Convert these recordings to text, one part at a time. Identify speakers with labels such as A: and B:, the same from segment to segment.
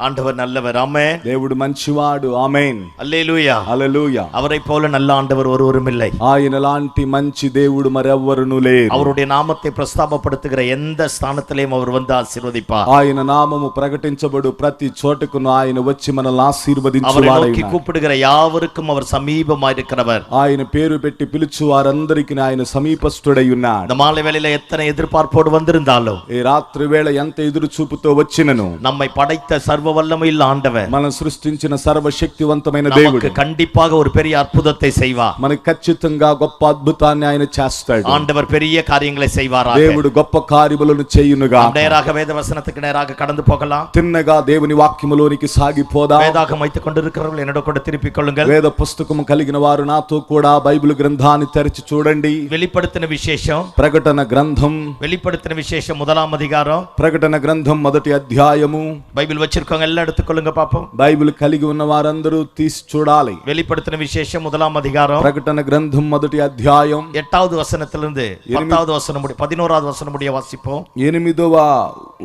A: ஆண்டவர் நல்லவர். ஆமென்.
B: దేవుడు మంచివాడు. ఆమేన్.
A: హల్లెలూయా.
B: హల్లెలూయా.
A: அவரை போல நல்ல ஆண்டவர் ஒருவரும் இல்லை.
B: ఆయనలాంటి మంచి దేవుడు మరెవ్వరునూ లేరు.
A: அவருடைய நாமத்தை பிரஸ்தாபப்படுத்துகிற எந்த ஸ்தானத்திலேயும் அவர் வந்து ஆசீர்வதிப்பார்.
B: ఆయన నామము ప్రకటించబడు ప్రతి చోటకును ఆయన వచ్చి మనల్ని ఆశీర్వదించువాడై
A: அவரை
B: ఉన్నాడు.
A: நோக்கி கூப்பிடுகிற யாவருக்கும் அவர் సమీపமாய் இருக்கிறவர்.
B: ఆయన పేరు పెట్టి పిలుచు వారందరికీ ఆయన సమీపస్తుడై ఉన్నాడు.
A: இந்த மாலை வேளையில எத்தனை எதிர்பார்ப்போடு வந்திருந்தாலும்,
B: ఈ రాత్రి వేళ ఎంత ఎదురు చూపుతో వచ్చినను,
A: நம்மை படைத்த சர்வ வல்லமையுள்ள ஆண்டவர்,
B: మనం సృష్టించిన సర్వశక్తివంతమైన
A: நமக்கு
B: దేవుడు
A: கண்டிப்பாக ஒரு பெரிய அற்புதத்தை செய்வார்.
B: మనకు ఖచ్చితంగా గొప్ప అద్భుతాన్ని ఆయన చేస్తాడు.
A: ஆண்டவர் பெரிய காரியங்களை செய்வாராக.
B: దేవుడు గొప్ప కార్యములను చేయునుగా.
A: நேராக வேத வசனத்துக்கு நேராக கடந்து போகலாம்.
B: తిన్నగా దేవుని వాక్యములోనికి సాగిపోదా.
A: வேதாகம் வைத்துக் கொண்டிருக்கிறவர்கள் என்னோட கூட திருப்பிக் கொள்ளுங்கள்.
B: వేద పుస్తకము కలిగిన వారు నాతో కూడా బైబిల్ గ్రంథాన్ని తెరిచి చూడండి.
A: வெளிப்படுத்தின விசேஷம்,
B: ప్రకటన గ్రంథం,
A: வெளிப்படுத்தின விசேஷம் 1ஆம் அதிகாரம்,
B: ప్రకటన గ్రంథం 1వ అధ్యాయము.
A: பைபிள் வச்சிருக்கவங்க எல்லாம் எடுத்துக்கொள்ளுங்க பாப்போம்.
B: బైబిల్ కలిగి ఉన్న వారందరూ తీసి చూడాలి.
A: வெளிப்படுத்தின விசேஷம் 1ஆம் அதிகாரம்,
B: ప్రకటన గ్రంథం 1వ అధ్యాయం
A: 8வது వచనத்திலிருந்து 10வது వచనం முடிய 11வது వచనం முடிய వాసిపోం.
B: 8వ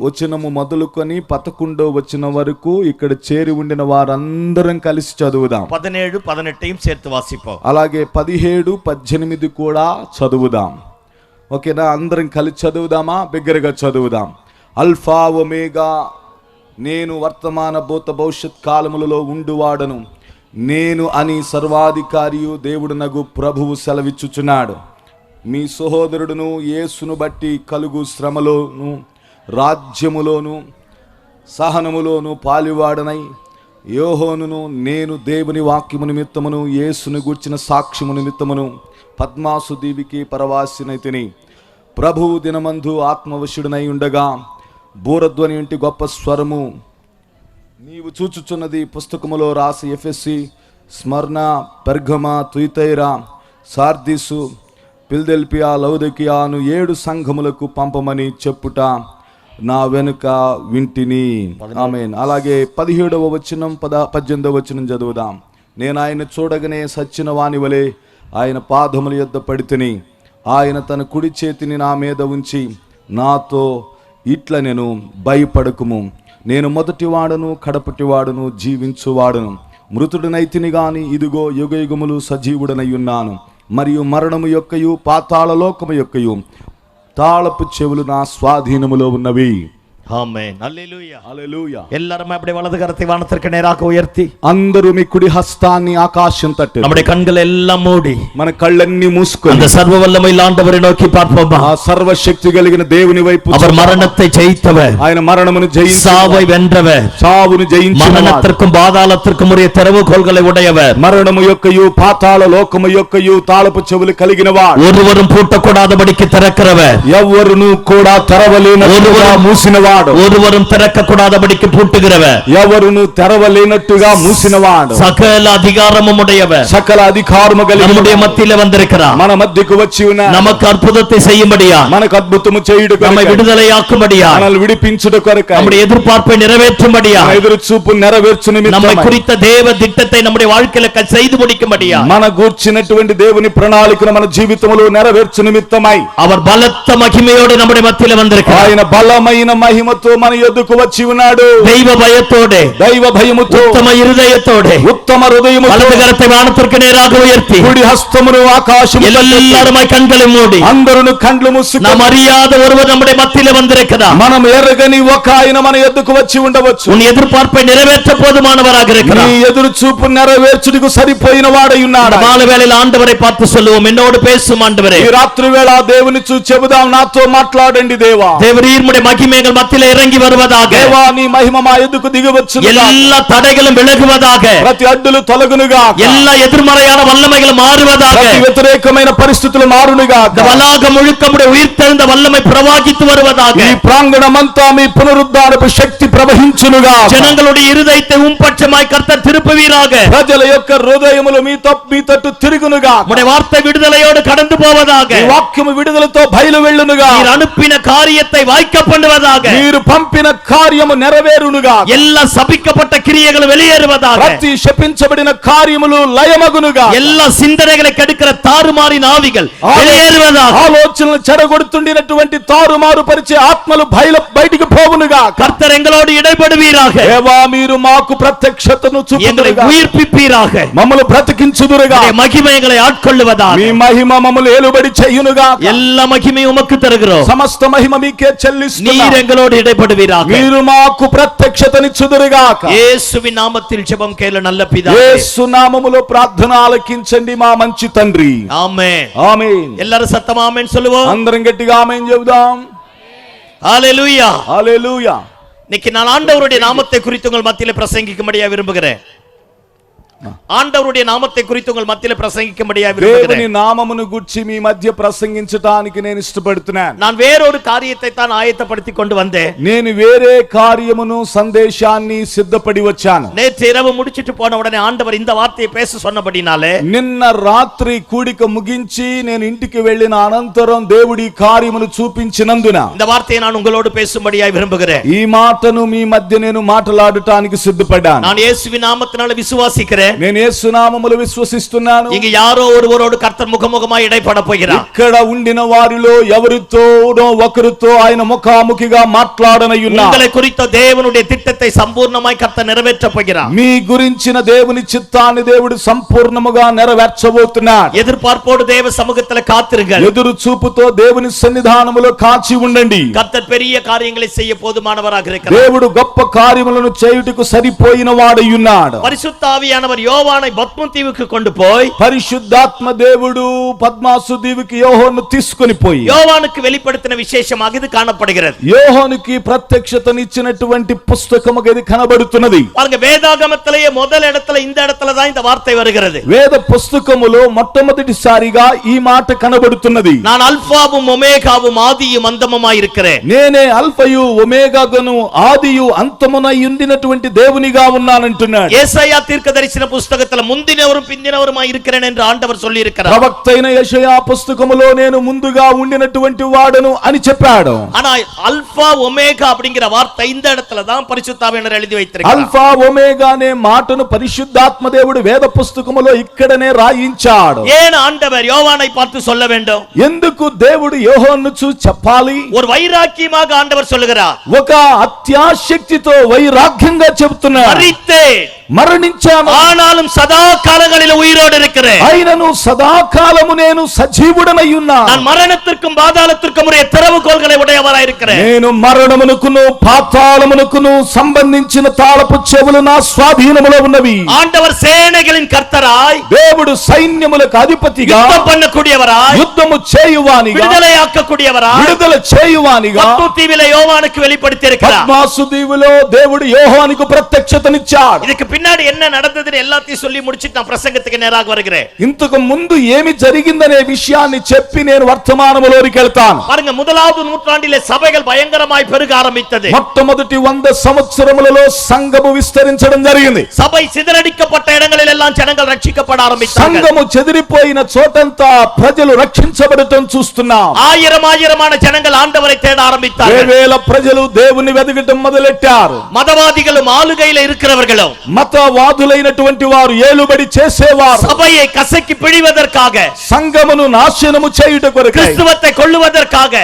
B: వచనము మొదలుకొని 11వ వచనం వరకు ఇక్కడ చేరి ఉండిన వారందరం కలిసి చదువుదాం.
A: 17, 18 சேர்த்து వాసిపోం.
B: అలాగే 17, 18 కూడా చదువుదాం. ఓకేనా? అందరం కలిసి చదువుదామా? బిగ్గరగా చదువుదాం. అల్ఫా ఒమేగా, నేను వర్తమాన భూత భవిష్యత్ కాలములలో ఉండువాడను నేను అని సర్వాధికారియు దేవుడునగు ప్రభువు సెలవిచ్చుచున్నాడు. మీ సహోదరుడును యేసును బట్టి కలుగు శ్రమలోను రాజ్యములోను సహనములోను పాలివాడనై యోహోనును నేను దేవుని వాక్యము నిమిత్తమును యేసును గూర్చిన సాక్ష్యము నిమిత్తమును పద్మాసు దీవికి పరవాసినైతిని. ప్రభువు దినమందు ఆత్మవశుడనై ఉండగా బూరధ్వని ఇంటి గొప్ప స్వరము నీవు చూచుచున్నది పుస్తకములో రాసి ఎఫెసి, స్మరణ, పెర్గమ, తుయితైరా, సార్దిసు, ఫిలదెల్ఫియా, లౌదీకియాను 7 సంఘములకు పంపమని చెప్పుట నా వెనుక వింటిని. ఆమేన్. అలాగే 17వ వచనం 18వ వచనం చదువుదాం. నేను ఆయన చూడగానే సచ్చిన వాని వలె ఆయన పాదముల యొద్ద పడితిని. ఆయన తన కుడి చేతిని నా మీద ఉంచి నాతో ఇట్లా నేను భయపడకుము, నేను మొదటివాడను కడపటివాడను జీవించువాడను, మృతుడినైతిని గాని ఇదిగో యుగయుగములు సజీవుడనై ఉన్నాను, మరియు మరణము యొక్కయు పాతాళ లోకము యొక్కయు తాళపు చెవులు నా స్వాధీనములో ఉన్నవి.
A: ஆமென். ஹல்லேலூயா.
B: హల్లెలూయా.
A: எல்லாரும் அப்படியே வலது கரத்தை வானத்திற்கு நேராக உயர்த்தி
B: అందరూ మీ కుడి హస్తాన్ని ఆకాశం తట్టు.
A: நம்முடைய கண்கள் எல்லாம் மூடி
B: మన కళ్ళన్నీ మూసుకొని
A: அந்த சர்வ வல்லமையுள்ள ஆண்டவரை நோக்கி பார்ப்போமா.
B: ఆ సర్వశక్తి కలిగిన దేవుని వైపు.
A: அவர் மரணத்தை ஜெயித்தவர்,
B: ఆయన మరణమును జయించి
A: சாவை வென்றவர்,
B: చావును జయించినవాడు,
A: மரணத்திற்கும் பாதாளத்திற்கும் உரிய திறவுகோல்களை உடையவர்,
B: మరణము యొక్కయు పాతాళ లోకము యొక్కయు తాళపు చెవులు కలిగినవాడు,
A: ஒருவரும் பூட்டக்கூடாதபடிக்கு திறக்கிறவர்,
B: ఎవరును కూడా తెరవలేనట్టుగా మూసినవాడు,
A: ஒருவரும் திறக்க கூடாதபடிக்கு பூட்டுகிறவர்,
B: ఎవరును తెరవలేనట్టుగా మూసినవాడు,
A: சகல அதிகாரமும் உடையவர்,
B: సకల అధికారము కలిగిన
A: நம்முடைய மத்தியில வந்திருக்கிறார்.
B: మన మధ్యకు వచ్చి ఉన్న
A: நமக்கு అద్భుతத்தை செய்யும்படியா,
B: మనకు అద్భుతము చేయుట
A: நம்மை
B: కొరకు,
A: விடுதலையாக்கும்படியா,
B: మనల్ని విడిపించుట కొరకు,
A: நம்முடைய எதிர்பார்ப்பை நிறைவேற்றும்படியா,
B: మన ఎదురు చూపు నెరవేర్చు
A: நம்மை
B: నిమిత్తమై,
A: குறித்த தேவ திட்டத்தை நம்முடைய வாழ்க்கையில செய்து முடிக்கும்படியா,
B: మన గూర్చినటువంటి దేవుని ప్రణాళికను మన జీవితంలో నెరవేర్చు నిమిత్తమై
A: அவர் பலத்த மகிமையோடு நம்முடைய மத்தியில வந்திருக்கிறார்.
B: ఆయన బలమైన మహిమతో మన యొద్దకు వచ్చి ఉన్నాడు.
A: தெய்வ பயத்தோடு,
B: దైవ భయముతో,
A: உத்தம இருதயத்தோடு,
B: ఉత్తమ హృదయముతో,
A: வலது கரத்தை வானத்திற்கு நேராக உயர்த்தி
B: కుడి హస్తమును ఆకాశము
A: எல்லாருமாய் கண்களை மூடி,
B: అందరూ కండ్లు మూసుకొని,
A: நாம் அறியாத ஒருவர் நம்முடைய மத்தியில வந்திருக்கிறார்.
B: మనం ఎరగని ఒక ఆయన మన యొద్దకు వచ్చి ఉండవచ్చు.
A: உன் எதிர்பார்ப்பை நிறைவேற்ற போதுமானவராக இருக்கிறார்.
B: నీ ఎదురు చూపు నెరవేర్చుటకు సరిపోయిన వాడై ఉన్నాడు.
A: மாலை வேளையில் ஆண்டவரை பார்த்து சொல்லுவோம், என்னோடு பேசும் ஆண்டவரே.
B: ఈ రాత్రి వేళ దేవుని చూసి చెబుదాం, నాతో మాట్లాడండి దేవా.
A: தேவரீர்முடைய மகிமைகள் மத்தியில இறங்கி வருவதாக,
B: దేవా నీ మహిమ మా యొద్దకు దిగివచ్చు.
A: எல்லா தடைகளும் விலகுவதாக,
B: ప్రతి అడ్డులు తొలగునుగా,
A: எல்லா ఎదుర్మறையான வல்லமைகள் మారుவதாக,
B: ప్రతి వ్యతిరేకమైన పరిస్థితులు మారునుగా,
A: வளாகம் முழுக்க நம்முடைய உயிர்த்தெழுந்த வல்லமை பிரவாகித்து வருவதாக,
B: ఈ ప్రాంగణమంతా మీ పునరుద్ధారపు శక్తి ప్రవహించునుగా,
A: ஜனங்களுடைய இருதயத்தை உம்பட்சமாய் கர்த்தர் திருப்புவீராக,
B: ప్రజల యొక్క హృదయములు మీ తట్టు తిరుగునుగా,
A: உம்முடைய வார்த்தை விடுதலையோடு கடந்து போவதாக,
B: ఈ వాక్యము విడుదలతో బయలు వెళ్ళునుగా,
A: நீர் அனுப்பின காரியத்தை வாய்க்க பண்ணுவதாக,
B: మీరు పంపిన కార్యము నెరవేరునుగా,
A: எல்லா சபிக்கப்பட்ட கிரியைகளும் வெளியேறுவதாக,
B: ప్రతి శపించబడిన కార్యములు లయమగునుగా,
A: எல்லா சிந்தனைகளை கெடுக்கிற தாறுமாறின ஆவிகள் வெளியேறுவதாக,
B: ఆలోచనలు చెడగొడుతుండినటువంటి తారుమారు పరిచే ఆత్మలు బయటికి పోవునుగా.
A: கர்த்தர் எங்களோடு இடைப்படுவீராக,
B: దేవా మీరు మాకు ప్రత్యక్షతను
A: எங்களை
B: చూపుదురుగా,
A: உயிர்ப்பிப்பீராக,
B: మమ్మల్ని బ్రతికించుదురుగా,
A: மகிமைகளை ஆட்கொள்ளுவதாக,
B: మీ మహిమ మమ్మల్ని ఏలుబడి చేయునుగా.
A: எல்லா மகிமையும் உமக்கு தருகிறோம்.
B: సమస్త మహిమ మీకే చెల్లిస్తున్నాం.
A: நீர் எங்களோடு இடைப்படுவீராக.
B: మీరు మాకు ప్రత్యక్షతనిచ్చుదురుగాక.
A: యేసుவின் நாமத்தில் ஜெபம் கேளு நல்ல பிதாவே.
B: యేసు నామములో ప్రార్థన ఆలకించండి మా మంచి తండ్రి.
A: ஆமென்.
B: ఆమేన్.
A: எல்லாரும் சத்தமா ஆமென் சொல்லுவோம்.
B: అందరం గట్టిగా ఆమేన్ చెబుదాం.
A: ஹalleluya.
B: హల్లెలూయా.
A: இன்னைக்கு நான் ஆண்டவருடைய நாமத்தை குறித்து உங்கள் மத்தியிலே பிரசங்கிக்கும்படியா விரும்புகிறேன். ஆண்டவருடைய நாமத்தை குறித்து உங்கள் மத்தியிலே பிரசங்கிக்கும்படியா விரும்புகிறேன்.
B: దేవుని నామమును గురించి మీ మధ్య ప్రసంగించడానికి నేను ఇష్టపడుతున్నాను.
A: நான் வேறொரு காரியத்தை தான் ஆயத்தப்படுத்தி கொண்டு வந்தேன்.
B: నేను వేరే కార్యమును సందేశాన్ని సిద్ధపడి వచ్చాను.
A: நேற்று இரவு முடிச்சிட்டு போன உடனே ஆண்டவர் இந்த வார்த்தையை பேச சொன்னபடினாலே
B: నిన్న రాత్రి కూడిక ముగించి నేను ఇంటికి వెళ్ళిన అనంతరం దేవుడి కార్యమును చూపించినందున
A: இந்த వార్த்தையை நான் உங்களோடு பேசும்படியா விரும்புகிறேன்.
B: ఈ మాటను మీ మధ్య నేను మాట్లాడటానికి సిద్ధపడ్డాను.
A: நான் இயேசுவின் நாமத்தினால விசுவாசிக்கிறேன்.
B: నేను యేసు నామములో విశ్వసిస్తున్నాను.
A: இங்க யாரோ ஒருவரோடு கர்த்தர் முகமுகமாய் இடைப்பட போகிறார்.
B: ఇక్కడ ఉండిన వారిలో ఎవరితోనో ఒకరితో ఆయన ముఖాముఖిగా మాట్లాడనయ్యున్నారు.
A: உங்களை குறித்த தேவனுடைய திட்டத்தை சம்பூர்ணமாய் கர்த்தர் நிறைவேற்ற போகிறார்.
B: మీ గురించిన దేవుని చిత్తాన్ని దేవుడు సంపూర్ణముగా నెరవేర్చబోతున్నాడు.
A: எதிர்பார்ப்போடு தேவ சமூகத்துல காத்திருங்கள்.
B: ఎదురు చూపుతో దేవుని సన్నిధానములో కాచి ఉండండి.
A: கர்த்தர் பெரிய காரியங்களை செய்ய போதுமானவராக இருக்கிறார்.
B: దేవుడు గొప్ప కార్యములను చేయుటకు సరిపోయిన వాడయ్యున్నాడు.
A: பரிசுத்த ஆவியானவர் யோவானை பத்ம தீவுக்கு கொண்டு போய்
B: పరిశుద్ధాత్మ దేవుడు పద్మాసు దీవికి యోహాను తీసుకొని పోయి
A: யோவானுக்கு வெளிப்படுத்தின விசேஷமாக இது காணப்படுகிறது.
B: యోహానుకి ప్రత్యక్షతనిచ్చినటువంటి పుస్తకముగా ఇది కనబడుతున్నది.
A: பாருங்க, வேதாகமத்திலேயே முதல் இடத்துல இந்த இடத்துல தான் இந்த வார்த்தை வருகிறது.
B: వేద పుస్తకములో మొట్టమొదటిసారిగా ఈ మాట కనబడుతున్నది.
A: நான் அல்பாவும் ஒமேகாவும் ஆதியும் அந்தமுமாய் இருக்கிறேன்.
B: నేనే అల్ఫయు ఒమేగాను ఆదియు అంతమునై ఉండినటువంటి దేవునిగా ఉన్నానంటున్నాడు.
A: ஏசாயா தீர்க்கதரிசன புத்தகத்துல முந்தினவரும் பிந்தினவருமாய் இருக்கிறேன் என்று ஆண்டவர் சொல்லி இருக்கிறார்.
B: ప్రవక్త అయిన యెషయా పుస్తకములో నేను ముందుగా ఉండినటువంటి వాడను అని చెప్పాడు.
A: ஆனா அல்பா ஒமேகா அப்படிங்கிற வார்த்தை இந்த இடத்துல தான் பரிசுத்த ஆவியானவர் எழுதி வைத்திருக்கிறார்.
B: అల్ఫా ఒమేగా అనే మాటను పరిశుద్ధాత్మ దేవుడు వేద పుస్తకములో ఇక్కడనే రాయించాడు.
A: ஏன் ஆண்டவர் யோவானை பார்த்து சொல்ல வேண்டும்?
B: ఎందుకు దేవుడు యోహాను చూసి చెప్పాలి?
A: ஒரு வைராக்கியமாக ஆண்டவர் சொல்லுகிறார்.
B: ఒక అత్యాశక్తితో వైరాగ్యంగా చెబుతున్నాడు. మరణించాను,
A: ஆனாலும் சதா காலங்களில் உயிரோடு இருக்கிறேன்.
B: అయినను సదాకాలము నేను సజీవుడనై ఉన్నాను.
A: நான் மரணத்திற்கும் பாதாளத்திற்கும் உரிய திறவுகோல்களை உடையவராய் இருக்கிறேன்.
B: నేను మరణమునకును పాతాళమునకును సంబంధించిన తాళపు చెవులు నా స్వాధీనములో ఉన్నవి.
A: ஆண்டவர் சேனைகளின் கர்த்தராய்,
B: దేవుడు సైన్యములకు అధిపతిగా,
A: யுத்தம் பண்ணக்கூடியவராய்,
B: యుద్ధము చేయువానిగా,
A: விடுதலையாக்கக்கூடியவராய்
B: విడుదల చేయువానిగా
A: பத்ம தீவிலே யோவானுக்கு வெளிப்படுத்தி இருக்கிறார்.
B: పద్మాసు దీవులో దేవుడు యోహానుకు ప్రత్యక్షతనిచ్చాడు.
A: இதுக்கு பின்னாடி என்ன நடந்ததுன்னு எல்லாத்தையும் சொல்லி முடிச்சிட்டு நான் பிரசங்கத்துக்கு நேராக வருகிறேன்.
B: ఇంతకు ముందు ఏమి జరిగిందనే విషయాన్ని చెప్పి నేను వర్తమానములోకి వెళ్తాను.
A: பாருங்க, முதலாவது நூற்றாண்டிலே சபைகள் பயங்கரமாய் பெருக ஆரம்பித்தது.
B: మొట్టమొదటి 100 సంవత్సరములలో సంఘము విస్తరించడం జరిగింది.
A: சபை சிதறடிக்கப்பட்ட இடங்களில் எல்லாம் ஜனங்கள் ரட்சிக்கப்பட ஆரம்பித்தார்கள்.
B: సంఘము చెదిరిపోయిన చోటంతా ప్రజలు రక్షించబడటం చూస్తున్నాం.
A: ஆயிரமான ஜனங்கள் ஆண்டவரை தேட ஆரம்பித்தார்கள்.
B: వేల ప్రజలు దేవుని వెదకటం మొదలెట్టారు.
A: மதவாதிகளும் ஆளுகையில் இருக்கிறவர்களும்
B: మతవాదులైనటువంటి వారు, ఏలుబడి చేసేవారు,
A: சபையை கசக்கி பிழிவதற்காக,
B: సంఘమును నాశనము చేయుట కొరకై,
A: கிறிஸ்துவத்தை கொல்லுவதற்காக,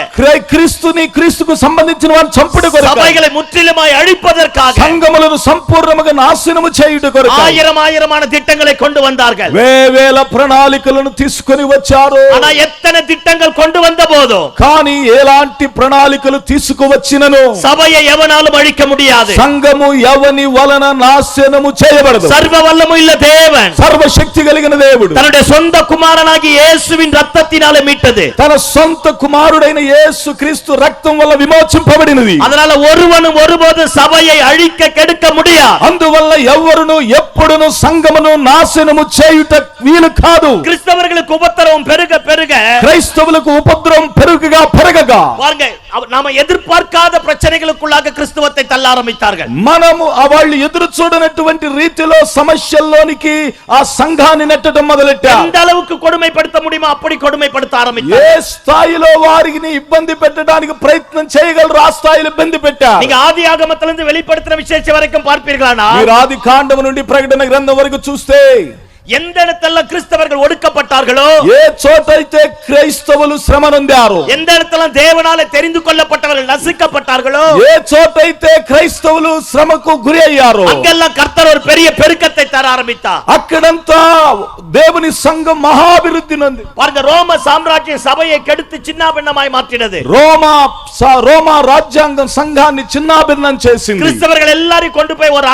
B: క్రీస్తుని క్రీస్తుకు సంబంధించిన వారిని చంపుట కొరకై,
A: சபைகளை முற்றிலுமாய் அழிப்பதற்காக,
B: సంఘములను సంపూర్ణముగా నాశనము చేయుట కొరకై
A: ஆயிரமான திட்டங்களை கொண்டு வந்தார்கள்.
B: వేల ప్రణాళికలను తీసుకొని వచ్చారు.
A: ஆனா எத்தனை திட்டங்கள் கொண்டு வந்த போதும்
B: కానీ ఎలాంటి ప్రణాళికలు తీసుకువచ్చినను
A: சபையை எவனாலும் அழிக்க முடியாது.
B: సంఘము ఎవని వలన నాశనము చేయబడదు.
A: சர்வ வல்லமையுள்ள தேவன்,
B: సర్వశక్తి కలిగిన దేవుడు
A: தன்னுடைய சொந்த குமாரனாகிய இயேசுவின் ரத்தத்தினாலே மீட்டது.
B: తన సొంత కుమారుడైన యేసు క్రీస్తు రక్తం వల్ల విమోచింపబడినది.
A: அதனால ஒருவனும் ஒருபோதும் சபையை அழிக்க கெடுக்க முடியாது.
B: అందువల్ల ఎవరును ఎప్పుడును సంఘమును నాశనము చేయుట వీలు కాదు.
A: கிறிஸ்தவர்களுக்கு உபத்திரவம் பெருக பெருக
B: క్రైస్తవులకు ఉపద్రవం పెరుగుగా పెరగ అనగా
A: பாருங்க நாம எதிர்பார்க்காத பிரச்சனைகளுக்குள்ளாக கிறிஸ்தவத்தை தள்ள ஆரம்பித்தார்கள்.
B: మనము వాళ్ళు ఎదురు చూడనటువంటి రీతిలో సమస్యల్లోనికి ఆ సంఘాన్ని నెట్టడం మొదలెట్టారు.
A: எந்த அளவுக்கு கொடுமைப்படுத்த முடியுமோ அப்படி கொடுமைப்படுத்த ஆரம்பித்தார்கள்.
B: ఏ స్థాయిలో వారిని ఇబ్బంది పెట్టడానికి ప్రయత్నం చేయగలరు ఆ స్థాయిలో ఇబ్బంది పెట్టారు.
A: நீங்க ஆதியாகமத்திலிருந்து வெளிப்படுத்தின விசேஷம் வரைக்கும் பார்ப்பீர்களானா,
B: మీరు ఆది కాండము నుండి ప్రకటన గ్రంథం వరకు చూస్తే
A: எந்த இடத்துல கிறிஸ்தவர்கள் ஒடுக்கப்பட்டார்களோ,
B: ఏ చోటైతే క్రైస్తవులు శ్రమ నొందారు,
A: எந்த இடத்துல தேவனாலே தெரிந்து கொள்ளப்பட்டவர்கள் நசுக்கப்பட்டார்களோ,
B: ఏ చోటైతే క్రైస్తవులు శ్రమకు గురి అయ్యారో
A: அங்கெல்லாம் கர்த்தர் ஒரு பெரிய பெருக்கத்தை தர ஆரம்பித்தார்.
B: అక్కడంతా దేవుని సంఘం మహాభివృద్ధి నొంది.
A: பாருங்க, ரோம சாம்ராஜ்ய சபையை கெடுத்து சின்னாபின்னமாய் மாற்றினது.
B: రోమా రాజ్యాంగం సంఘాన్ని చిన్నాభిన్నం చేసింది.
A: கிறிஸ்தவர்கள் எல்லாரையும் கொண்டு போய் ஒரு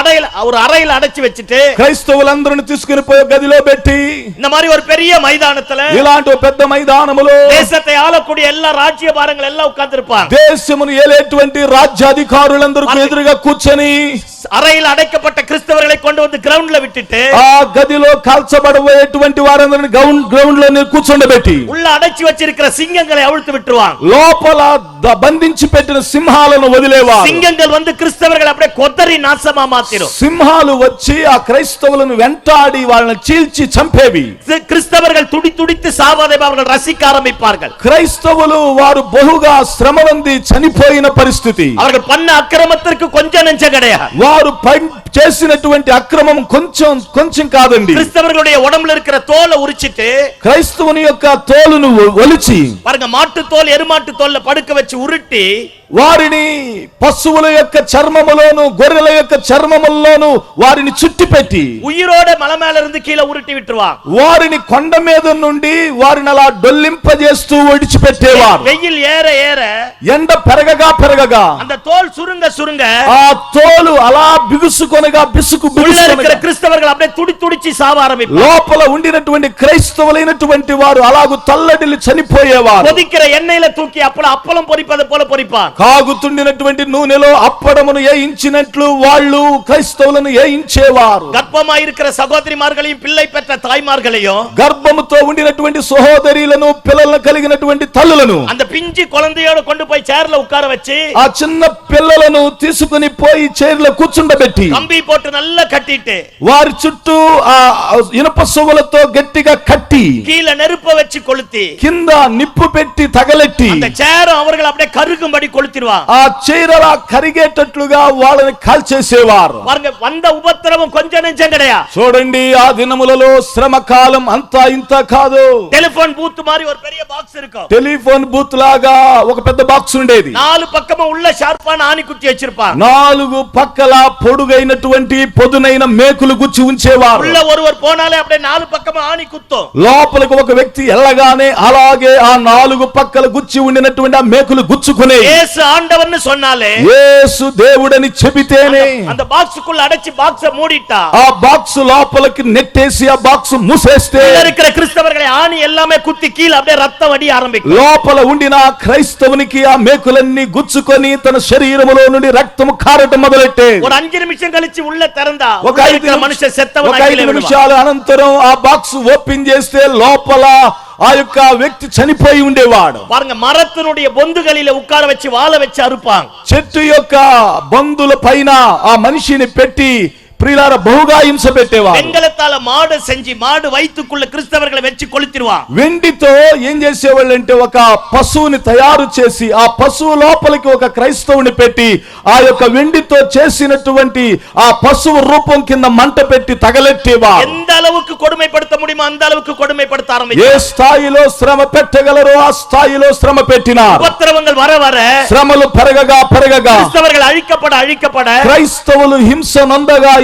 A: அறையில அடைச்சு வச்சிட்டு,
B: క్రైస్తవులందరిని తీసుకుని పోయి గదిలో పెట్టి,
A: இந்த மாதிரி ஒரு பெரிய மைதானத்துல,
B: ఇలాంటి పెద్ద మైదానములో
A: தேசத்தை ஆளக்கூடிய எல்லா ராஜ்ய பாரங்கள் எல்லாம் உட்கார்ந்திருப்பாங்க.
B: దేశమును ఏలేటువంటి రాజ్యాధికారులందరూ ఎదురుగా కూర్చొని
A: அறையில் அடைக்கப்பட்ட கிறிஸ்தவர்களை கொண்டு வந்து கிரவுண்ட்ல விட்டுட்டு,
B: ఆ గదిలో కాల్చబడబోయేటువంటి వారందరిని గ్రౌండ్ లో కూర్చోబెట్టి
A: உள்ள அடைச்சு வச்சிருக்கிற சிங்கங்களை அவிழ்த்து விட்டுருவாங்க.
B: లోపల బంధించి పెట్టిన సింహాలను వదిలేవారు.
A: சிங்கங்கள் வந்து கிறிஸ்தவர்கள் அப்படியே கொத்தரி నాశமா மாத்திரும்.
B: సింహాలు వచ్చి ఆ క్రైస్తవులను వెంటాడి వాళ్ళని చీల్చి చంపేవి.
A: கிறிஸ்தவர்கள் துடித்து சாவதை அவர்கள் ரசிக்க ஆரம்பிப்பார்கள்.
B: క్రైస్తవులు వారు బహుగా శ్రమ పొంది చనిపోయిన పరిస్థితి.
A: அவர்கள் பண்ண అక్రమத்திற்கு కొంచెం நெஞ்சம் கிடையாது.
B: వారు చేసినటువంటి అక్రమం కొంచెం కాదండి.
A: கிறிஸ்தவர்களுடைய உடம்புல இருக்கிற தோலை உரிச்சிட்டு,
B: క్రైస్తవుని యొక్క తోలును ఒలిచి,
A: பாருங்க, மாட்டு தோல் எருமாட்டு தோல்ல படுக்க வச்சு உருட்டி,
B: వారిని పశువుల యొక్క చర్మములోను గొర్రెల యొక్క చర్మములోను వారిని చుట్టిపెట్టి
A: ఉయ్యిరోడ మల మేల இருந்து கீழ உருட்டி விட்டுருவாங்க.
B: వారిని కొండ మీద నుండి వారిని అలా డొల్లింపజేస్తూ ఒడిచిపెట్టేవారు.
A: వెయ్యిల్ ఏర ఏర,
B: ఎండ పెరగగా
A: அந்த தோல் சுருங்க சுருங்க,
B: ఆ తోలు అలా బిగుసుకొనగా
A: உள்ள இருக்கிற கிறிஸ்தவர்கள் அப்படியே துடிச்சு சாவ ஆரம்பிப்பாங்க.
B: లోపల ఉండినటువంటి క్రైస్తవులైనటువంటి వారు అలాగు తల్లడిల్లి చనిపోయేవారు.
A: கொதிக்கிற எண்ணெயில தூக்கி அப்பளம் பொரிப்பது போல பொரிப்பாங்க.
B: కాగుతుండినటువంటి నూనెలో అప్పడమును ఏయించినట్లు వాళ్ళు క్రైస్తవులను ఏయించేవారు.
A: గర్భమాயிருக்கிற సహోదరిమాர்களையும் పిల్లై పెద్ద తాయిమాர்களையும்,
B: గర్భముతో ఉండినటువంటి సహోదరులను పిల్లలను కలిగినటువంటి తల్లులను,
A: அந்த பிஞ்சி குழந்தையோட கொண்டு போய் சேர்ல உட்கார வச்சு,
B: ఆ చిన్న పిల్లలను తీసుకుని పోయి చైర్లో కూర్చుండబెట్టి
A: కంబి పోட்டு நல்லா கட்டிட்டு,
B: వారి చుట్టూ ఆ ఇనుప సొగలతో గట్టిగా కట్టి
A: கீழ நெருப்ப வச்சு கொளுத்தி,
B: కింద నిప్పు పెట్టి తగలెట్టి
A: அந்த சேரும் அவர்கள் அப்படியே కరుగుம்படி கொளுத்திடுவாங்க.
B: ఆ చైరలా కరిగేటట్లుగా వాళ్ళని కాల్చేసేవారు.
A: பாருங்க, வந்த உபத்திரவம் கொஞ்சம் நெஞ்சம் கிடையாது.
B: చూడండి, ఆ దినములలో శ్రమ కాలం అంతా ఇంత కాదు.
A: టెలిఫోన్ బూత్ மாதிரி ஒரு பெரிய బాక్స్ இருக்கும்.
B: టెలిఫోన్ బూత్ లాగా ఒక పెద్ద బాక్స్ ఉండేది.
A: నాలుగు పక్కమ ఉள்ள షార్పాన ఆని కుట్టి வச்சிருப்பாங்க.
B: నాలుగు పక్కల పొడుగైనటువంటి పొదునైన మేకులు గుచ్చి ఉంచేవారు.
A: உள்ள ஒருவர் போனாலே அப்படியே నాలుగు పక్కమ ఆని కుత్తో,
B: లోపలికి ఒక వ్యక్తి వెళ్ళగానే అలాగే ఆ నాలుగు పక్కల గుచ్చి ఉండినటువంటి ఆ మేకులు గుచ్చుకునే.
A: యేసు ఆండవర్ని சொன்னாலே,
B: యేసు దేవుడని చెబితేనే
A: அந்த బాక్స్க்குள்ள అడచి బాక్స్ మూడిட்டா,
B: ఆ బాక్స్ లోపలికి నెట్టేసి ఆ బాక్స్ మూసేస్తే
A: இருக்கிற கிறிஸ்தவர்களை ஆணி எல்லாமே குத்தி கீழ அப்படியே ரத்தம் வடி ஆரம்பிக்கும்.
B: లోపల ఉండిన క్రైస్తవునికి ఆ మేకులన్నీ గుచ్చుకొని తన శరీరములో నుండి రక్తము కారటం మొదలెట్టే.
A: ஒரு 5 నిమిషం కలిసి ఉள்ள తెరందా
B: ఒక 5
A: మనిషి సెత్తవన,
B: ఒక 5 నిమిషాల అనంతరం ఆ బాక్స్ ఓపెన్ చేస్తే లోపల ఆ యొక్క వ్యక్తి చనిపోయి ఉండేవాడు.
A: பாருங்க, மரத்தினுடைய பொந்துகளில உட்கார வச்சு வாழ வச்சு அறுப்பாங்க.
B: చెట్టు యొక్క బందుల పైన ఆ మనిషిని పెట్టి ప్రియులారా బహుగా హింస పెట్టేవారు.
A: వెంగళతాల మాడు సెంజి మాడు వైతుకుள்ள క్రిస్తవర్களை వెచ్చి కొలితిరువా.
B: వెండితో ఏం చేసేవాళ్ళు అంటే ఒక పశువుని తయారు చేసి ఆ పశువు లోపలికి ఒక క్రైస్తవుని పెట్టి ఆ యొక్క వెండితో చేసినటువంటి ఆ పశువు రూపం కింద మంట పెట్టి తగలెట్టేవారు.
A: ఎంత அளவுக்கு கொடுமைப்படுத்த முடியுமோ அந்த அளவுக்கு கொடுமைப்படுத்த ఆరంభించారు.
B: ఏ స్థాయిలో శ్రమ పెట్టగలరో ఆ స్థాయిలో శ్రమ పెట్టినారు.
A: ఉపద్రవங்கள் వర వర,
B: శ్రమలు పెరగగా
A: క్రైస్తవులు అழிக்கப்பட
B: క్రైస్తవులు హింస నందగా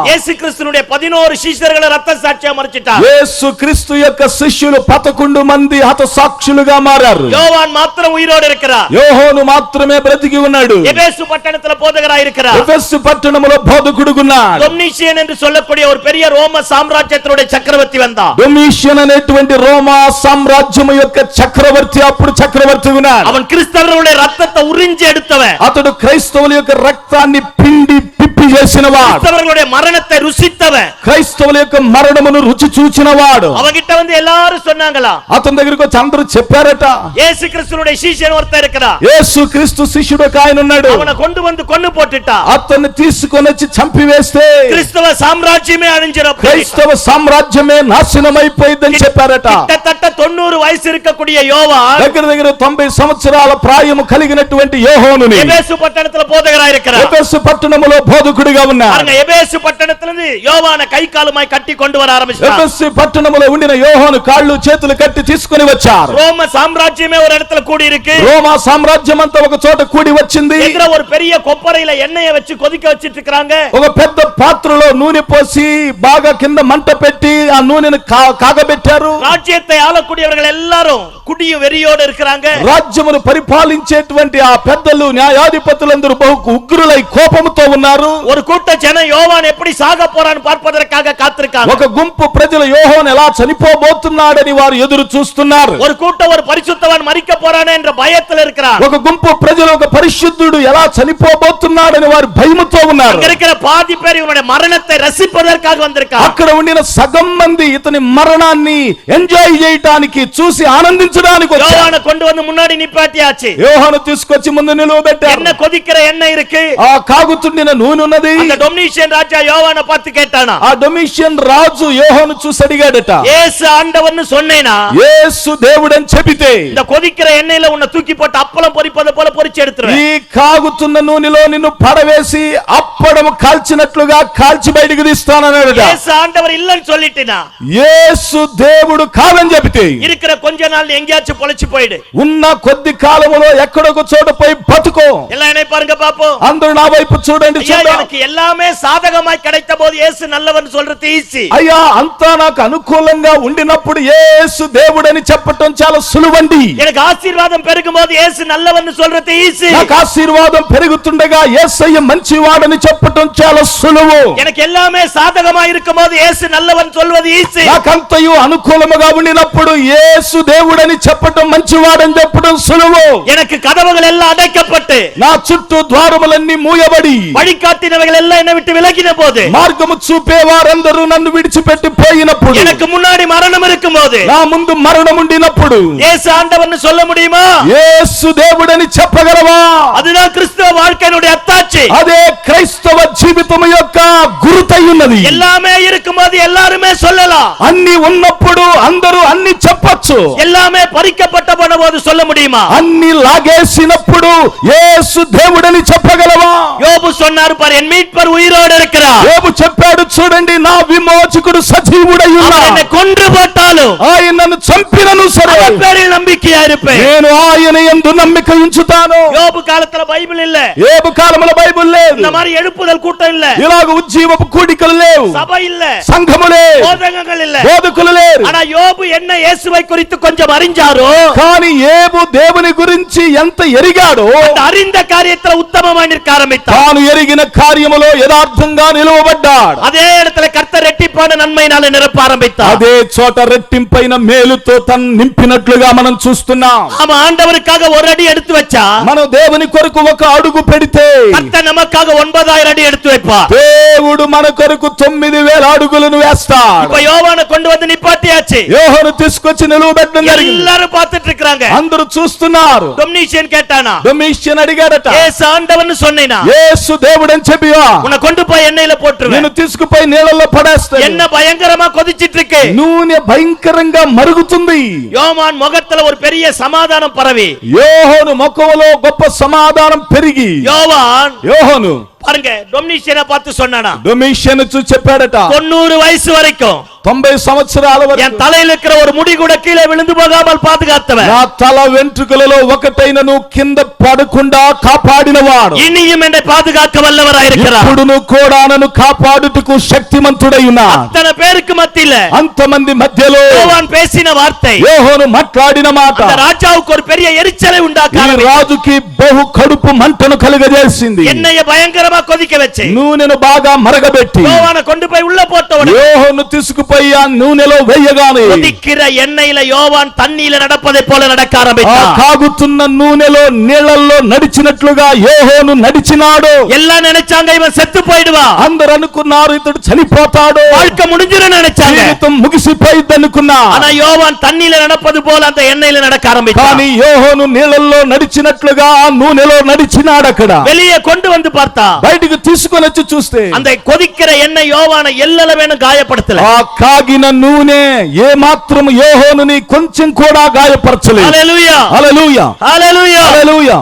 A: యేసు క్రీస్తునుடைய 11 శిష్యులను రక్త సాక్ష్యం మరిచిటారు.
B: యేసు క్రీస్తు యొక్క శిష్యులు 11 మంది హత సాక్షులుగా మారారు.
A: யோவான் మాత్రం ఉయిరోడు இருக்கிறார்.
B: యోహోను మాత్రమే బ్రతికి ఉన్నాడు.
A: ఎఫెసు పట్టణத்துல போதகராய் இருக்கிறார்.
B: ఎఫెసు పట్టణములో బోధకుడుగా ఉన్నాడు.
A: డొమిషియన్ என்று சொல்லக்கூடிய ஒரு பெரிய ரோம సామ్రాజ్యத்தினுடைய చక్రవర్తి வந்தா.
B: డొమిషియన్ అనేటువంటి రోమా సామ్రాజ్యము యొక్క చక్రవర్తి అప్పుడు చక్రవర్తిగా ఉన్నాడు.
A: அவன் கிறிஸ்தவர்களுடைய ரத்தத்தை உறிஞ்சி எடுத்தவன்.
B: అతడు క్రైస్తవుల యొక్క రక్తాన్ని పిండి పిప్పి రుచి చేసినవాడు,
A: கிறிஸ்தவர்களுடைய மரணத்தை ருசித்தவன்,
B: క్రైస్తవుల యొక్క మరణమును రుచి చూచినవాడు.
A: அவங்கிட்ட வந்து எல்லாரும் சொன்னாங்களா,
B: అతని దగ్గరికి వచ్చి అందరూ చెప్పారట,
A: இயேசு கிறிஸ்துவுடைய சீஷன் ஒருத்தர் இருக்கிறான்,
B: యేసు క్రీస్తు శిష్యుడు ఒక ఆయన ఉన్నాడు,
A: அவனை கொண்டு வந்து கொன்னு போட்டுட்டா,
B: అతన్ని తీసుకొని వచ్చి చంపివేస్తే
A: கிறிஸ்தவ சாம்ராஜ்யமே அழிஞ்சிரும்,
B: క్రైస్తవ సామ్రాజ్యమే నాశనమైపోయిందని చెప్పారట.
A: கிட்டத்தட்ட 90 వయసు இருக்கக்கூடிய யோவான்
B: దగ్గర దగ్గర 90 సంవత్సరాల ప్రాయము కలిగినటువంటి యోహానుని
A: எபேசு பட்டணத்துல போதகராய் இருக்கிறார்.
B: ఎఫెసు పట్టణములో బోధకుడిగా ఉన్నాడు.
A: பாருங்க, எபேசு பட்டணத்திலிருந்து யோவானை கை காலுமாய் கட்டி கொண்டு வர ஆரம்பிச்சார்.
B: ఎఫెసు పట్టణములో ఉండిన యోహాను కాళ్ళు చేతులు కట్టి తీసుకొని వచ్చారు.
A: ரோம சாம்ராஜ்யமே ஒரு இடத்துல கூடி இருக்கு,
B: రోమా సామ్రాజ్యం అంతా ఒక చోట కూడి వచ్చింది.
A: எங்கற ஒரு பெரிய கொப்பரையில எண்ணெயை வச்சு கொதிக்க வச்சிட்டு இருக்காங்க.
B: ఒక పెద్ద పాత్రలో నూనె పోసి బాగా కింద మంట పెట్టి ఆ నూనెను కాగబెట్టారు.
A: ராஜ்யத்தை ஆளக்கூடியவர்கள் எல்லாரும் குடிய வெறியோடு இருக்கிறாங்க.
B: రాజ్యమును పరిపాలించేటువంటి ఆ పెద్దలు న్యాయాధిపతులందరూ బహు ఉగ్రులై కోపంతో ఉన్నారు.
A: ஒரு கூட்ட ஜனம் யோவான் எப்படி சாக போறான்னு பார்ப்பதற்காக காத்திருக்காங்க.
B: ఒక గుంపు ప్రజలు యోహాను ఎలా చనిపోబోతున్నాడని వారు ఎదురు చూస్తున్నారు.
A: ஒரு கூட்டம் ஒரு பரிசுத்தவான் மரிக்க போறானே என்ற பயத்தில் இருக்கிறார்.
B: ఒక గుంపు ప్రజలు ఒక పరిశుద్ధుడు ఎలా చనిపోబోతున్నాడని వారు భయముతో ఉన్నారు.
A: அங்க இருக்கிற பாதி பேர் இவனுடைய மரணத்தை ரசிப்பதற்காக வந்திருக்காங்க.
B: అక్కడ ఉండిన సగం మంది ఇతని మరణాన్ని ఎంజాయ్ చేయడానికి చూసి ఆనందించడానికి వచ్చారు.
A: யோவானை கொண்டு வந்து முன்னாடி நிப்பாட்டியாச்சு.
B: యోహాను తీసుకొచ్చి ముందు నిలవబెట్టారు.
A: என்ன கொதிக்கிற எண்ணெய் இருக்கு,
B: ఆ కాగుతుండిన నూనె ఉన్నది.
A: அந்த டொமினிஷியன் ராஜா யோவானை பார்த்து கேட்டானா,
B: ఆ డొమిషియన్ రాజు యోహాను చూసి అడిగాడట,
A: இயேசு ஆண்டவர்னு சொன்னேனா,
B: యేసు దేవుడని చెబితే
A: இந்த கொதிக்கிற எண்ணெயில உன்னை தூக்கி போட்டு அப்பளம் பொரிப்பது போல பொரிச்சு எடுத்துருவேன்.
B: ఈ కాగుతున్న నూనెలో నిన్ను పడవేసి అప్పడం కాల్చినట్లుగా కాల్చి బయటికి తీస్తానన్నాడట.
A: இயேசு ஆண்டவர் இல்லன்னு சொல்லிட்டேனா,
B: యేసు దేవుడు కాదని చెబితే
A: இருக்கிற கொஞ்ச நாள் எங்கேயாச்சும் பொழைச்சு போயிடு,
B: ఉన్న కొద్ది కాలములో ఎక్కడొక చోట పోయి బతుకో.
A: எல்லாம் என்ன பாருங்க பாப்போம்.
B: అందరూ నా వైపు చూడండి,
A: ஐயா,
B: చూడండి.
A: எனக்கு எல்லாமே சாதகமாய் கிடைத்த போது இயேசு நல்லவன் சொல்றது ஈஸி.
B: అయ్యా, అంతా నాకు అనుకూలంగా ఉండినప్పుడు యేసు దేవుడని చెప్పటం చాలా సులువండి.
A: எனக்கு ఆశీర్వాదం పెరుగుம்போது இயேசு நல்லவன் சொல்றது ஈஸி.
B: నాకు ఆశీర్వాదం పెరుగుతుండగా యేసయ్య మంచివాడని చెప్పటం చాలా సులువు.
A: எனக்கு எல்லாமே சாதகமாய் இருக்கும்போது இயேசு நல்லவன் சொல்வது ஈஸி.
B: నాకంతయు అనుకూలముగా ఉండినప్పుడు యేసు దేవుడని చెప్పటం మంచివాడని చెప్పటం సులువు.
A: எனக்கு கதவுகள் எல்லாம் அடைக்கப்பட்டு
B: నా చుట్టూ ద్వారములన్నీ మూయబడి
A: வழிகாட்டினவைகள் எல்லாம் என்னை விட்டு விலகின போது,
B: మార్గము చూపేవారందరూ నన్ను విడిచిపెట్టి పోయినప్పుడు,
A: எனக்கு முன்னாடி மரணம் இருக்கும்போது
B: నా ముందు మరణం ఉండినప్పుడు
A: இயேசு ஆண்டவர்னு சொல்ல முடியுமா?
B: యేసు దేవుడని చెప్పగలవా?
A: அதுதான் கிறிஸ்தவ வாழ்க்கையினுடைய அத்தாட்சி.
B: అదే క్రైస్తవ జీవితం యొక్క గురుతై ఉన్నది.
A: எல்லாமே இருக்கும்போது எல்லாருமே சொல்லலாம்,
B: అన్ని ఉన్నప్పుడు అందరూ అన్ని చెప్పొచ్చు.
A: எல்லாமே பறிக்கப்பட்ட போது சொல்ல முடியுமா?
B: అన్ని లాగేసినప్పుడు యేసు దేవుడని చెప్పగలవా?
A: யோபு சொன்னார் பார், என் மீட்பர் உயிரோடு இருக்கிறார்,
B: యోబు చెప్పాడు, చూడండి నా విమోచకుడు సజీవుడై
A: அவர்
B: ఉన్నాడు.
A: என்னை கொன்று போட்டாலும்
B: ఆయన నన్ను చంపినను సరే
A: அவர் பேரில் நம்பிக்கையா இருப்பேன்.
B: నేను ఆయన యందు నమ్మిక ఉంచుతాను.
A: யோபு కాలத்துல బైబిల్ இல்ல,
B: యోబు కాలములో బైబిల్ లేదు,
A: இந்த மாதிரி எழுப்புதல் கூட்டம் இல்ல,
B: ఇలాగ ఉజ్జీవపు కూడికలు లేవు,
A: சபை இல்ல,
B: సంఘము లేదు,
A: போதகங்கள் இல்ல.
B: బోధకులు లేరు.
A: ஆனா யோபு என்ன இயேசுவை குறித்து கொஞ்சம் அறிஞ்சாரோ,
B: కానీ యేబు దేవుని గురించి ఎంత ఎరిగాడో
A: அந்த அறிந்த காரியத்துல உத்தமமாய் நிற்க ஆரம்பித்தார்.
B: తాను ఎరిగిన కార్యములో యథార్థంగా నిలువబడ్డాడు.
A: அதே இடத்துல கர்த்தர் ரெட்டிப்பான நன்மையினால நிரப்ப ஆரம்பித்தார்.
B: అదే చోట రెట్టింపైన మేలుతో తను నింపినట్లుగా మనం చూస్తున్నాం.
A: நாம ஆண்டவருக்காக ஒரு அடி எடுத்து வச்சா,
B: మనం దేవుని కొరకు ఒక అడుగు పెడితే
A: கர்த்தர் நமக்காக 9000 அடி எடுத்து வைப்பார்.
B: దేవుడు మన కొరకు 9000 అడుగులను వేస్తాడు.
A: இப்ப யோவானை கொண்டு வந்து நிப்பாட்டியாச்சு,
B: యోహాను తీసుకొచ్చి నిలువబెట్టడం జరిగింది.
A: எல்லாரும் பார்த்துட்டு இருக்காங்க.
B: అందరూ చూస్తున్నారు.
A: டொமினிஷியன் கேட்டானா,
B: డొమిషియన్ అడిగాడట,
A: இயேசு ஆண்டவர்னு சொன்னேனா,
B: యేసు దేవుడని చెప్పియా
A: உன்னை கொண்டு போய் எண்ணெயில போட்டுருவேன்.
B: నిన్ను తీసుకుపోయి నీళ్ళలో పడేస్తాను.
A: என்ன பயங்கரமா கொதிச்சிட்டு இருக்கு.
B: నూనె భయంకరంగా మరుగుతుంది.
A: யோவான் முகத்துல ஒரு பெரிய சமாதானம் பரவி,
B: యోహాను ముఖంలో గొప్ప సమాధానం పెరిగి యోహాను
A: பாருங்க டொமினிஷியனை பார்த்து சொன்னானா,
B: డొమిషియన్ చూసి చెప్పాడట,
A: 90 வயசு வரைக்கும்
B: 90 సంవత్సరాల
A: என்
B: వరకు
A: தலையில இருக்கிற ஒரு முடி கூட கீழே விழுந்து போகாமல் பாதுகாத்தவன்,
B: నా తల వెంట్రుకలలో ఒకటైనను కింద పడకుండా కాపాడినవాడు,
A: இனியும் என்னை பாதுகாக்க வல்லவராயிருக்கிறார்.
B: ఇప్పుడును కూడా నన్ను కాపాడుటకు శక్తిమంతుడై ఉన్నాడు.
A: அத்தனை பேருக்கு மத்தியில
B: అంతమంది మధ్యలో
A: யோவான் பேசின வார்த்தை
B: యోహాను మాట్లాడిన మాట
A: அந்த ராஜாவுக்கு ஒரு பெரிய எரிச்சலை
B: ఈ
A: உண்டாக்க
B: రాజుకి బహు కడుపు మంటను కలుగజేసింది.
A: என்னைய பயங்கரமா நல்லா கொதிக்க வச்சு
B: నూనెను బాగా మరగబెట్టి
A: யோவானை கொண்டு போய் உள்ள போட்டவன
B: యోహాను తీసుకుపోయి ఆ నూనెలో వేయగానే
A: கொதிக்கிற எண்ணெயில யோவான் தண்ணியில நடப்பதை போல நடக்க
B: ఆ
A: ஆரம்பித்தான்.
B: కాగుతున్న నూనెలో నీళ్లలో నడిచినట్లుగా యోహాను నడిచినాడు.
A: எல்லாம் நினைச்சாங்க இவன் செத்து போயிடுவான்,
B: అందరూ అనుకున్నారు ఇతడు చనిపోతాడు,
A: வாழ்க்கை முடிஞ்சிரும் நினைச்சாங்க.
B: జీవితం ముగిసిపోయింది అనుకున్నారు.
A: ஆனா யோவான் தண்ணியில நடப்பது போல அந்த எண்ணெயில நடக்க ஆரம்பித்தான்.
B: కానీ యోహాను నీళ్లలో నడిచినట్లుగా ఆ నూనెలో నడిచినాడు. అక్కడ
A: வெளியே கொண்டு வந்து பார்த்தா
B: బయటికి తీసుకొని వచ్చి చూస్తే
A: அந்த கொதிக்கிற எண்ணெய் யோவானை எல்லளவேனும் காயப்படுத்தல.
B: ఆ కాగిన నూనె ఏ మాత్రం యోహానుని కొంచెం కూడా గాయపరచలేదు.
A: ஹalleluya
B: హల్లెలూయా
A: ஹalleluya
B: హల్లెలూయా.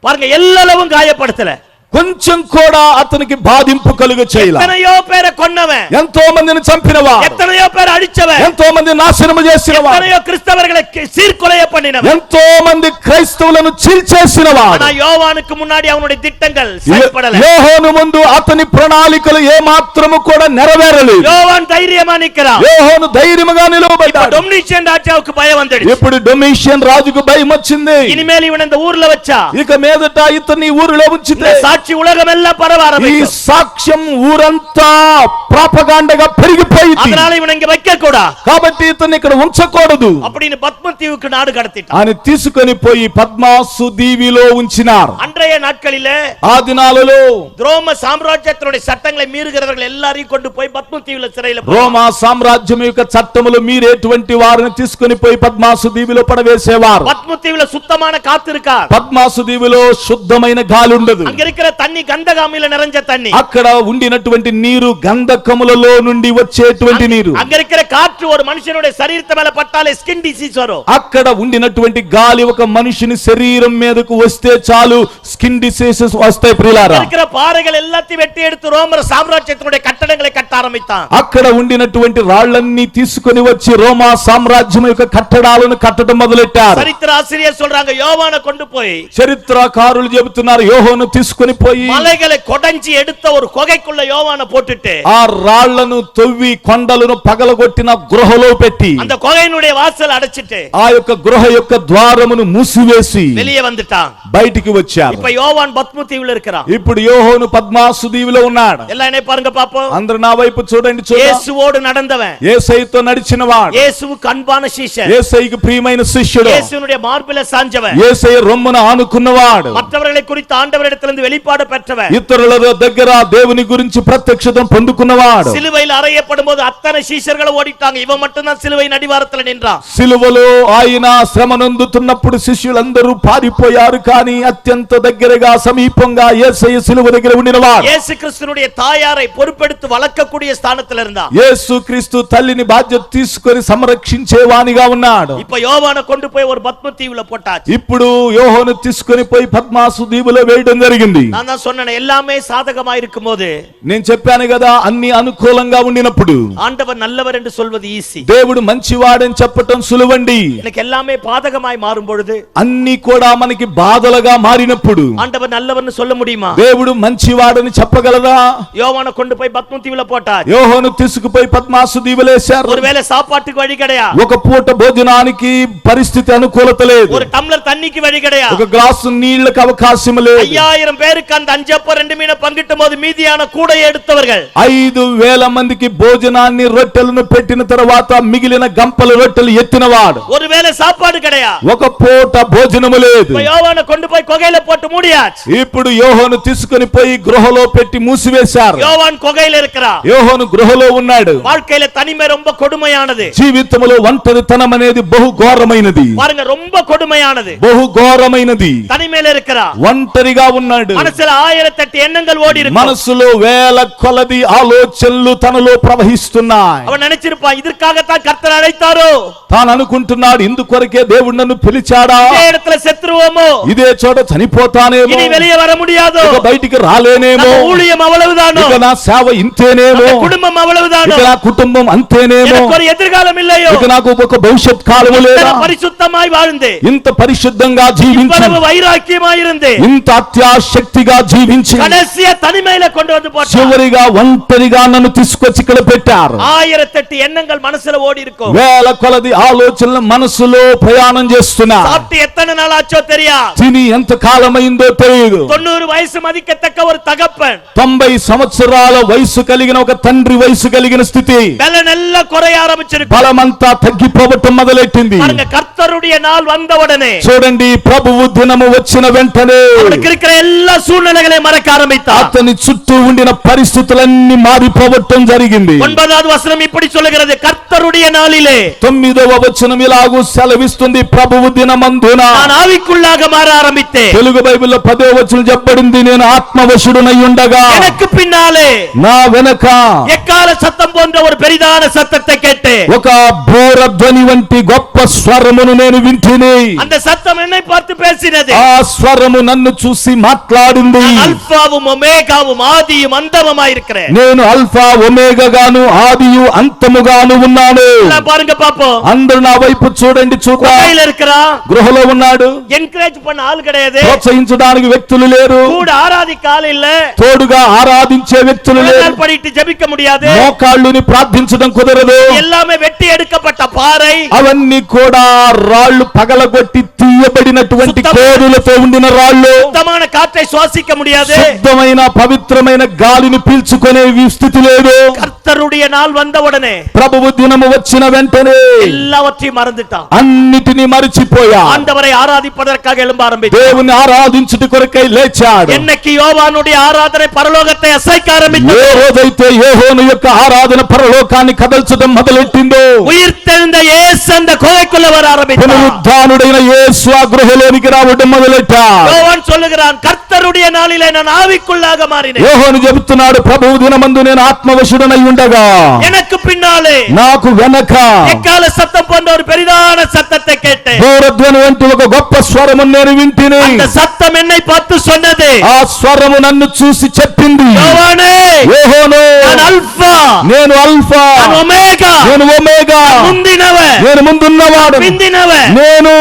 A: பாருங்க, எல்லளவும் காயப்படுத்தல.
B: కొంచెం కూడా అతనికి బాధింపు కలుగ చేయలేదు.
A: எத்தனையோ பேரை கொன்னவன்,
B: ఎంతో మందిని చంపినవా,
A: எத்தனையோ பேரை அடிச்சவன்,
B: ఎంతో మంది నాశనము చేసినవా,
A: எத்தனையோ கிறிஸ்தவர்களை சீர்குலைய பண்ணினவன்,
B: ఎంతో మంది క్రైస్తవులను చీల్చేసినవా.
A: ஆனா யோவானுக்கு முன்னாடி அவனுடைய திட்டங்கள் செயல்படல.
B: యోహాను ముందు అతని ప్రణాళికలు ఏ మాత్రము కూడా నెరవేరలేదు.
A: யோவான் தைரியமா நிக்கிறான்.
B: యోహాను ధైర్యముగా నిలబడ్డాడు.
A: டொமினிஷியன் ராஜாவுக்கு பயம் வந்துடுச்சு.
B: ఇప్పుడు డొమిషియన్ రాజుకు భయం వచ్చింది.
A: இனிமேல் இவன் இந்த ஊர்ல வச்சா
B: ఇక మీదట ఇతన్ని ఊరిలో ఉంచితే
A: సాక్షి ఉలగం எல்லாம் பரவ
B: ఈ
A: ஆரம்பிக்கும்.
B: సాక్ష్యం ఊరంతా ప్రాపగాండగా పెరిగిపోయింది.
A: அதனால இவனை இங்க வைக்க கூடாது,
B: కాబట్టి ఇతన్ని ఇక్కడ ఉంచకూడదు
A: அப்படின்னு பத்மதீவுக்கு நாடு கடத்திட்டான்.
B: అని తీసుకొని పోయి పద్మాసు దీవిలో ఉంచినారు.
A: அன்றைய நாட்களிலே
B: ఆ దినాలలో
A: ரோம சாம்ராஜ்யத்தினுடைய சட்டங்களை மீறுகிறவர்கள் எல்லாரையும் கொண்டு போய் பத்மதீவுல சிறையில
B: రోమా సామ్రాజ్యం యొక్క చట్టములు మీరేటువంటి వారిని తీసుకొని పోయి పద్మాసు దీవిలో పడవేసేవారు.
A: பத்மதீவுல சுத்தமான காத்து இருக்கா,
B: పద్మాసు దీవిలో శుద్ధమైన గాలి ఉండదు.
A: அங்க இருக்கிற தண்ணி கந்தகாமில நிறைஞ்ச தண்ணி,
B: అక్కడ ఉండినటువంటి నీరు గంధకములలో నుండి వచ్చేటువంటి నీరు.
A: அங்க இருக்கிற காற்று ஒரு மனுஷனுடைய சரீரத்து மேல பட்டாலே ஸ்கின் டிசீஸ் வரும்.
B: అక్కడ ఉండినటువంటి గాలి ఒక మనిషిని శరీరం మీదకు వస్తే చాలు స్కిన్ డిసీజెస్ వస్తాయి. ప్రియులారా,
A: இருக்கிற பாறைகள் எல்லாத்தையும் வெட்டி எடுத்து ரோம சாம்ராஜ்யத்தினுடைய கட்டடங்களை கட்ட ஆரம்பித்தான்.
B: అక్కడ ఉండినటువంటి రాళ్లన్నీ తీసుకొని వచ్చి రోమా సామ్రాజ్యం యొక్క కట్టడాలను కట్టడం మొదలెట్టారు.
A: சரித்திர ஆசிரியர் சொல்றாங்க, யோவானை கொண்டு போய்
B: చరిత్రకారులు చెబుతున్నారు, యోహాను తీసుకొని పోయి
A: மலைகளை கொடைஞ்சி எடுத்த ஒரு குகைக்குள்ள யோவானை போட்டுட்டு
B: ఆ రాళ్లను తవ్వి కొండలను పగలగొట్టిన గృహలో పెట్టి
A: அந்த குகையினுடைய வாசல் அடைச்சிட்டு
B: ఆ యొక్క గృహ యొక్క ద్వారమును మూసివేసి
A: வெளியே வந்துட்டான்.
B: బయటికి వచ్చారు.
A: இப்ப யோவான் பத்மதீவுல இருக்கிறான்.
B: ఇప్పుడు యోహాను పద్మాసు దీవిలో ఉన్నాడు.
A: எல்லாம் என்ன பாருங்க பாப்போம்.
B: అందరూ నా వైపు చూడండి.
A: இயேசுவோடு நடந்தவன்,
B: యేసయ్యతో నడిచినవాడు,
A: இயேசுவுக்கு அன்பான சீஷன்,
B: యేసయ్యకు ప్రియమైన శిష్యుడు,
A: இயேசுனுடைய மார்பில சாஞ்சவன்,
B: యేసయ్య రొమ్మున ఆనుకున్నవాడు,
A: மற்றவர்களை குறித்து ஆண்டவரிடத்திலிருந்து வெளிப்பாடு பெற்றவன்,
B: ఇతరుల దగ్గర దేవుని గురించి ప్రత్యక్షతను పొందుకున్నవాడు.
A: சிலுவையில் அறையப்படும் போது அத்தனை சீஷர்கள் ஓடிட்டாங்க, இவன் மட்டும் தான் சிலுவை நடிவாரத்துல நின்றான்.
B: సిలువలో ఆయన శ్రమ నొందుతున్నప్పుడు శిష్యులందరూ పారిపోయారు. కానీ అత్యంత దగ్గరగా సమీపంగా యేసయ్య సిలువ దగ్గర ఉండినవాడు.
A: இயேசு கிறிஸ்துனுடைய தாயாரை பொறுப்பெடுத்து வளர்க்கக்கூடிய ஸ்தானத்துல இருந்தான்.
B: యేసుక్రీస్తు తల్లిని బాధ్యత తీసుకొని సంరక్షించేవానిగా ఉన్నాడు.
A: இப்ப யோவானை கொண்டு போய் ஒரு பத்மதீவுல போட்டாச்சு.
B: ఇప్పుడు యోహాను తీసుకొని పోయి పద్మాసు దీవులో వేయడం జరిగింది.
A: நான் தான் சொன்னேன், எல்லாமே சாதகமா இருக்கும்போது,
B: నేను చెప్పాను కదా, అన్ని అనుకూలంగా ఉండినప్పుడు
A: ஆண்டவர் நல்லவர் என்று சொல்வது ஈஸி.
B: దేవుడు మంచివాడని చెప్పటం సులువండి.
A: எனக்கு எல்லாமே பாதகமாய் மாறும் பொழுது,
B: అన్ని కూడా మనకి బాధలుగా మారినప్పుడు
A: ஆண்டவர் நல்லவர்னு சொல்ல முடியுமா?
B: దేవుడు మంచివాడని చెప్పగలరా?
A: யோவானை கொண்டு போய் பத்மதீவுல போட்டாச்சு.
B: యోహాను తీసుకుపోయి పద్మాసు దీవులేశారు.
A: ஒருவேளை சாப்பாட்டுக்கு வழி கிடையாது,
B: ఒక పూట భోజనానికి పరిస్థితి అనుకూలత లేదు,
A: ஒரு டம்ளர் தண்ணிக்கு வழி கிடையாது,
B: ఒక గ్లాసు నీళ్లకు అవకాశం లేదు.
A: 5000 பேருக்கு அந்த 5 அப்ப 2 மீனை பங்கிட்டும் போது மீதியான கூடையை எடுத்தவர்கள்
B: 5000 మందికి భోజనాన్ని రొట్టెలను పెట్టిన తర్వాత మిగిలిన గంపల రొట్టెలు ఎత్తినవాడు.
A: ஒருவேளை சாப்பாடு கிடையாது,
B: ఒక పూట భోజనము లేదు.
A: இப்ப யோவானை கொண்டு போய் குகையில போட்டு மூடியாச்சு.
B: ఇప్పుడు యోహాను తీసుకొని పోయి గృహలో పెట్టి మూసివేశారు.
A: யோவான் குகையில இருக்கிறான்.
B: యోహాను గృహలో ఉన్నాడు.
A: வாழ்க்கையில தனிமை ரொம்ப கொடுமையானது.
B: జీవితంలో ఒంటరితనం అనేది బహు ఘోరమైనది,
A: பாருங்க, ரொம்ப கொடுமையானது.
B: బహు ఘోరమైనది.
A: தனிமையில இருக்கிறான்,
B: ఒంటరిగా ఉన్నాడు.
A: மனசுல 1008 எண்ணங்கள் ஓடி இருக்கு.
B: మనసులో వేల కొలది ఆలోచనలు తనలో ప్రవహిస్తున్నాయి.
A: அவன் நினைச்சிருப்பான், இதற்காகத்தான் கர்த்தர் அழைத்தாரோ,
B: తాను అనుకుంటున్నాడు, ఇందుకొరకే దేవుడు నన్ను పిలిచాడా,
A: இதே இடத்துல செத்துருவோமோ,
B: ఇదే చోట చనిపోతానేమో,
A: இனி வெளியே வர முடியாதோ,
B: ఇక బయటికి రాలేనేమో,
A: நம்ம ஊழியம் அவ்வளவுதானோ,
B: ఇక నా సేవ ఇంతేనేమో,
A: நம்ம குடும்பம் అவ்வளவுதானோ,
B: ఇక నా కుటుంబం అంతేనేమో,
A: எனக்கு ஒரு ఎదుర్కాలం இல்லையோ,
B: ఇక నాకు ఒక భవిష్యత్ కాలము లేదా,
A: పరిశుద్ధமாய் வாழ்ந்து
B: ఇంత పరిశుద్ధంగా జీవించి,
A: இவ்வளவு வைராக்கியமாய் இருந்து
B: ఇంత అత్యాశక్తిగా జీవించి
A: கடைசியா தனிமையில கொண்டு வந்து போட்டார்.
B: చివరిగా ఒంటరిగా నన్ను తీసుకొచ్చి ఇక్కడ పెట్టారు.
A: 1008 எண்ணங்கள் மனசுல ஓடி இருக்கும்.
B: వేల కొలది ఆలోచనలు మనసులో ప్రయాణం చేస్తున్నా.
A: சாப்பிட்டு எத்தனை நாள் ஆச்சோ தெரியா,
B: తిని విని ఎంత కాలమైందో తెలియదు.
A: 90 వయసు మదికెత్తక్క ఒక తగప్పన్
B: 90 సంవత్సరాల వయసు కలిగిన ఒక తండ్రి వయసు కలిగిన స్థితి.
A: బలనెల్ల కొరయ ఆరంభించిருக்கு.
B: బలమంతా తగ్గిపోవటం మొదలెట్టింది.
A: பாருங்க கர்த்தருடைய நாள் வந்தவுடனே
B: చూడండి ప్రభువు దినము వచ్చిన వెంటనే
A: அவனுக்கு இருக்கிற எல்லா சூழ்நிலைகளையும் மறக்க ஆரம்பித்தான்.
B: అతని చుట్టూ ఉండిన పరిస్థితులన్నీ మారిపోవటం జరిగింది.
A: 9வது వచనం இப்படி சொல்லுகிறது, கர்த்தருடைய நாளிலே
B: 9వ వచనం ఇలాగూ సెలవిస్తుంది, ప్రభువు దినమందున
A: நான் ஆவிக்குள்ளாக மாற ஆரம்பித்தேன்.
B: తెలుగు బైబిల్లో 10వ వచనం చెప్పబడింది, నేను ఆత్మవశుడనై ఉండగా
A: எனக்கு பின்னாலே
B: నా వెనక
A: ఎక్కాల సత్తం போன்ற ஒரு பெரிதான சத்தத்தை கேட்டேன்.
B: ఒక బోర ధ్వని వంటి గొప్ప స్వరమును నేను వింటిని.
A: அந்த சத்தம் என்னை பார்த்து பேசினது.
B: ఆ స్వరము నన్ను చూసి మాట్లాడింది.
A: நான் அல்பாவும் ஒமேகாவும் ஆதியும் அந்தமுமாய் இருக்கிறேன்.
B: నేను అల్ఫా ఒమేగాను ఆదియు అంతముగాను ఉన్నాను.
A: எல்லாம் பாருங்க பாப்போம்.
B: అందరూ నా వైపు చూడండి, చూద్దాం.
A: குகையில இருக்கிறான்,
B: గృహలో ఉన్నాడు.
A: என்கரேஜ் பண்ண ஆள் கிடையாது,
B: ప్రోత్సహించడానికి వ్యక్తులు లేరు,
A: கூட ఆరాధిక ఆள் இல்ல,
B: తోడుగా ఆరాధించే వ్యక్తులు లేరు,
A: படிட்டு జెபிக்க முடியாது,
B: మోకాళ్ళుని ప్రార్థించడం కుదరదు.
A: எல்லாமே வெட்டி எடுக்கப்பட்ட பாறை,
B: అవన్నీ కూడా రాళ్ళు పగలగొట్టి తీయబడినటువంటి కోరులతో ఉండిన రాళ్ళు.
A: சுத்தமான காற்றை சுவாசிக்க முடியாது,
B: శుద్ధమైన పవిత్రమైన గాలిని పీల్చుకునే స్థితి లేదు.
A: கர்த்தருடைய நாள் வந்த உடனே
B: ప్రభువు దినము వచ్చిన వెంటనే
A: எல்லாவற்றையும் மறந்துட்டான்.
B: అన్నిటినీ మరిచిపోయా.
A: ஆண்டவரை ஆராதிப்பதற்காக எழும்ப ஆரம்பித்தான்.
B: దేవుని ఆరాధించుట కొరకై లేచాడు.
A: என்னைக்கு யோவானுடைய ஆராதனை పరలోకத்தை అసైక ఆరంభించింది,
B: ఏ రోజైతే యోహాను యొక్క ఆరాధన పరలోకాన్ని కదల్చడం మొదలెట్టిందో,
A: ఉయిర్తెழுந்த యేసు அந்த கோவைக்குள்ள வர ஆரம்பித்தார்.
B: పునరుద్ధానుడైన యేసు ఆ గృహలోనికి రావడం మొదలెట్టాడు.
A: யோவான் சொல்லுகிறான், கர்த்தருடைய நாளிலே நான் ஆவிக்குள்ளாக மாறினேன்.
B: యోహాను చెబుతున్నాడు, ప్రభువు దినమందు నేను ఆత్మవశుడనై ఉండగా
A: எனக்கு பின்னாலே
B: నాకు వెనక
A: ఎక్కాల சத்தம் போன்ற ஒரு பெரிதான சத்தத்தை கேட்டேன்.
B: దూరధ్వని వంటి ఒక గొప్ప స్వరము నేను వింటిని.
A: அந்த சத்தம் என்னை பார்த்து சொன்னது,
B: ఆ స్వరము నన్ను చూసి చెప్పింది,
A: யோவானே,
B: యోహాను,
A: நான் అల్ఫా,
B: నేను అల్ఫా,
A: நான் ఒమేగా,
B: నేను ఒమేగా,
A: முந்தினவன்,
B: నేను ముందున్నవాడు,
A: பிந்தினவன்,
B: నేను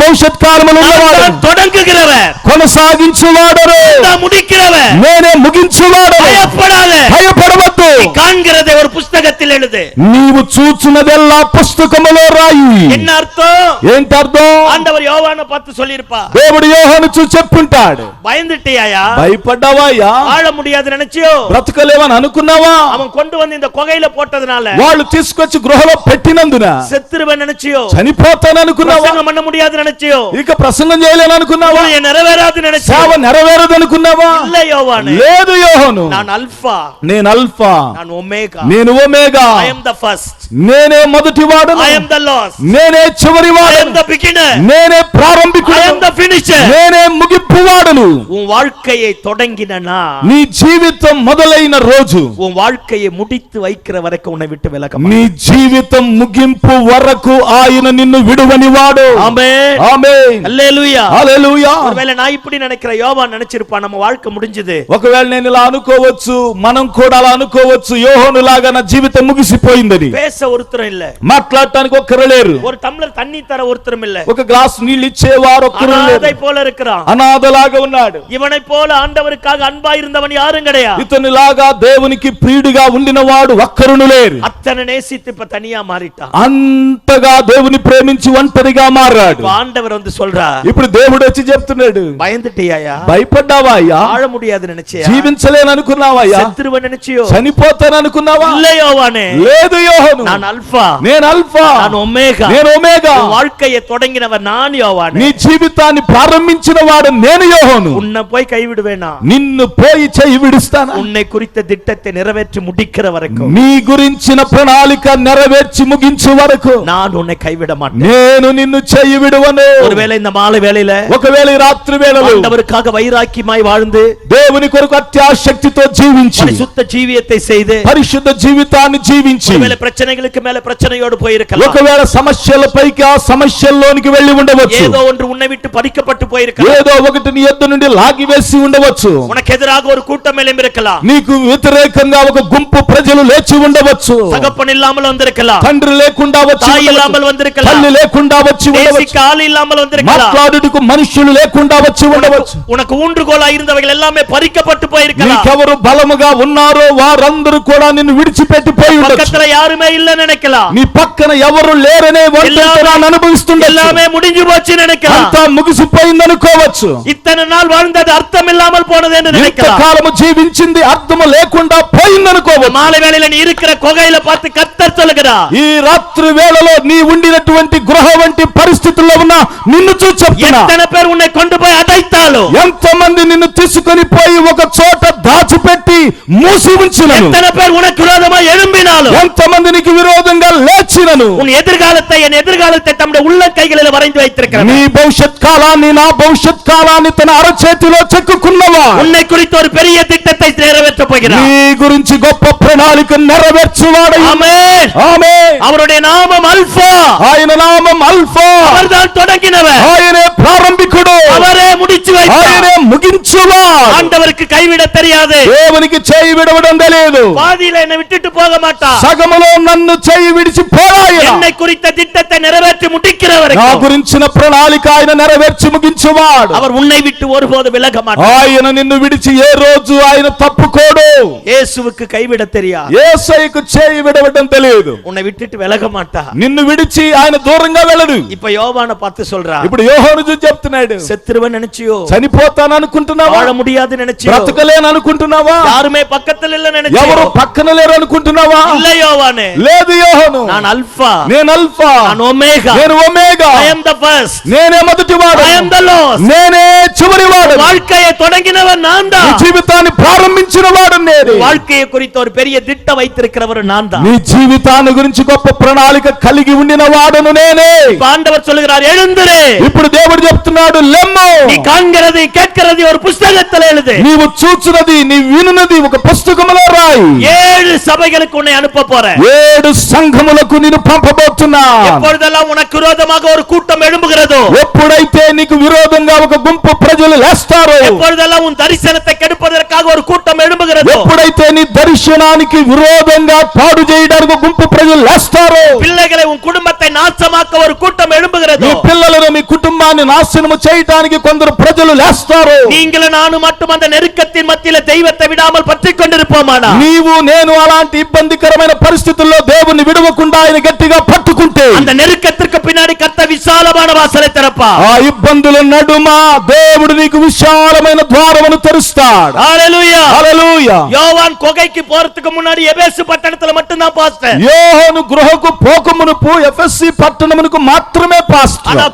B: భవిష్యత్ కాలములో ఉన్నవాడు,
A: நான் தொடங்குகிறவன்,
B: కొనసాగించువాడను,
A: நான் முடிக்கிறவன்,
B: నేనే ముగించువాడను.
A: பயப்படாத,
B: భయపడవద్దు.
A: நீ காண்கிறதை ஒரு புஸ்தகத்தில் எழுது.
B: నీవు చూచున్నదెల్లా పుస్తకములో రాయి.
A: என்ன అర్థం?
B: ఏంటి అర్థం?
A: ஆண்டவர் யோவானை பார்த்து சொல்லிருப்பா,
B: దేవుడు యోహాను చూసి చెప్పుంటాడు.
A: பயந்துட்டியாயா?
B: భయపడ్డావా?
A: வாழ முடியாது நினைச்சியோ?
B: బ్రతకలేవని అనుకున్నావా?
A: அவன் கொண்டு வந்து இந்த குகையில போட்டதனால
B: వాళ్ళు తీసుకొచ్చి గృహలో పెట్టినందున
A: செத்துருவன் நினைச்சியோ?
B: చనిపోతాను అనుకున్నావా?
A: பிரசங்கம் பண்ண முடியாது நினைச்சியோ?
B: ఇక ప్రసంగం చేయలేను అనుకున్నావా?
A: ஊழியம் நிறைவேறாது நினைச்சியோ?
B: సేవ నెరవేరదు అనుకున్నావా?
A: இல்ல யோவானே,
B: లేదు యోహాను,
A: நான் అల్ఫా,
B: నేను అల్ఫా,
A: நான் ఒమేగా,
B: నేను omega,
A: I am the first,
B: నేనే మొదటివాడను,
A: I am the last,
B: నేనే
A: I am
B: చివరివాడను,
A: the beginner,
B: నేనే
A: I
B: ప్రారంభికుడను,
A: am the finisher.
B: నేనే ముగింపువాడను.
A: உன் வாழ்க்கையை தொடங்கினா
B: నీ జీవితం మొదలైన రోజు,
A: உன் வாழ்க்கையை முடித்து வைக்கிற வரைக்கும் உன்னை விட்டு விலக
B: నీ జీవితం ముగింపు వరకు ఆయన నిన్ను విడువని వాడు.
A: ஆமென்,
B: ఆమేన్,
A: హల్లెలూయా.
B: హల్లెలూయా.
A: ஒருவேளை நான் இப்படி நினைக்கிற யோவான் நினைச்சிருப்பான், நம்ம வாழ்க்கை முடிஞ்சது.
B: ఒకవేళ నేను ఇలా అనుకోవచ్చు, మనం కూడా అలా అనుకోవచ్చు, యోహాను లాగా నా జీవితం ముగిసిపోయిందని.
A: பேச ஒருத்தரும் இல்ல,
B: మాట్లాడటానికి ఒక్కరు లేరు,
A: ஒரு டம்ளர் தண்ணி தர ஒருத்தரும் இல்ல,
B: ఒక గ్లాస్ నీళ్ళు ఇచ్చేవారు ఒక్కరు లేరు,
A: அனாதை போல இருக்கிறான்.
B: అనాథలాగా ఉన్నాడు.
A: இவனை போல ஆண்டவருக்காக அன்பா இருந்தவன் யாரும் கிடையாது.
B: ఇతనిలాగా దేవునికి ప్రియుడిగా ఉండిన వాడు ఒక్కరును లేరు.
A: அத்தனை நேசித்து இப்ப தனியா மாறிட்டான்.
B: అంతగా దేవుని ప్రేమించి ఒంటరిగా మారాడు.
A: இப்ப ஆண்டவர் வந்து சொல்றா,
B: ఇప్పుడు దేవుడు వచ్చి చెప్తున్నాడు,
A: பயந்துட்டியாயா?
B: భయపడ్డావా అయ్యా?
A: வாழ முடியாது நினைச்சியா?
B: జీవించలేను అనుకున్నావా అయ్యా?
A: செத்துருவன் நினைச்சியோ?
B: చనిపోతాను అనుకున్నావా?
A: இல்ல யோவானே,
B: లేదు యోహాను,
A: நான் అల్ఫా,
B: నేను అల్ఫా,
A: நான் ఒమేగా,
B: నేను ఒమేగా.
A: உன் வாழ்க்கையை தொடங்கினவர் நான் யோவானே.
B: నీ జీవితాన్ని ప్రారంభించిన వాడు నేను యోహాను.
A: உன்னை போய் கைவிடுவேனா?
B: నిన్ను పోయి చెయ్యి విడుస్తానా?
A: உன்னை குறித்த திட்டத்தை நிறைவேற்றி முடிக்கிற வரைக்கும்
B: నీ గురించిన ప్రణాళిక నెరవేర్చి ముగించు వరకు
A: நான் உன்னை கைவிட மாட்டேன்.
B: నేను నిన్ను చెయ్యి విడువను.
A: ஒருவேளை இந்த மாலை வேளையில
B: ఒకవేళ ఈ రాత్రి వేళలో
A: ஆண்டவருக்காக வைராக்கியமாய் வாழ்ந்து
B: దేవుని కొరకు అత్యాశక్తితో జీవించి
A: பரிசுத்த ஜீவியத்தை செய்து
B: పరిశుద్ధ జీవితాన్ని జీవించి
A: ஒருவேளை பிரச்சனைகளுக்கு மேல பிரச்சனையோடு போயிருக்கலாம்,
B: ఒకవేళ సమస్యల పైకి ఆ సమస్యల్లోనికి వెళ్లి ఉండవచ్చు,
A: ஏதோ ஒன்று உன்னை விட்டு பறிக்கப்பட்டு போயிருக்கலாம்,
B: ఏదో ఒకటి నీ ఎద్దు నుండి లాగివేసి ఉండవచ్చు,
A: உனக்கு எதிராக ஒரு கூட்டம் எழும்பியிருக்கலாம்,
B: నీకు వ్యతిరేకంగా ఒక గుంపు ప్రజలు లేచి ఉండవచ్చు,
A: தகப்பன் இல்லாமல் வந்திருக்கலாம்,
B: తండ్రి లేకుండా వచ్చి
A: தாய்
B: ఉండవచ్చు,
A: இல்லாமல் வந்திருக்கலாம்,
B: తల్లి లేకుండా వచ్చి ఉండవచ్చు,
A: நேசிக்க ஆள் இல்லாமல் வந்திருக்கலாம்,
B: మాట్లాడుటకు మనుషులు లేకుండా వచ్చి ఉండవచ్చు,
A: உனக்கு ஊன்றுகோலா இருந்தவைகள் எல்லாமே பறிக்கப்பட்டு போயிருக்கலாம்.
B: నీకెవరు బలముగా ఉన్నారో వారందరూ కూడా నిన్ను విడిచిపెట్టి విడిచిపెట్టిపోయి ఉండొచ్చు.
A: பக்கத்துல யாருமே இல்ல நினைக்கலாம்.
B: నీ పక్కన ఎవరు లేరనే ఒంటరితనాన్ని అనుభవిస్తుండొచ్చు.
A: எல்லாமே முடிஞ்சு போச்சு நினைக்கலாம்.
B: అంతా ముగిసిపోయింది అనుకోవచ్చు.
A: இத்தனை நாள் வாழ்ந்தது అర్థం இல்லாமல் போனது என்று நினைக்கலாம்.
B: ఇంతకాలము జీవించింది అర్థము లేకుండా పోయింది అనుకోవచ్చు.
A: மாலை வேளையில நீ இருக்கிற குகையில பார்த்து கர்த்தர் சொல்லுகிறார்,
B: ఈ రాత్రి వేళలో నీ ఉండినటువంటి గృహ వంటి పరిస్థితుల్లో ఉన్న నిన్ను చూసి చెప్తున్నా,
A: எத்தனை பேர் உன்னை கொண்டு போய் அடைத்தாலும்,
B: ఎంతమంది నిన్ను తీసుకొని పోయి ఒక చోట దాచిపెట్టి మూసి ఉంచినను,
A: எத்தனை பேர் உனக்கு விரோதமா எழும்பினாலும்,
B: ఎంతమంది నీకు విరోధంగా లేచినను,
A: உன் எதிர்காலத்தை என் எதிர்காலத்தை தம்முடைய உள்ள கைகளில் வரைந்து வைத்திருக்கிறார்.
B: నీ భవిష్యత్ కాలాన్ని నా భవిష్యత్ కాలాన్ని తన అరచేతిలో చెక్కుకున్నవా,
A: உன்னை குறித்து ஒரு பெரிய திட்டத்தை நிறைவேற்றப் போகிறார்.
B: నీ గురించి గొప్ప ప్రణాళిక నెరవేర్చువాడు.
A: ఆమేన్.
B: ఆమేన్.
A: அவருடைய நாமம் அல்பா,
B: ఆయన నామం అల్ఫా,
A: அவர்தான் தொடங்கினவர்,
B: ఆయనే ప్రారంభికుడు,
A: அவரே முடிச்சு வைத்தார்.
B: ఆయనే ముగించువాడు.
A: ஆண்டவருக்கு கைவிட தெரியாது,
B: దేవునికి చేయి విడవడం తెలియదు.
A: பாதியில என்னை விட்டுட்டு போக மாட்டார்.
B: సగములో నన్ను చేయి విడిచి పోరాయన.
A: என்னை குறித்த திட்டத்தை நிறைவேற்றி முடிக்கிறவர்,
B: నా గురించిన ప్రణాళిక ఆయన నెరవేర్చి ముగించువాడు.
A: அவர் உன்னை விட்டு ஒருபோது விலக மாட்டார்.
B: ఆయన నిన్ను విడిచి ఏ రోజు ఆయన తప్పుకోడు.
A: இயேசுவுக்கு கைவிட தெரியாது,
B: యేసయ్యకు చేయి విడవడం తెలియదు.
A: உன்னை விட்டுட்டு விலக மாட்டார்.
B: నిన్ను విడిచి ఆయన దూరంగా వెళ్ళడు.
A: இப்ப யோவானை பார்த்து சொல்றார்,
B: ఇప్పుడు యోహాను చూసి చెప్తున్నాడు,
A: செத்துருவன் நினைச்சியோ,
B: చనిపోతాను అనుకుంటున్నావా,
A: வாழ முடியாது நினைச்சியோ,
B: బ్రతకలేను అనుకుంటున్నావా,
A: யாருமே பக்கத்துல இல்ல நினைச்சியோ,
B: ఎవరు పక్కన లేరు అనుకుంటున్నావా,
A: இல்ல யோவானே,
B: లేదు యోహాను,
A: நான் அல்பா,
B: నేను అల్ఫా,
A: நான் ఒమేగా,
B: నేను omega,
A: I am the first,
B: నేనే మొదటివాడు,
A: I am the last,
B: నేనే చివరివాడు.
A: வாழ்க்கையை தொடங்கினவன் நான்
B: నీ
A: தான்,
B: జీవితాన్ని ప్రారంభించిన వాడు నేనే.
A: வாழ்க்கையை குறித்து ஒரு பெரிய திட்டம் வைத்திருக்கிறவர் நான் தான்.
B: నీ జీవితాన్ని గురించి గొప్ప ప్రణాళిక కలిగి ఉండిన వాడును నేనే.
A: இப்ப ஆண்டவர் சொல்லுகிறார், எழுந்திரு,
B: ఇప్పుడు దేవుడు చెప్తున్నాడు, లెమ్ము,
A: நீ காண்கிறது கேட்கிறது ஒரு புத்தகத்தில் எழுது,
B: నీవు చూచున్నది నీ వినున్నది ఒక పుస్తకములో రాయి.
A: 7 సభைகளுக்கு உன்னை அனுப்ப போறேன்.
B: 7 సంఘములకు నేను పంపబోతున్నా.
A: எப்பொழுதெல்லாம் உனக்கு விரோதமாக ஒரு கூட்டம் எழும்புகிறதோ,
B: ఎప్పుడైతే నీకు విరోధంగా ఒక గుంపు ప్రజలు లేస్తారో,
A: எப்பொழுதெல்லாம் உன் தரிசனத்தை கெடுப்பதற்காக ஒரு கூட்டம் எழும்புகிறதோ,
B: ఎప్పుడైతే నీ దర్శనానికి విరోధంగా పాడు చేయడానికి ఒక గుంపు ప్రజలు లేస్తారో,
A: பிள்ளைகளை உன் குடும்பத்தை நாசமாக்க ஒரு கூட்டம் எழும்புகிறதோ,
B: మీ పిల్లలను మీ కుటుంబాన్ని నాశనము చేయడానికి కొందరు ప్రజలు లేస్తారు.
A: நீங்களும் நானும் மட்டும் அந்த நெருக்கத்தின் மத்தியில தெய்வத்தை விடாமல் பற்றிக் கொண்டிருப்போமானா,
B: నీవు నేను అలాంటి ఇబ్బందికరమైన పరిస్థితుల్లో దేవుని విడవకుండా ఆయన గట్టిగా పట్టుకుంటే,
A: அந்த நெருக்கத்திற்கு பின்னாடி கர்த்தர் விசாலமான வாசலை திறப்பா.
B: ఆ ఇబ్బందుల నడుమ దేవుడు నీకు విశాలమైన ద్వారమును తెరుస్తాడు.
A: హల్లెలూయా.
B: హల్లెలూయా.
A: யோவான் கொகைக்கு போறதுக்கு முன்னாடி எபேசு பட்டணத்துல மட்டும் தான் பாஸ்டர்.
B: యోహాను గృహకు పోకమునుపు ఎఫెసీ పట్టణమునకు మాత్రమే పాస్టర్.
A: ஆனா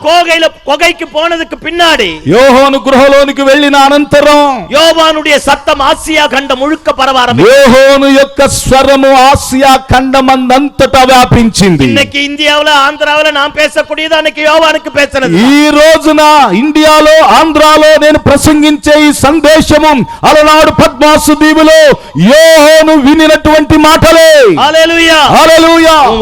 A: கொகைக்கு போனதுக்கு பின்னாடி,
B: యోహాను గృహలోనికి వెళ్ళిన అనంతరం
A: யோவானுடைய சத்தம் ஆசியா கண்டம் முழுக்க பரவ ஆரம்பிச்சது.
B: యోహాను యొక్క స్వరము ఆసియా ఖండమందంతటా వ్యాపించింది.
A: இன்னைக்கு இந்தியாவுல ஆந்திராவுல நான் பேசக்கூடியது அன்னைக்கு யோவானுக்கு பேசினது.
B: ఈ రోజున ఇండియాలో ఆంధ్రాలో నేను ప్రసంగించే ఈ సందేశము అలనాడు పద్మాసు దీవులో యోహాను వినినటువంటి మాటలే.
A: హల్లెలూయా.
B: హల్లెలూయా.
A: உன்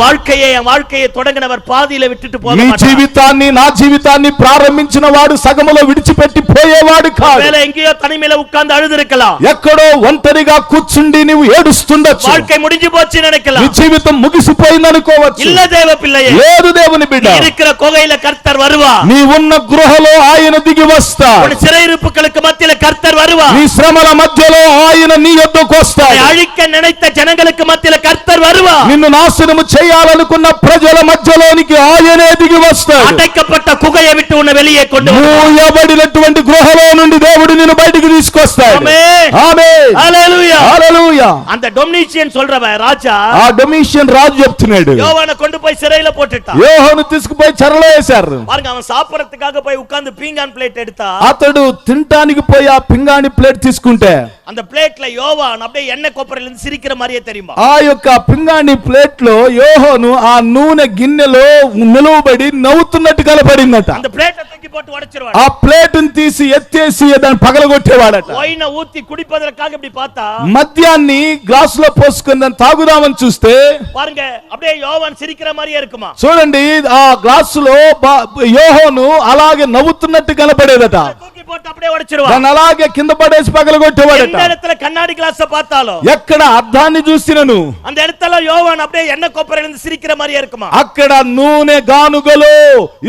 A: வாழ்க்கையை தொடங்கினவர் பாதியில விட்டுட்டு போக
B: నీ
A: மாட்டார்.
B: జీవితాన్ని నా జీవితాన్ని ప్రారంభించిన వాడు సగములో విడిచిపెట్టి పోయేవాడు కాదు.
A: வேலை எங்கேயో தனிமையில உட்கார்ந்து அழுதுருக்கலாம்,
B: ఎక్కడో ఒంటరిగా కూర్చుండి నీవు ఏడుస్తుండొచ్చు.
A: வாழ்க்கை முடிஞ்சு போச்சு
B: నీ
A: நினைக்கலாம்.
B: జీవితం ముగిసిపోయింది అనుకోవచ్చు.
A: இல்ல தேவ பிள்ளையே,
B: లేదు దేవుని బిడ్డ,
A: நீ இருக்கிற குகையில கர்த்தர் வருவா.
B: నీ ఉన్న గృహలో ఆయన దిగి వస్తాడు.
A: உன் சிறையிருப்புகளுக்கு மத்தியில கர்த்தர் வருவா.
B: నీ శ్రమల మధ్యలో ఆయన నీ యొద్దకు వస్తాడు.
A: அழிக்க நினைத்த ஜனங்களுக்கு மத்தியில கர்த்தர் வருவா.
B: నిన్ను నాశనము చేయాలనుకున్న ప్రజల మధ్యలోనికి ఆయనే దిగి వస్తాడు.
A: அடைக்கப்பட்ட குகையை விட்டு உன்னை வெளியே கொண்டு
B: మూయబడినటువంటి గృహలో నుండి దేవుడు నిన్ను బయటికి తీసుకొస్తాడు.
A: ఆమేన్.
B: ఆమేన్.
A: హల్లెలూయా.
B: హల్లెలూయా.
A: அந்த டொமினிஷியன் சொல்றவன் ராஜா
B: ఆ డొమిషియన్ రాజు చెప్తున్నాడు,
A: யோவானை கொண்டு போய் சிறையில போட்டுட்டான்.
B: యోహాను తీసుకుపోయి చెరలో వేశారు.
A: பாருங்க, அவன் சாப்பிடறதுக்காக போய் உட்கார்ந்து பீங்கான் பிளேட் எடுத்தா,
B: అతడు తినటానికి పోయి ఆ పింగాణి ప్లేట్ తీసుకుంటే
A: அந்த பிளேட்ல யோவான் அப்படியே எண்ணெய் கொப்பரையில இருந்து சிரிக்கிற மாதிரியே தெரியுமா.
B: ఆ యొక్క పింగాణి ప్లేట్ లో యోహాను ఆ నూనె గిన్నెలో నిలువబడి నవ్వుతున్నట్టు కనపడిందట.
A: அந்த பிளேட்டை தூக்கி போட்டு உடைச்சிருவாడు.
B: ఆ ప్లేట్ తీసి ఎత్తేసి దాన్ని పగలగొట్టేవాడట.
A: వైన్ ஊத்தி குடிப்பதற்காக இப்படி பார்த்தா,
B: మద్యాన్ని గ్లాస్ లో పోసుకుని దాన్ని తాగుదామని చూస్తే
A: பாருங்க, அப்படியே யோவான் சிரிக்கிற மாதிரியே இருக்குமா.
B: చూడండి, ఆ గ్లాస్ లో యోహాను అలాగే నవ్వుతున్నట్టు కనపడేదట.
A: தூக்கி போட்டு அப்படியே உடைச்சிருவான்.
B: దాన్ని అలాగే కింద పడేసి పగలగొట్టేవాడట.
A: எந்த இடத்துல கண்ணாடி கிளாஸ் பார்த்தாலும்,
B: ఎక్కడ అద్దాన్ని చూసినను
A: அந்த இடத்துல யோவான் அப்படியே எண்ணெய் கொப்பரையில இருந்து சிரிக்கிற மாதிரியே இருக்குமா.
B: అక్కడ నూనె గానుగలో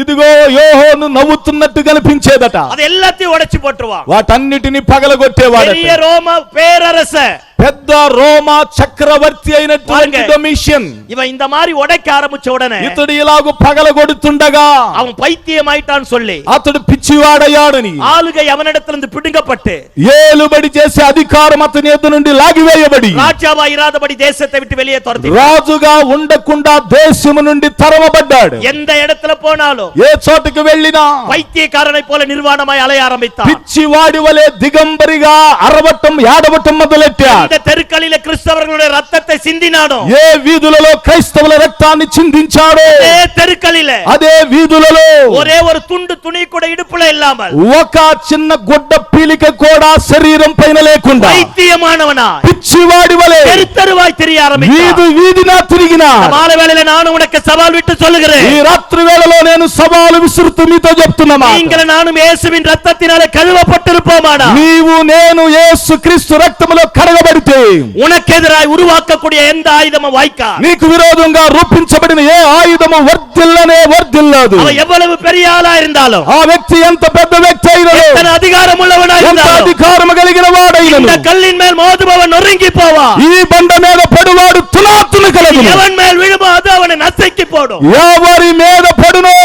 B: ఇదిగో యోహాను నవ్వుతున్నట్టు కనిపించేదట.
A: அது எல்லாத்தையும் உடைச்சு போட்டுருவான்.
B: వాటన్నిటిని పగలగొట్టేవాడట.
A: பெரிய ரோம பேரரச
B: పెద్ద రోమా చక్రవర్తి అయినటువంటి
A: பாருங்க.
B: డొమిషియన్
A: இவன் இந்த மாதிரி உடைக்க ஆரம்பிச்ச உடனே
B: ఇతడు ఇలాగ పగలగొడుతుండగా
A: அவன் பைத்தியம் ஆயிட்டான்னு சொல்லி
B: అతడు పిచ్చివాడయ్యాడని
A: ஆளுகை அவனிடத்திலிருந்து பிடுங்கப்பட்டு
B: ఏలుబడి చేసే అధికారం అతని ఎద్దు నుండి లాగివేయబడి
A: ராஜாவா இராதபடி தேசத்தை விட்டு வெளியே துரத்தி
B: రాజుగా ఉండకుండా దేశము నుండి తరమబడ్డాడు
A: எந்த இடத்துல போனாலும்
B: ఏ చోటుకు వెళ్ళినా
A: பைத்தியக்காரனை போல நிர்வாணமாய் அலைய ஆரம்பித்தான்.
B: పిచ్చివాడి వలె దిగంబరిగా అరవటం ఏడవటం మొదలెట్టాడు.
A: இந்த தெருக்களில கிறிஸ்தவர்களுடைய ரத்தத்தை சிந்தினானோ
B: ఏ వీధులలో క్రైస్తవుల రక్తాన్ని చిందించాడో
A: அதே தெருக்களில
B: అదే వీధులలో
A: ஒரே ஒரு துண்டு துணி கூட இடுப்புல இல்லாமல்
B: ఒక చిన్న గుడ్డ పీలిక కూడా శరీరం పైన లేకుండా
A: பைத்தியமானவனா
B: పిచ్చివాడి వలె
A: தெரு தெருவாய் தெரிய
B: వీధి
A: ஆரம்பித்தான்.
B: వీధినా తిరిగినా
A: மாலை வேளையில நானும் உனக்கு சவால் விட்டு சொல்லுகிறேன்.
B: ఈ రాత్రి వేళలో నేను సవాలు విసురుతూ మీతో చెప్తున్నా,
A: நீங்கள் நானும் இயேசுவின் ரத்தத்தினாலே கழுவப்பட்டிருப்போமானா
B: నీవు నేను యేసు క్రీస్తు రక్తములో కడగబడితే
A: உனக்கு எதிராய் உருவாக்கக்கூடிய எந்த ஆயுதமும் வாய்க்கா.
B: నీకు విరోధంగా రూపించబడిన ఏ ఆయుధము వర్ధిల్లదు.
A: அவன் ఎவ்வளவு பெரிய ఆలా இருந்தாலும்
B: ఆ వ్యక్తి ఎంత పెద్ద వ్యక్తి అయినను
A: எத்தனை அதிகாரம் உள்ளவனாய்
B: ఎంత
A: இருந்தாலும்
B: అధికారము కలిగిన వాడైనను
A: இந்த கல்லின் மேல் மோதுபவன் நொறுங்கி போவான்.
B: ఈ బండ మీద పడువాడు తునాతును కలగును.
A: எவன் மேல் விழுமோ அது அவனை நசுக்கி போடும்.
B: ఎవరి మీద పడునో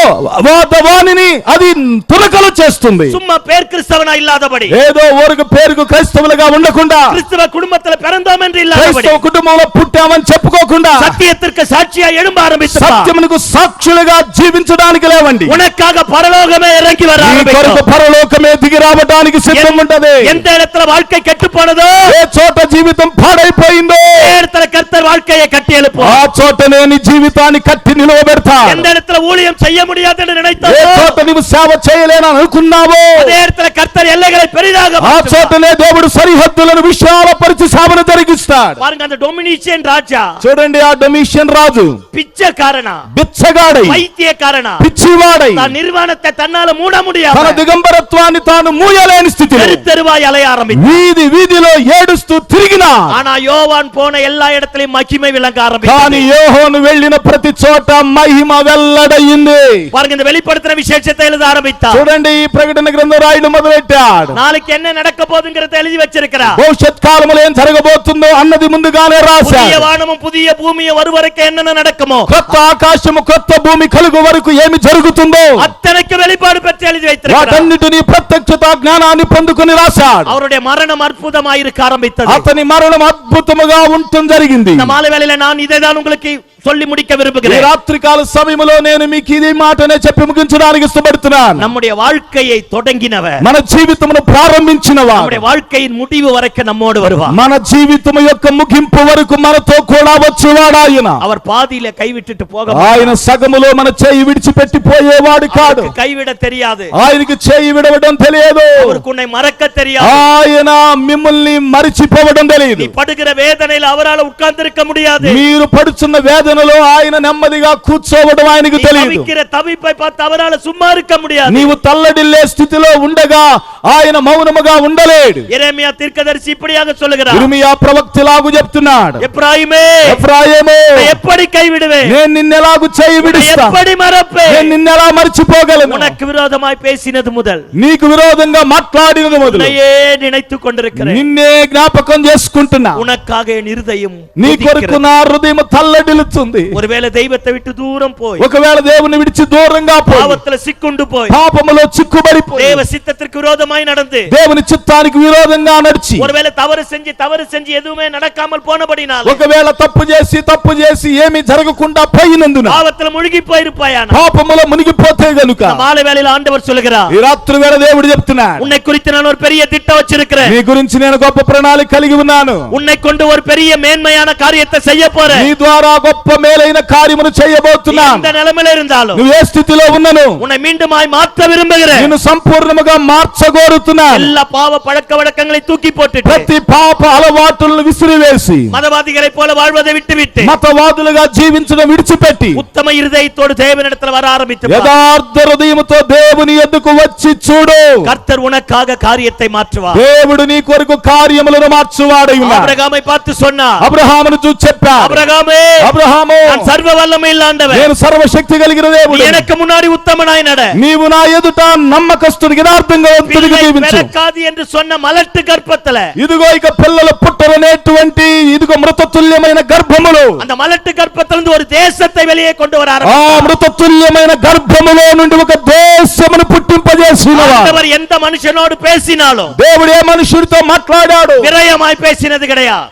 B: వానిని అది తునకలు చేస్తుంది.
A: சும்மா பேர் கிறிஸ்தவனா இல்லாதபடி,
B: ఏదో ఊరుకు పేరుకు క్రైస్తవులుగా ఉండకుండా,
A: கிறிஸ்தவ குடும்பத்துல பிறந்தோம் என்று இல்லாதபடி,
B: క్రైస్తవ కుటుంబంలో పుట్టామని చెప్పుకోకుండా,
A: சத்தியத்திற்கு சாட்சியா எழும்ப ஆரம்பித்து
B: సత్యమునకు సాక్షులుగా జీవించడానికి లేవండి.
A: உனக்காக பரலோகமே இறங்கி வர
B: ఈ కొరకు
A: ஆரம்பிக்கும்.
B: పరలోకమే దిగి రావడానికి సిద్ధం ఉంటది.
A: எந்த இடத்துல வாழ்க்கை கெட்டு போனதோ
B: ఏ చోట జీవితం పాడైపోయిందో
A: இடத்துல கர்த்தர் வாழ்க்கையை கட்டி எழுப்பும்.
B: ఆ చోటనే నీ జీవితాన్ని కట్టి నిలవబెడతా.
A: எந்த இடத்துல ஊழியம் செய்ய முடியாது என்று
B: ఏ
A: நினைத்தாரோ
B: చోట నీవు సేవ చేయలేని అనుకున్నావో
A: அதே இடத்துல கர்த்தர் எல்லைகளை பெரிதாக
B: ఆ
A: மாற்றுவார்.
B: చోటనే దేవుడు సరిహద్దులను విశాలపరిచి సేవను జరిగిస్తాడు.
A: பாருங்க, அந்த டொமினிஷியன் ராஜா
B: చూడండి, ఆ డొమిషియన్ రాజు
A: பிச்சைக்காரனா,
B: బిచ్చగాడై
A: பைத்தியக்காரனா,
B: పిచ్చివాడై
A: தான் நிர்வாணத்தை தன்னால மூட
B: తన
A: முடியாது
B: దిగంబరత్వాన్ని తాను మూయలేని స్థితిలో
A: தெரு தெருவாய் அலைய ஆரம்பித்தார்.
B: వీధి వీధిలో ఏడుస్తూ తిరిగినా
A: ஆனா யோவான் போன எல்லா இடத்திலும் மகிமை விளங்க
B: కానీ
A: ஆரம்பித்தது.
B: యోహోను వెళ్ళిన ప్రతి చోట మహిమ వెల్లడయింది.
A: பாருங்க, இந்த வெளிப்படுத்தின விசேஷத்தை எழுத ஆரம்பித்தார்.
B: చూడండి, ఈ ప్రకటన గ్రంథం రాయడం మొదలెట్టాడు.
A: நாளைக்கு என்ன நடக்க போகுதுங்கிறத எழுதி வச்சிருக்கிறார்.
B: భవిష్యత్ కాలంలో ఏం జరగబోతుందో అన్నది ముందుగానే
A: புதிய
B: రాశాడు.
A: வானமும் புதிய பூமியும் வரும் வரைக்கும் என்னென்ன நடக்குமோ
B: కొత్త ఆకాశము కొత్త భూమి కలుగు వరకు ఏమి జరుగుతుందో
A: அத்தனைக்கு வெளிப்பாடு பெற்று எழுதி வைத்திருக்கிறார்.
B: వాటన్నిటినీ ప్రత్యక్షత జ్ఞానాన్ని పొందుకొని రాశాడు.
A: அவருடைய மரணம் அற்புதமாய் இருக்க ஆரம்பித்தது.
B: అతని మరణం అద్భుతముగా ఉండటం జరిగింది.
A: இந்த மாலை வேளையில நான் இதை தான் உங்களுக்கு சொல்லி முடிக்க
B: ఈ
A: விரும்புகிறேன்.
B: రాత్రికాల సమయంలో నేను మీకు ఇది మాటనే చెప్పి ముగించడానికి ఇష్టపడుతున్నాను.
A: நம்முடைய வாழ்க்கையை தொடங்கினவர்,
B: మన జీవితమును ప్రారంభించినవాడు,
A: நம்முடைய வாழ்க்கையின் முடிவு வரைக்கும் நம்மோடு வருவார்.
B: మన జీవితము యొక్క ముగింపు వరకు మనతో కూడా వచ్చేవాడు ఆయన.
A: அவர் பாதியில கைவிட்டுட்டு போக
B: ఆయన సగములో మన చేయి విడిచిపెట్టి పోయేవాడు కాదు.
A: அவருக்கு கைவிட தெரியாது.
B: ఆయనకి చేయి విడవడం తెలియదు.
A: அவருக்கு உன்னை மறக்க தெரியாது.
B: ఆయన మిమ్మల్ని మరిచిపోవడం
A: நீ
B: తెలియదు.
A: படுகிற வேதனையில அவரால் உட்கார்ந்து இருக்க முடியாது.
B: మీరు పడుచున్న వేదనలో ఆయన నెమ్మదిగా కూర్చోవడం ఆయనకు
A: நீ
B: తెలియదు.
A: தவிக்கிற தவிப்பை பார்த்து அவரால் சும்மா இருக்க முடியாது.
B: నీవు తల్లడిల్లే స్థితిలో ఉండగా ఆయన మౌనముగా ఉండలేడు.
A: எரேமியா தீர்க்கதரிசி இப்படியாக சொல்லுகிறார்,
B: ఇర్మియా ప్రవక్తలాగు చెప్తున్నాడు,
A: எப்ராயிமே
B: ఎఫ్రాయిమే,
A: உன்னை எப்படி கைவிடுவேன்,
B: నేను నిన్నెలాగు చేయి
A: உன்னை
B: విడుస్తా,
A: எப்படி மறப்பேன்,
B: నేను నిన్నెలా మర్చిపోగలను,
A: உனக்கு విరోధமாய் பேசினது முதல்
B: నీకు విరోధంగా మాట్లాడినది మొదలు
A: உன்னையே நினைத்துக் கொண்டிருக்கிறேன்.
B: నిన్నే జ్ఞాపకం చేసుకుంటున్నా.
A: உனக்காக என் இருதயம்
B: నీ కొరకు
A: துடிக்கிறது.
B: నా హృదయం తల్లడిల్లుతుంది.
A: ஒருவேளை தெய்வத்தை விட்டு தூரம் போய்
B: ఒకవేళ దేవుని విడిచి దూరంగా పోయి
A: பாவத்துல சிக்குண்டு போய்
B: పాపములో చిక్కుబడిపోయి
A: தேவ சித்தத்திற்கு விரோதமாய் நடந்து
B: దేవుని చిత్తానికి విరోధంగా నడిచి
A: ஒருவேளை தவறு செஞ்சு எதுவுமே நடக்காமல் போனபடினால்
B: ఒకవేళ తప్పు చేసి ఏమీ జరగకుండా పోయినందున
A: பாவத்துல முழுகி போயிருப்பாயான
B: పాపములో మునిగిపోతే గనుక
A: மாலை வேளையில ஆண்டவர் சொல்லுகிறார்,
B: ఈ రాత్రి వేళ దేవుడు చెప్తున్నాడు,
A: உன்னை குறித்து நான் ஒரு பெரிய திட்டம் வச்சிருக்கிறேன்.
B: నీ గురించి నేను గొప్ప ప్రణాళిక కలిగి ఉన్నాను.
A: உன்னை கொண்டு ஒரு பெரிய மேன்மையான காரியத்தை செய்ய போறேன்.
B: నీ ద్వారా గొప్ప మేలైన కార్యమును చేయబోతున్నాను.
A: எந்த நிலைமையில இருந்தாலும்
B: నువ్వు ఏ స్థితిలో ఉన్నను
A: உன்னை மீண்டுமாய் மாற்ற விரும்புகிறேன்.
B: నిన్ను సంపూర్ణముగా మార్చగోరుతున్నాను.
A: எல்லா பாவ பழக்க வழக்கங்களை தூக்கி போட்டுட்டு
B: ప్రతి పాప అలవాటులను విసిరివేసి
A: மதவாதிகளை போல வாழ்வதை விட்டுவிட்டு
B: మతవాదులుగా జీవించడం విడిచిపెట్టి
A: உத்தம இருதயத்தோடு தேவனிடத்தில் வர ஆரம்பித்து
B: యథార్థ హృదయముతో దేవుని యొద్దకు వచ్చి చూడు.
A: கர்த்தர் உனக்காக காரியத்தை மாற்றுவார்.
B: దేవుడు నీ కొరకు కార్యములను మార్చువాడై ఉన్నాడు.
A: ஆபிரகாமை பார்த்து சொன்னார்,
B: అబ్రహామును చూసి చెప్పాడు,
A: ஆபிரகாமே
B: అబ్రహామా నామము
A: நான் சர்வ வல்லமையுள்ள ஆண்டவர்,
B: నేను సర్వశక్తి కలిగిన
A: நீ
B: దేవుడు,
A: எனக்கு முன்னாடி உத்தமனாய் நட,
B: నీవు నా ఎదుట నమ్మకస్తుడికి యథార్థంగా తిరిగి
A: பிள்ளை
B: జీవించు.
A: பிறக்காது என்று சொன்ன மலட்டு கற்பத்துல
B: ఇదిగో ఇక పిల్లలు పుట్టరనేటువంటి ఇదిగో మృతతుల్యమైన గర్భములో,
A: அந்த మలட்டு గర్భத்திலிருந்து ஒரு தேசத்தை வெளியே கொண்டு வர
B: ఆ
A: ஆரம்பித்தார்.
B: మృతతుల్యమైన గర్భములో నుండి ఒక దేశమును పుట్టింపజేసినవాడు.
A: ஆண்டவர் எந்த மனுஷனோடு பேசினாலும்
B: దేవుడు ఏ మనుషుడితో మాట్లాడాడు?
A: விரயமாய் பேசினது கிடையாது,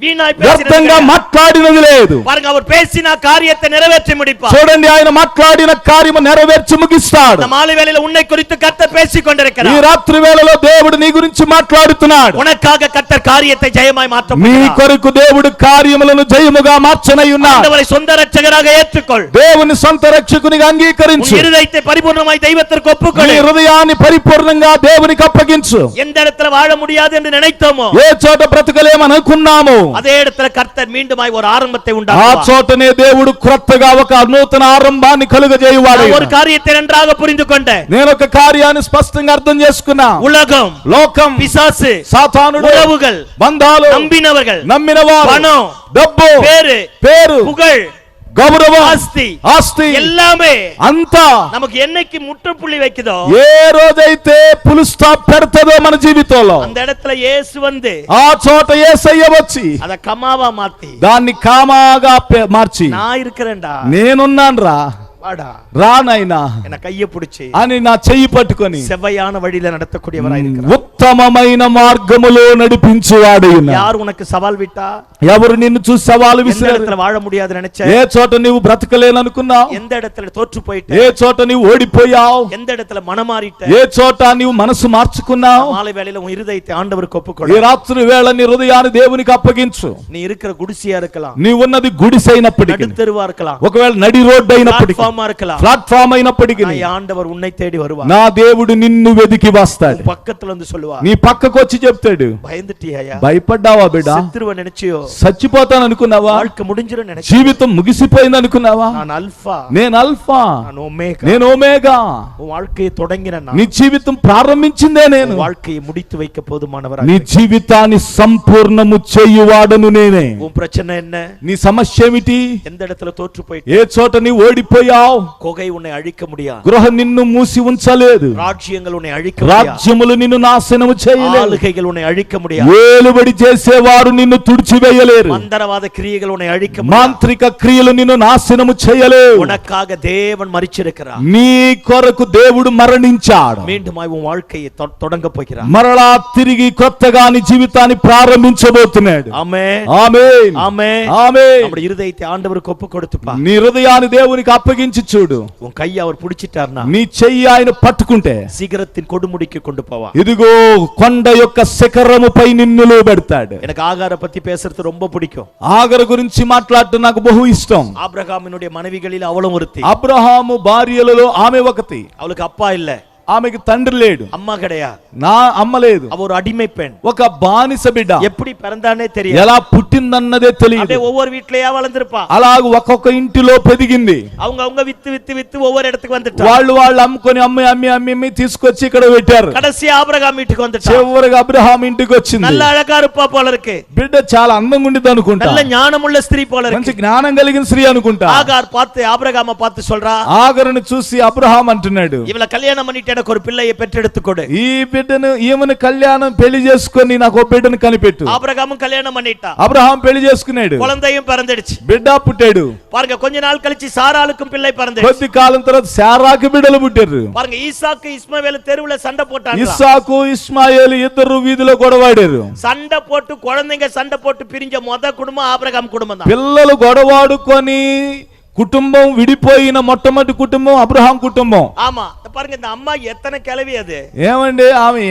A: வீணாய் பேசினது
B: వ్యర్థంగా
A: கிடையாது.
B: మాట్లాడినది లేదు.
A: பாருங்க, அவர் பேசின காரியத்தை நிறைவேற்றி முடிப்பார்.
B: చూడండి, ఆయన మాట్లాడిన కార్యము నెరవేర్చి ముగిస్తాడు.
A: இந்த மாலை வேளையில உன்னை குறித்து கர்த்தர் பேசிக்
B: ఈ
A: கொண்டிருக்கிறார்.
B: రాత్రి వేళలో దేవుడు నీ గురించి మాట్లాడుతున్నాడు.
A: உனக்காக கர்த்தர் காரியத்தை ஜெயமாய் மாற்ற
B: నీ
A: போகிறார்.
B: కొరకు దేవుడు కార్యములను జయముగా మార్చనై ఉన్నాడు.
A: ஆண்டவரை சொந்த ரட்சகராக ஏற்றுக்கொள்.
B: దేవుని సొంత రక్షకునిగా
A: உன்
B: అంగీకరించు.
A: இருதயத்தை பரிபூர்ணமாய் தெய்வத்திற்கு ஒப்புக்கொள்.
B: నీ హృదయాన్ని పరిపూర్ణంగా దేవునికి అప్పగించు.
A: எந்த இடத்துல வாழ முடியாது என்று நினைத்தோமோ
B: ఏ చోట బ్రతకలేమని అనుకున్నామో
A: அதே இடத்துல கர்த்தர் மீண்டுமாய் ஒரு ஆரம்பத்தை
B: ఆ
A: உண்டாக்குவார்.
B: చోటనే దేవుడు క్రొత్తగా ఒక నూతన ఆరంభాన్ని కలుగజేయువాడు.
A: நான் ஒரு காரியத்தை நன்றாக புரிந்து கொண்டேன்.
B: నేను ఒక కార్యాన్ని స్పష్టంగా అర్థం చేసుకున్నా.
A: உலகம்,
B: లోకం,
A: பிசாசு,
B: సాతానుడు,
A: உறவுகள்,
B: బంధాలు,
A: நம்பினவர்கள்,
B: నమ్మినవారు,
A: பணம்,
B: డబ్బు,
A: பேரு,
B: పేరు,
A: புகழ்,
B: గౌరవం,
A: ஆஸ்தி,
B: ఆస్తి
A: எல்லாமே
B: అంతా
A: நமக்கு என்னைக்கு முற்றுப்புள்ளி வைக்குதோ
B: ఏ రోజైతే పులు స్టాప్ పెడతదో మన జీవితంలో,
A: அந்த இடத்துல இயேசு வந்து
B: ఆ చోట యేసయ్య వచ్చి
A: அத கமாவா மாத்தி
B: దాన్ని కామాగా మార్చి,
A: நான் இருக்கிறேன்டா,
B: నేనున్నాను రా,
A: வாடா,
B: రానైనా
A: என்ன கைய பிடிச்சி
B: అని నా చెయ్యి పట్టుకొని
A: செவ்வையான வழியில நடத்தக்கூடியவராய் இருக்கிறார்.
B: ఉత్తమమైన మార్గములో నడిపించువాడు.
A: யார் உனக்கு சவால் விட்டா,
B: ఎవరు నిన్ను చూసి సవాలు
A: எந்த
B: విసిరారు?
A: இடத்துல வாழ முடியாது நினைச்ச,
B: ఏ చోట నీవు బ్రతకలేననుకున్నావు?
A: எந்த இடத்துல తోற்று போயிட்ட,
B: ఏ చోట నీవు ఓడిపోయావు?
A: எந்த இடத்துல மனமாறிட்ட,
B: ఏ చోట నీవు మనసు మార్చుకున్నావు?
A: மாலை வேளையில உன் இருதயத்தை ஆண்டவருக்கு
B: ఈ
A: ஒப்புக்கொள்.
B: రాత్రి వేళ నీ హృదయాన్ని దేవునికి అప్పగించు.
A: நீ இருக்கிற குடிசையா இருக்கலாம்,
B: నీవు ఉన్నది గుడిసైనప్పటికీ,
A: நடுத்தெருவா இருக்கலாம்,
B: ఒకవేళ నడి రోడ్డు అయినప్పటికీ,
A: பிளாட்ஃபார்மா இருக்கலாம்,
B: ప్లాట్ఫామ్ అయినప్పటికీ,
A: நான் ஆண்டவர் உன்னை தேடி வருவார்.
B: నా దేవుడు నిన్ను వెతికి వస్తాడు.
A: பக்கத்துல வந்து சொல்லுவா,
B: నీ పక్కకు వచ్చి చెప్తాడు,
A: பயந்துட்டியா,
B: భయపడ్డావా బిడ్డ?
A: செத்துருவ நினைச்சியோ,
B: చచ్చిపోతాను అనుకున్నావా?
A: வாழ்க்கை முடிஞ்சிரும் நினைச்சு,
B: జీవితం ముగిసిపోయింది అనుకున్నావా?
A: நான் அல்பா,
B: నేను అల్ఫా,
A: நான் ఒమేగా,
B: నేను ఓమేగా.
A: உன் வாழ்க்கையை தொடங்கின நான்,
B: నీ జీవితం ప్రారంభించిందే నేను.
A: உன் வாழ்க்கையை முடித்து வைக்க போதுமானவராக.
B: నీ జీవితాన్ని సంపూర్ణము చేయువాడను నేనే.
A: உன் பிரச்சனை என்ன?
B: నీ సమస్య ఏమిటి?
A: எந்த இடத்துல తోற்று போயிட்டு,
B: ఏ చోట నీ ఓడిపోయావు?
A: கொகை உன்னை அழிக்க முடியாது,
B: గృహ నిన్ను మూసి ఉంచలేదు,
A: ராஜ்யங்கள் உன்னை அழிக்க முடியாது,
B: రాజ్యములు నిన్ను నాశనము చేయలేదు,
A: ஆளுகைகள் உன்னை அழிக்க முடியாது,
B: ఏలుబడి చేసేవారు నిన్ను తుడిచివేయలేరు,
A: மந்திரவாத கிரியைகள் உன்னை அழிக்க முடியாது.
B: మాంత్రిక క్రియలు నిన్ను నాశనము చేయలేవు.
A: உனக்காக தேவன் மரிச்சிருக்கிறார்.
B: నీ కొరకు దేవుడు మరణించాడు.
A: மீண்டுமாய் உன் வாழ்க்கையை தொடங்க போகிறார்.
B: మరలా తిరిగి కొత్తగా నీ జీవితాన్ని ప్రారంభించబోతున్నాడు.
A: ఆమేన్,
B: ఆమేన్,
A: ஆமென்.
B: ఆమేన్.
A: நம்முடைய இருதயத்தை ஆண்டவருக்கு ஒப்பு கொடுத்துப்பா.
B: నీ హృదయాన్ని దేవునికి అప్పగించి చూడు.
A: உன் கையை அவர் பிடிச்சிட்டார்னா
B: నీ చెయ్యి ఆయన పట్టుకుంటే
A: சிகரத்தின் கொடுமுடிக்கு கொண்டு போவா.
B: ఇదిగో కొండ యొక్క శిఖరముపై నిన్ను పెడతాడు.
A: எனக்கு ஆகார பத்தி பேசுறது ரொம்ப பிடிக்கும்.
B: ఆగర గురించి మాట్లాడటం నాకు బహు ఇష్టం.
A: ஆபிரகாமினுடைய மனைவிகளில் அவளும் ஒருத்தி.
B: అబ్రహాము భార్యలలో ఆమె ఒకటి.
A: அவளுக்கு அப்பா இல்ல,
B: ఆమెకి తండ్రి లేడు,
A: அம்மா கிடையாது,
B: నా అమ్మ లేదు,
A: அவ ஒரு அடிமை பெண்.
B: ఒక బానిస బిడ్డ.
A: எப்படி பிறந்தானே தெரியாது,
B: ఎలా పుట్టిందన్నదే తెలియదు.
A: அப்படியே ஒவ்வொரு வீட்லயா வளர்ந்திருப்பா.
B: అలాగ ఒక్కొక్క ఇంటిలో పెరిగింది.
A: அவங்க வித்து வித்து வித்து ஒவ்வொரு இடத்துக்கு வந்துட்டா.
B: వాళ్ళు అమ్ముకొని అమ్మి తీసుకొచ్చి ఇక్కడ పెట్టారు.
A: கடைசி ஆபிரகாம் வீட்டுக்கு வந்துட்டா.
B: చివరిగా అబ్రహాం ఇంటికి వచ్చింది.
A: நல்ல அழகா இருப்பா போல இருக்கு,
B: బిడ్డ చాలా అందంగా ఉండేది అనుకుంటా,
A: நல்ல ஞானமுள்ள ஸ்திரீ போல
B: మంచి
A: இருக்கு.
B: జ్ఞానం కలిగిన స్త్రీ అనుకుంటా.
A: ஆகார் பார்த்து ஆபிரகாம பார்த்து சொல்றா,
B: ఆగరుని చూసి అబ్రహాం అంటున్నాడు,
A: இவள கல்யாணம் பண்ணிட்டு எனக்கு ஒரு பிள்ளையை பெற்றெடுத்து கொடு.
B: ఈ బిడ్డను ఈమెను కళ్యాణం పెళ్లి చేసుకొని నాకు ఒక బిడ్డను కనిపెట్టు.
A: ஆபிரகாமும் கல்யாணம் பண்ணிட்டா,
B: అబ్రహాం పెళ్లి చేసుకున్నాడు,
A: குழந்தையும் பிறந்துடுச்சு.
B: బిడ్డ పుట్టాడు.
A: பாருங்க, கொஞ்ச நாள் கழிச்சு சாராளுக்கும் பிள்ளை பிறந்துடுச்சு.
B: కొద్ది కాలం తర్వాత శారాకు బిడ్డలు పుట్టారు.
A: பாருங்க, ஈசாக்கு ఇస్మాయేలు தெருவுல சண்டை போட்டாங்க.
B: ఇస్సాకు ఇస్మాయేలు ఇద్దరు వీధిలో గొడవాడారు.
A: சண்டை போட்டு குழந்தைங்க சண்டை போட்டு பிரிஞ்ச குடும்பம் ஆபிரகாம் குடும்பம் தான்.
B: పిల్లలు గొడవాడుకొని కుటుంబం విడిపోయిన మొట్టమొదటి కుటుంబం అబ్రహాం కుటుంబం.
A: ஆமா, பாருங்க, இந்த అమ్మ எத்தனை கிளவி அது.
B: ఏమండి ఆమె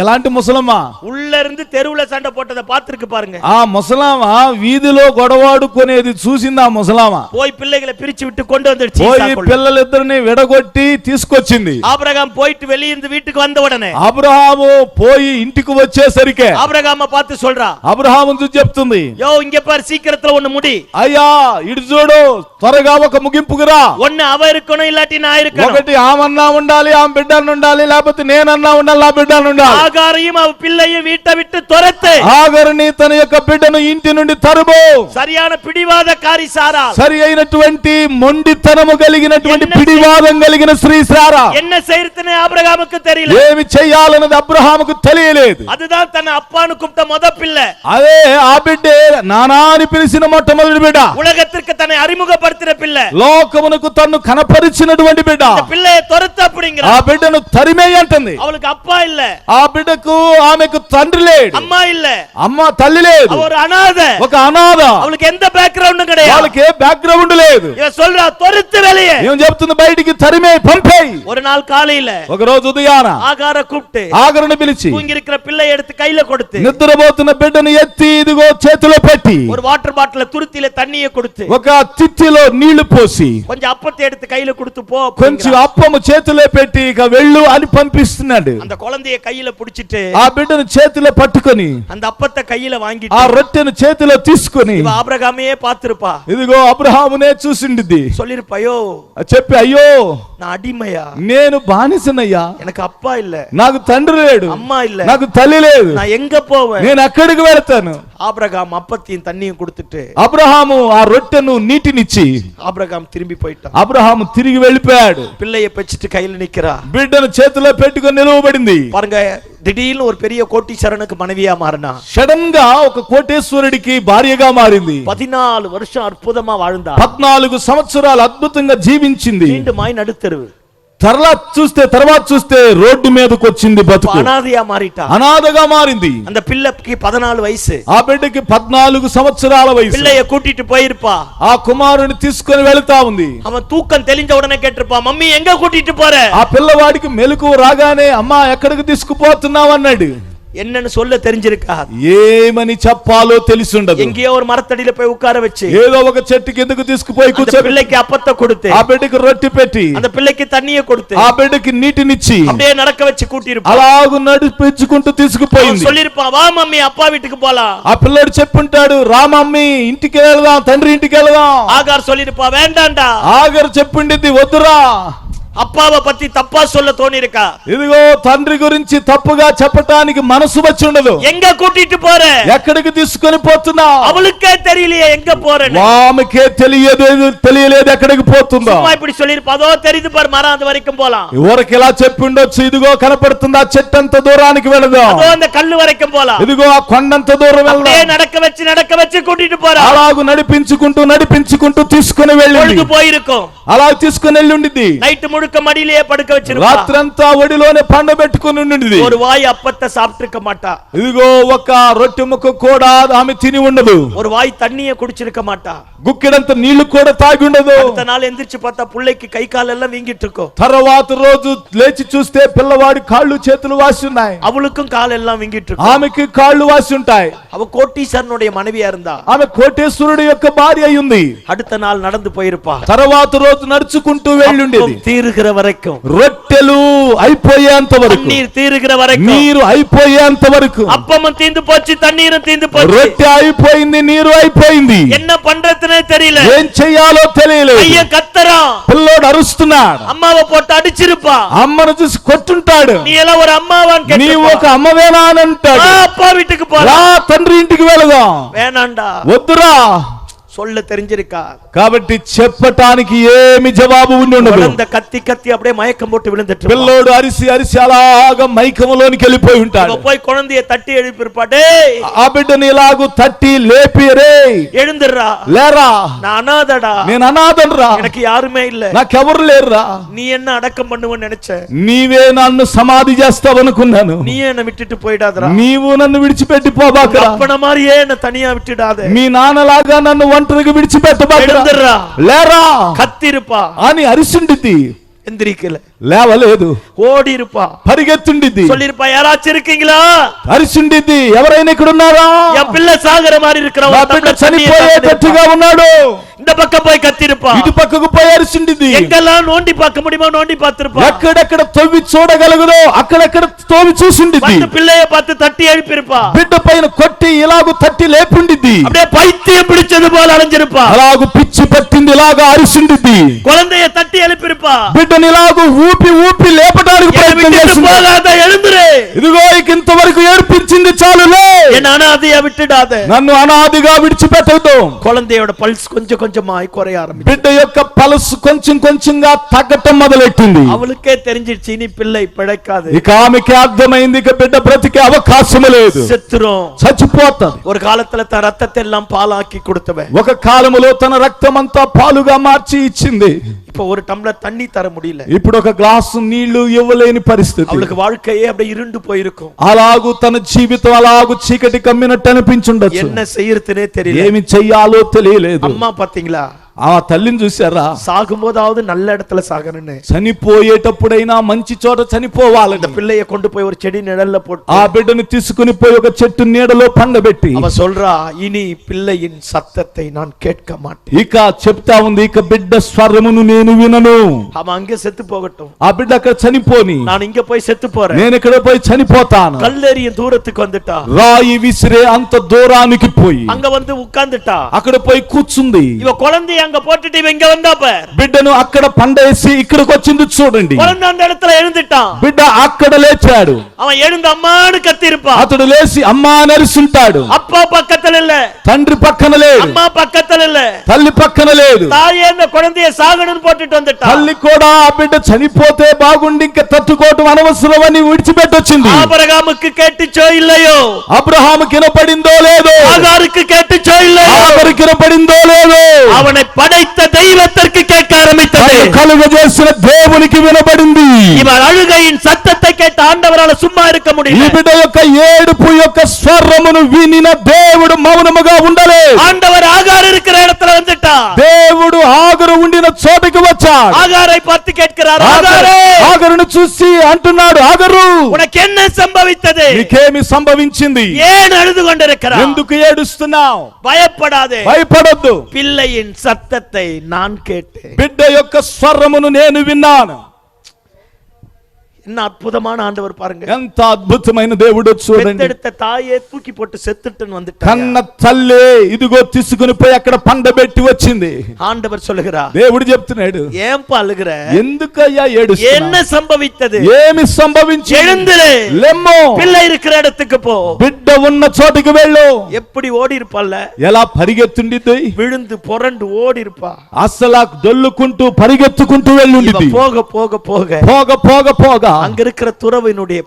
B: ఎలాంటి ముసలమ్మా?
A: உள்ள இருந்து தெருவுல சண்டை போட்டதை பார்த்திருக்கு பாருங்க.
B: ఆ ముసలామ వీధిలో గొడవాడుకునేది చూసింది. ఆ ముసలామ
A: போய் பிள்ளைகளை பிரிச்சு விட்டு கொண்டு வந்துடுச்சு.
B: పోయి పిల్లలిద్దరిని విడగొట్టి తీసుకొచ్చింది.
A: ஆபிரகாம் போயிட்டு வெளிய இருந்து வீட்டுக்கு வந்த உடனே
B: అబ్రహాము పోయి ఇంటికి వచ్చేసరికి
A: ஆபிரகாம பார்த்து சொல்றா,
B: అబ్రహాము చూసి చెప్తుంది,
A: யோ இங்க பாரு, சீக்கிரத்துல ஒண்ணு முடி.
B: అయ్యా ఇటు చూడు, త్వరగా త్వరగా ఒక ముగింపుకు రా.
A: ஒண்ணு அவ இருக்கணும் இல்லாட்டி நான் இருக்கணும்.
B: ఒకటి ఆమన్నా ఉండాలి, ఆమె బిడ్డను ఉండాలి, లేకపోతే నేనన్నా ఉండాలి, నా బిడ్డను ఉండాలి.
A: ஆகாரையும் அவ பிள்ளையும் வீட்டை விட்டு துரத்து.
B: ఆగరుని తన యొక్క బిడ్డను ఇంటి నుండి తరుము.
A: சரியான பிடிவாதக்காரி சாரா,
B: సరి అయినటువంటి మొండితనము కలిగినటువంటి పిడివాదం కలిగిన స్త్రీ సారా.
A: என்ன செய்யறதுன்னு ஆபிரகாமுக்கு தெரியல.
B: ఏమి చెయ్యాలన్నది అబ్రహాముకు తెలియలేదు.
A: அதுதான் తన అప్పాను கூப்பிட்ட முத பிள்ளை.
B: అదే ఆ బిడ్డే నానా అని పిలిచిన మొట్టమొదటి బిడ్డ.
A: உலகத்திற்கு தன்னை அறிமுகப்படுத்தின பிள்ளை.
B: లోకమునకు తన్ను కనపరిచినటువంటి బిడ్డ.
A: அந்த பிள்ளையை துரத்து அப்படிங்கிற.
B: ఆ బిడ్డను తరిమేయి అంటుంది.
A: அவளுக்கு அப்பா இல்ல.
B: ఆ బిడ్డకు ఆమెకు తండ్రి లేడు,
A: అమ్మా இல்ல,
B: అమ్మ తల్లి లేదు,
A: அவ ஒரு அனாதை,
B: ఒక అనాథ.
A: அவளுக்கு எந்த பேக்ரவுண்டும் கிடையாது,
B: వాళ్ళకి ఏ బ్యాక్గ్రౌండ్ లేదు.
A: இவ சொல்றா துரத்து வெளியே.
B: ఏం చెప్తుంది? బయటికి తరిమే పంపేయి.
A: ஒரு நாள் காலையில
B: ఒక రోజు ఉదయాన
A: ஆகார கூப்பிட்டு
B: ఆగరుని పిలిచి
A: தூங்கி இருக்கிற பிள்ளை எடுத்து கையில கொடுத்து,
B: నిద్రపోతున్న బిడ్డను ఎత్తి ఇదిగో చేతిలో పెట్టి,
A: ஒரு வாட்டர் பாட்டில துருத்தில தண்ணியை கொடுத்து,
B: ఒక తిత్తిలో నీళ్లు పోసి,
A: கொஞ்சம் அப்பத்தை எடுத்து கையில கொடுத்து போ.
B: కొంచెం అప్పము చేతిలో పెట్టి ఇక వెళ్ళు అని పంపిస్తున్నాడు.
A: அந்த குழந்தைய கையில புடிச்சிட்டு
B: ఆ బిడ్డను చేతిలో పట్టుకొని
A: அந்த அப்பத்தை கையில
B: ఆ
A: வாங்கிட்டு
B: రొట్టెను చేతిలో తీసుకొని
A: இவ ஆபிரகாமையே பார்த்திருப்பா.
B: ఇదిగో అబ్రహామునే చూసిండిద్ది.
A: சொல்லிருப்பாயோ,
B: చెప్పి అయ్యో
A: நான் అడిమయ్యా,
B: నేను బానిసనయ్యా,
A: எனக்கு அப்பா இல்ல,
B: నాకు తండ్రి లేడు,
A: అమ్మా இல்ல,
B: నాకు తల్లి లేదు,
A: நான் எங்க போவேன்?
B: నేను ఎక్కడికి వెళ్తాను?
A: ஆபிரகாம் அப்பத்தையும் தண்ணியும் கொடுத்துட்டு
B: అబ్రహాము ఆ రొట్టెను నీటినిచ్చి
A: ஆபிரகாம் திரும்பி போயிட்டான்.
B: అబ్రహాము తిరిగి వెళ్ళిపోయాడు.
A: பிள்ளைய பெச்சிட்டு கையில நிக்கிறா.
B: బిడ్డను చేతిలో పెట్టుకొని నిలవబడింది.
A: பாருங்க, திடீர்னு ஒரு பெரிய கோட்டீஸ்வரனுக்கு மனைவியா மாறினா.
B: సడన్ గా ఒక కోటేశ్వరుడికి భార్యగా మారింది.
A: 14 வருஷம் అద్భుతமா வாழ்ந்தா.
B: 14 సంవత్సరాలు అద్భుతంగా జీవించింది.
A: மீண்டுமாய் நடுத்தெருவு.
B: తర్వాత చూస్తే రోడ్డు మీదకి వచ్చింది. బతుకు
A: అనాథగా మారిటా,
B: అనాథగా మారింది.
A: அந்த பிள்ளைக்கு 14 వయసు.
B: ఆ బిడ్డకి 14 సంవత్సరాల వయసు.
A: பிள்ளைய கூட்டிட்டு போயிருப்பா.
B: ఆ కుమారుని తీసుకొని వెళ్తా ఉంది.
A: அவன் தூக்கம் தெளிஞ்ச உடனே கேட்டிருப்பா, மம்மி எங்க கூட்டிட்டு போற?
B: ఆ పిల్లవాడికి మెలకువ రాగానే అమ్మా ఎక్కడికి తీసుకుపోతున్నావు అన్నాడు.
A: என்னன்னு சொல்ல தெரிஞ்சிருக்கா,
B: ఏమని చెప్పాలో తెలిసుండదు.
A: எங்கேயோ ஒரு மரத்தடியில పోయి ఉక్కార వచ్చి
B: ఏదో ఒక చెట్టు కిందకు తీసుకుపోయి కూర్చోబెట్టి
A: பிள்ளைக்கு அப்பத்தை கொடுத்து,
B: ఆ బిడ్డకి రొట్టె పెట్టి,
A: அந்த பிள்ளைக்கு தண்ணியை கொடுத்து,
B: ఆ బిడ్డకి నీటినిచ్చి
A: அப்படியே நடக்க வச்சு கூட்டிருப்பா.
B: అలాగు నడిపించుకుంటూ తీసుకుపోయింది.
A: சொல்லிருப்பா, வா மம்மி அப்பா வீட்டுக்கு போலாம்.
B: ఆ పిల్లడు చెప్పుంటాడు, రామమ్మీ ఇంటికి వెళ్దాం, తండ్రి ఇంటికి వెళ్దాం.
A: ஆகார் சொல்லிருப்பா, வேண்டாండా.
B: ఆగరు చెప్పిండిద్ది, వద్దురా.
A: అప్పావ పத்தி తప్పా சொல்ல తోని இருக்கா.
B: ఇదిగో తండ్రి గురించి తప్పుగా చెప్పటానికి మనసు వచ్చి ఉండదు.
A: எங்க கூட்டிட்டு போற?
B: ఎక్కడికి తీసుకొని పోతున్నావు?
A: அவளுக்கே தெரியலையே எங்க போறேன்னு.
B: ఆమెకే తెలియలేదు ఎక్కడికి పోతుందో.
A: சும்மா இப்படி சொல்லிருப்பா, அதோ தெரியுது பார் மரம், அது வரைக்கும் போலாம்.
B: ఊరికి ఇలా చెప్పిండొచ్చు, ఇదిగో కనపడుతుంది ఆ చెట్టు అంత దూరానికి వెళదాం,
A: அதோ அந்த కల్లు వరకం పోலாம்.
B: ఇదిగో ఆ కొండంత దూరం
A: அப்படியே
B: వెళ్దాం.
A: நடக்க வச்சு கூட்டிட்டு போறா.
B: అలాగు నడిపించుకుంటూ తీసుకుని వెళ్ళింది.
A: பொழுது போயிருக்கும்.
B: అలా తీసుకుని వెళ్ళి ఉండిద్ది.
A: నైట్ ముడుక మడిలే పడుక వచ్చిరుపా.
B: రాత్రంతా ఒడిలోనే పండబెట్టుకుని ఉండిద్ది.
A: ஒரு வாய் அப்பத்தை சாப்பிட்டிருக்க மாட்டா.
B: ఇదిగో ఒక రొట్టె ముక్క కూడా ఆమె తిని ఉండదు.
A: ஒரு வாய் தண்ணியை குடிச்சிருக்க மாட்டா.
B: గుక్కెడంత నీళ్లు కూడా తాగి ఉండదు.
A: அடுத்த நாள் எந்திரிச்சு பார்த்தா புள்ளைக்கு కై కాలెல்லாம் வீங்கிட்டு இருக்கும்.
B: తర్వాత రోజు లేచి చూస్తే పిల్లవాడి కాళ్ళు చేతులు వాసి ఉన్నాయి.
A: அவளுக்கும் కాలెல்லாம் வீங்கிட்டு இருக்கும்.
B: ఆమెకి కాళ్ళు వాసి ఉంటాయి.
A: அவ கோட்டீஸ்வரனுடைய மனைவியா இருந்தா.
B: ఆమె కోటేశ్వరుడి యొక్క భార్య అయి ఉంది.
A: அடுத்த நாள் நடந்து పోయిరుపా.
B: తర్వాత రోజు నడుచుకుంటూ వెళ్ళుండేది.
A: తీరుகிற వరకు,
B: రొట్టెలు అయిపోయేంత వరకు,
A: నీరు తీరుகிற వరకు,
B: నీరు అయిపోయేంత వరకు,
A: అప్పము తీందు పోచి తన్నీరు తీందు పోచి,
B: రొట్టె అయిపోయింది, నీరు అయిపోయింది.
A: என்ன பண்றதுனே தெரியல.
B: ఏం చెయ్యాలో తెలియలేదు.
A: పయ్యన్ కత్తరా,
B: పిల్లోడు అరుస్తున్నాడు.
A: అమ్మావ పోட்டு అడిచిరుపా.
B: అమ్మను చూసి కొట్టుంటాడు.
A: நீ எல்லாம் ஒரு అమ్మావాని கேட்டு,
B: నీవు ఒక అమ్మవేనా అని అంటాడు.
A: அப்பா வீட்டுக்கு போற,
B: రా తండ్రి ఇంటికి వెళదాం.
A: வேணாண்டா.
B: వద్దురా.
A: சொல்ல தெரிஞ்சிருக்கா.
B: కాబట్టి చెప్పటానికి ఏమి జవాబు ఉండి ఉండదు.
A: குழந்தை கத்தி கத்தி அப்படியே மயக்கம் போட்டு விழுந்துட்டு,
B: పిల్లోడు అరిసి అలాగా మైకంలోనికి వెళ్ళిపోయి ఉంటాడు.
A: போய் குழந்தைய தட்டி எழுப்பிருப்பா, டேய்
B: ఆ బిడ్డని ఇలాగు తట్టి లేపి, రే
A: எழுந்துடுறா,
B: లేరా,
A: நான் அனாதடா,
B: నేను అనాథన్రా,
A: எனக்கு யாருமே இல்ல,
B: నాకెవరు లేరురా,
A: நீ என்ன అడக்கம் பண்ணுవని நினைச்சேன்,
B: నీవే నన్ను సమాధి చేస్తావనుకున్నాను,
A: நீ என்ன விட்டுட்டு போயிடாதடா,
B: నీవు నన్ను విడిచిపెట్టి పోబాకరా,
A: அப்பன மாதிரியே என்ன தனியா விட்டுடாத,
B: మీ నాన్నలాగా నన్ను ఒంటరిగా విడిచిపెట్టబాకరా, లేరా
A: కత్తిరుపా
B: అని అరిసిండిద్ది.
A: எந்திரிக்கல,
B: లేవలేదు.
A: ఓడిరుపా,
B: పరిగెత్తుండిద్ది.
A: சொல்லிருப்பா, யாராச்சும் இருக்கீங்களா?
B: అరిసిండిద్ది, ఎవరైనా ఇక్కడ ఉన్నారా?
A: என் பிள்ளை சாகர மாதிரி இருக்கிற,
B: నా బిడ్డ చనిపోయేటట్టుగా ఉన్నాడు.
A: இந்த பக்கம் போய் கத்திருப்பா,
B: ఇటు పక్కకు పోయి అరిసిండిది.
A: எங்கெல்லாம் நோண்டி பார்க்க முடியுமோ நோண்டி பார்த்திருப்பா,
B: ఎక్కడెక్కడ తవ్వి చూడగలగదో అక్కడెక్కడ తవ్వి చూసిండిది.
A: வந்து பிள்ளைய பார்த்து தட்டி எழுப்பிருப்பா,
B: బిడ్డ పైన కొట్టి ఇలాగు తట్టి లేపుండిది.
A: அப்படியே பைத்தியம் பிடிச்சது போல அலைஞ்சிருப்பா,
B: అలాగు పిచ్చి పట్టింది ఇలాగా అరిసిండిది.
A: குழந்தைய தட்டி எழுப்பிருப்பா,
B: బిడ్డని ఇలాగు ఊపి ఊపి లేపడానికి ప్రయత్నం చేసింది.
A: போகாத எழுந்துரு,
B: ఇదిగో ఇంతవరకు ఏడ్పించింది చాలులే,
A: என்ன அனாதையா விட்டுடாத,
B: నన్ను అనాదిగా విడిచిపెట్టదు.
A: குழந்தையோட பல்ஸ் கொஞ்சம் கொஞ்சமாய் குறைய ஆரம்பிச்சு,
B: బిడ్డ యొక్క పల్స్ కొంచెం కొంచెంగా తగ్గటం మొదలెట్టింది.
A: அவளுக்கே தெரிஞ்சிருச்சு இனி பிள்ளை பிழைக்காது,
B: ఇక ఆమెకి అర్థమైంది ఇక బిడ్డ బ్రతికే అవకాశం లేదు,
A: செத்துரும்,
B: చచ్చిపోతాది.
A: ஒரு కాలத்துல తన రక్తத்தை எல்லாம் పాలాకి கொடுத்தவன்
B: ఒక కాలములో తన రక్తమంతా పాలుగా మార్చి ఇచ్చింది.
A: இப்ப ஒரு டம்ளர் தண்ணி தர முடியல,
B: ఇప్పుడు ఒక గ్లాసు నీళ్లు ఇవ్వలేని పరిస్థితి.
A: அவளுக்கு வாழ்க்கையே அப்படியே இருண்டு போயிருக்கும்,
B: అలాగు తన జీవితం అలాగు చీకటి కమ్మినట్టు అనిపించుండొచ్చు.
A: என்ன செய்யறதுனே தெரியல,
B: ఏమి చెయ్యాలో తెలియలేదు.
A: అమ్మా பாத்தீங்களா,
B: ఆ తల్లిని చూసారా,
A: சாகும்போதாவது நல்ல இடத்துல சாகணும்னு,
B: చనిపోయేటప్పుడైనా మంచి చోట
A: அந்த
B: చనిపోవాలని
A: பிள்ளைய கொண்டு போய் ஒரு செடி நிழல்ல போட்டு
B: ఆ బిడ్డను తీసుకుని పోయి ఒక చెట్టు నీడలో పండబెట్టి
A: அவ சொல்றா, இனி பிள்ளையின் சத்தத்தை நான் கேட்க மாட்டேன்,
B: ఇక చెప్తా ఉంది, ఇక బిడ్డ స్వరమును నేను వినను.
A: அவன் அங்க செத்து போகட்டும்,
B: ఆ బిడ్డ అక్కడ చనిపోని,
A: நான் இங்க போய் செத்து போறேன்,
B: నేను ఇక్కడ పోయి చనిపోతాను.
A: கல்லெறிய தூரத்துக்கு வந்துட்டா,
B: రాయి విసిరే అంత దూరానికి పోయి
A: அங்க வந்து உட்கார்ந்துட்டா,
B: అక్కడ పోయి కూర్చుంది.
A: இவ குழந்தைய அங்க போட்டுட்டு இவ இங்க வந்தா பார்,
B: బిడ్డను అక్కడ పండేసి ఇక్కడికి వచ్చింది చూడండి.
A: குழந்தை அந்த இடத்துல எழுந்துட்டான்,
B: బిడ్డ అక్కడ లేచాడు.
A: அவன் எழுந்து அம்மான்னு கத்தி இருப்பான்,
B: అతడు లేచి అమ్మా నరిసుంటాడు.
A: அப்பா பக்கத்துல இல்ல,
B: తండ్రి పక్కన లేడు,
A: அம்மா பக்கத்துல இல்ல,
B: తల్లి పక్కన లేదు.
A: தாயே அந்த குழந்தைய சாகணும்னு போட்டுட்டு வந்துட்டான்,
B: తల్లి కూడా ఆ బిడ్డ చనిపోతే బాగుండి ఇంకా తట్టుకోవటం అనవసరమని విడిచిపెట్టొచ్చింది.
A: ஆபிரகாமுக்கு கேட்டுச்சோ இல்லையோ,
B: అబ్రహాము కినపడిందో లేదో,
A: ஆகாருக்கு கேட்டுச்சோ இல்லையோ,
B: ఆగరు కినపడిందో లేదో,
A: அவனை படைத்த தெய்வத்திற்கு கேட்க ஆரம்பித்தது,
B: కలుగజేసిన దేవునికి వినబడింది.
A: இவன் அழுகையின் சத்தத்தை கேட்ட ஆண்டவரால சும்மா இருக்க
B: ఈ
A: முடியல,
B: బిడ్డ యొక్క ఏడుపు యొక్క స్వరమును వినిన దేవుడు మౌనముగా ఉండలే.
A: ஆண்டவர் ஆகார் இருக்கிற இடத்துல வந்துட்டா,
B: దేవుడు ఆగరు ఉండిన చోటికి వచ్చాడు.
A: ஆகாரை பார்த்து கேட்கிறார், ஆகாரே
B: ఆగరును చూసి అంటున్నాడు, ఆగరు
A: உனக்கு என்ன சம்பவித்தது,
B: నీకేమి సంభవించింది,
A: ஏன் அழுது கொண்டிருக்கிறாய்,
B: ఎందుకు ఏడుస్తున్నావు,
A: பயப்படாதே,
B: భయపడొద్దు,
A: பிள்ளையின் சத்தத்தை நான் கேட்டேன்,
B: బిడ్డ యొక్క స్వరమును నేను విన్నాను.
A: என்ன அற்புதமான ஆண்டவர் பாருங்க,
B: ఎంత అద్భుతమైన దేవుడు చూడండి.
A: பெத்தெடுத்த தாயே தூக்கி போட்டு செத்துட்டுன்னு வந்துட்டாங்க,
B: కన్న తల్లి ఇదిగో తీసుకుని పోయి అక్కడ పండబెట్టి వచ్చింది.
A: ஆண்டவர் சொல்லுகிறார்,
B: దేవుడు చెప్తున్నాడు,
A: ஏன்பா அழுகிற,
B: ఎందుకయ్యా
A: என்ன
B: ఏడుస్తున్నావు,
A: சம்பவித்தது,
B: ఏమి సంభవించి,
A: எழுந்திரு,
B: లెమ్మో,
A: பிள்ளை இருக்கிற இடத்துக்கு போ,
B: బిడ్డ ఉన్న చోటికి వెళ్ళు.
A: எப்படி ஓடி இருப்பால,
B: ఎలా పరిగెత్తుండిద్ది,
A: விழுந்து புரண்டு ஓடி இருப்பா,
B: అసలు దొల్లుకుంటూ పరిగెత్తుకుంటూ వెళ్ళుండిద్ది.
A: போக போக போக
B: పోగ పోగ పోగ
A: அங்க இருக்கிற துறவினுடைய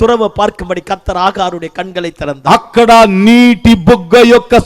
A: துறவை பார்க்கும்படி கர்த்தர் ஆகாருடைய கண்களை திறந்தார்,
B: అక్కడ నీటి బుగ్గ యొక్క